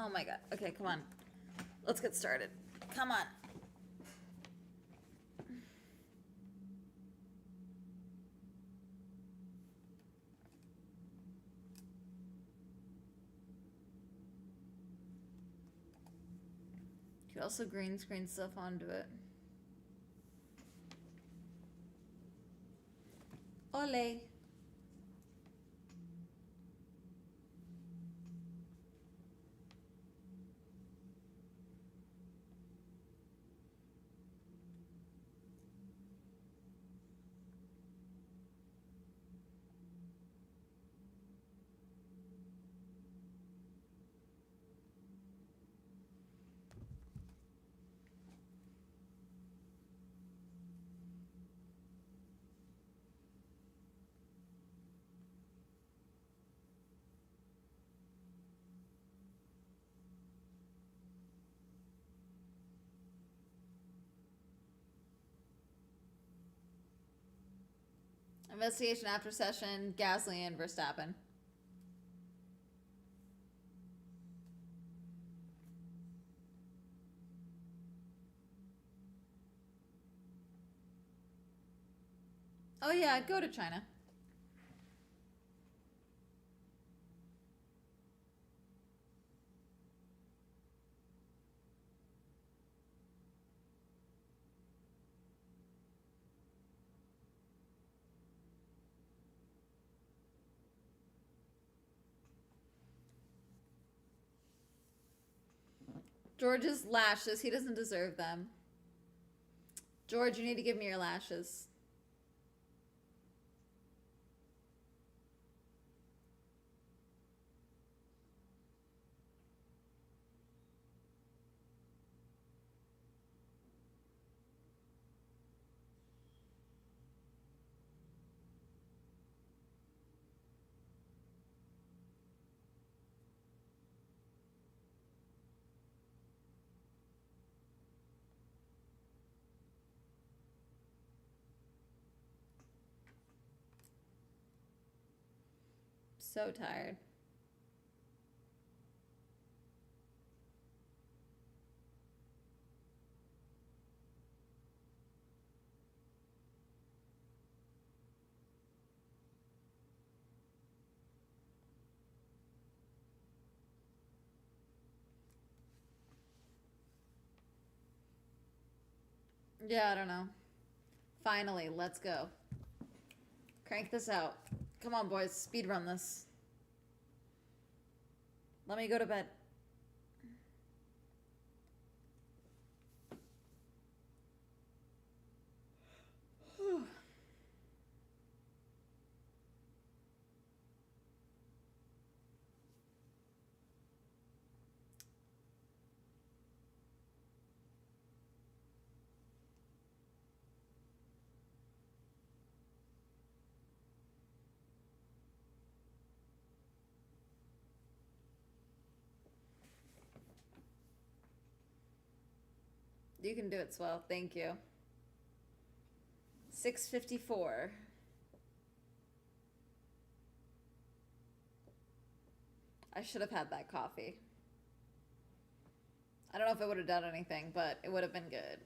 Oh my god. Okay, come on. Let's get started. Come on. You could also green screen stuff onto it. Ole. Investigation after session, Gasly and Verstappen. Oh yeah, I'd go to China. George's lashes, he doesn't deserve them. George, you need to give me your lashes. So tired. Yeah, I don't know. Finally, let's go. Crank this out. Come on, boys. Speed run this. Let me go to bed. You can do it, Swell. Thank you. 6:54. I should have had that coffee. I don't know if it would have done anything, but it would have been good.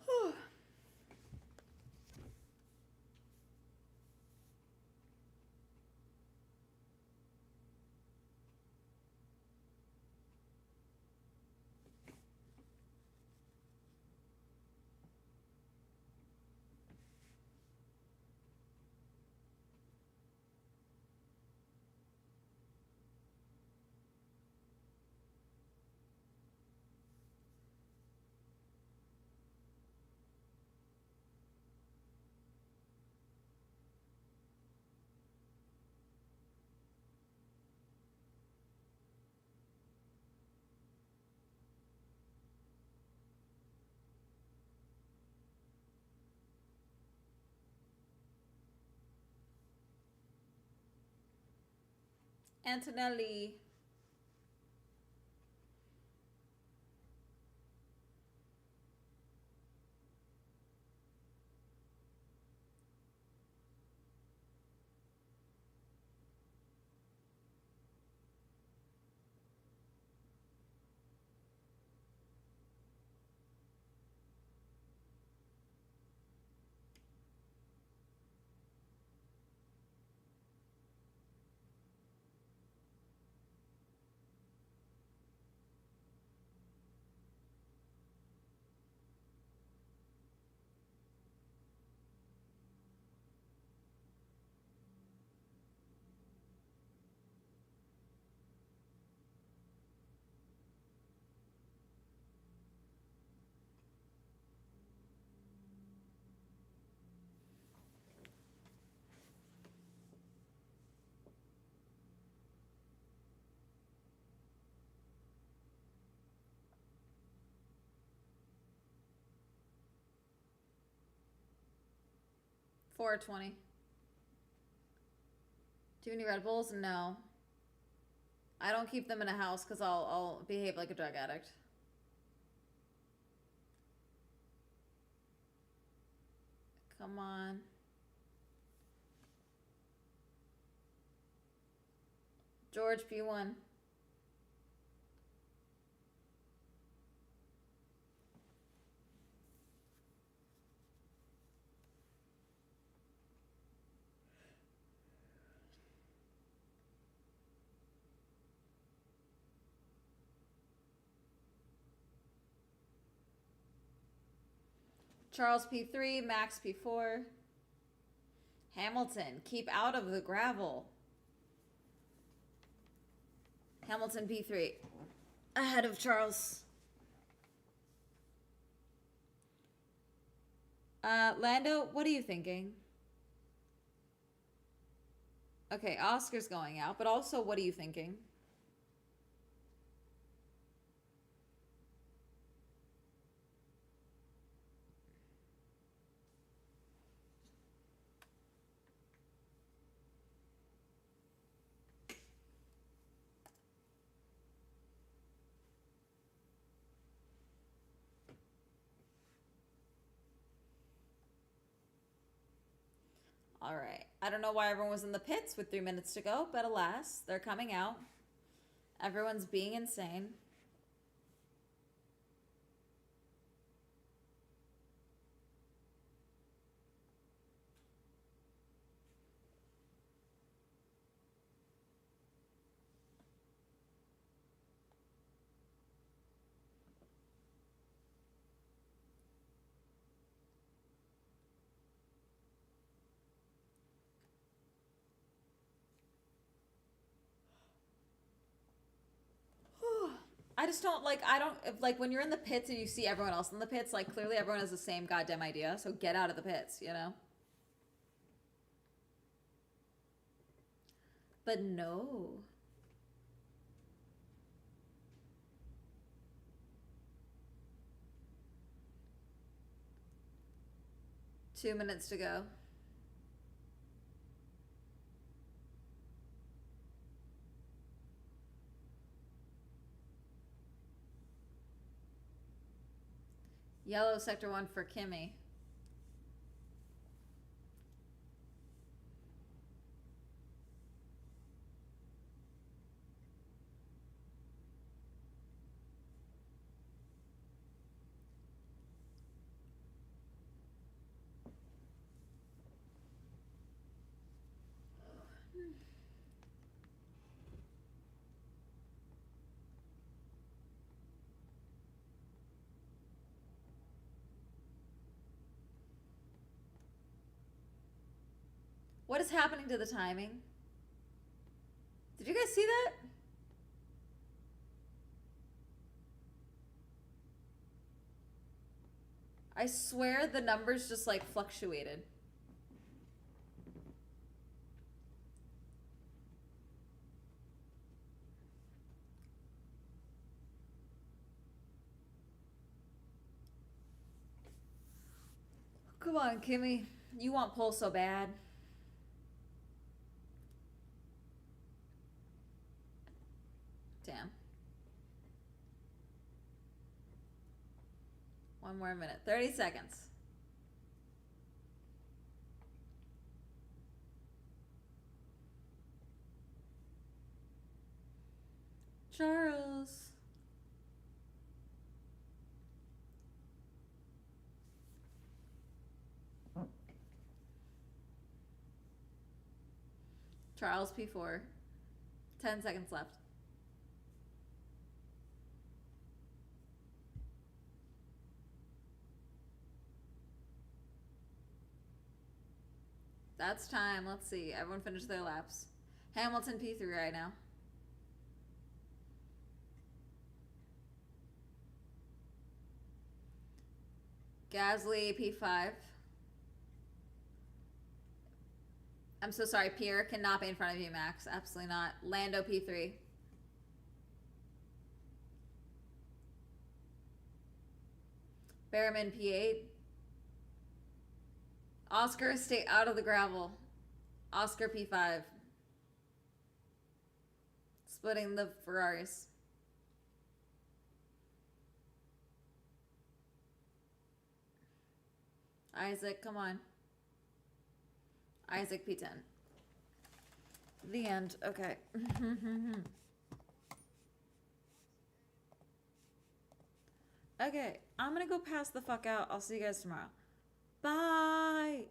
Whew. 4:20. Do you have any Red Bulls? No. I don't keep them in a house because I'll behave like a drug addict. Come on. George P1. Charles P3, Max P4. Hamilton, keep out of the gravel. Hamilton P3. Ahead of Charles. Lando, what are you thinking? Okay, Oscar's going out, but also what are you thinking? All right. I don't know why everyone was in the pits with 3 minutes to go, but alas, they're coming out. Everyone's being insane. I just don't like, I don't like when you're in the pits and you see everyone else in the pits, like clearly everyone has the same goddamn idea, so get out of the pits, you know? But no. Two minutes to go. Yellow sector 1 for Kimmy. What is happening to the timing? Did you guys see that? I swear the numbers just like fluctuated. Come on, Kimmy. You want pole so bad. Damn. One more minute. 30 seconds. Charles. Charles P4. 10 seconds left. That's time. Let's see. Everyone finished their laps. Hamilton P3 right now. Gasly P5. I'm so sorry. Pierre cannot be in front of you, Max. Absolutely not. Lando P3. Behrman P8. Oscar, stay out of the gravel. Oscar P5. Splitting the Ferraris. Isaac, come on. Isaac P10. The end. Okay. Okay, I'm gonna go pass the fuck out. I'll see you guys tomorrow. Bye!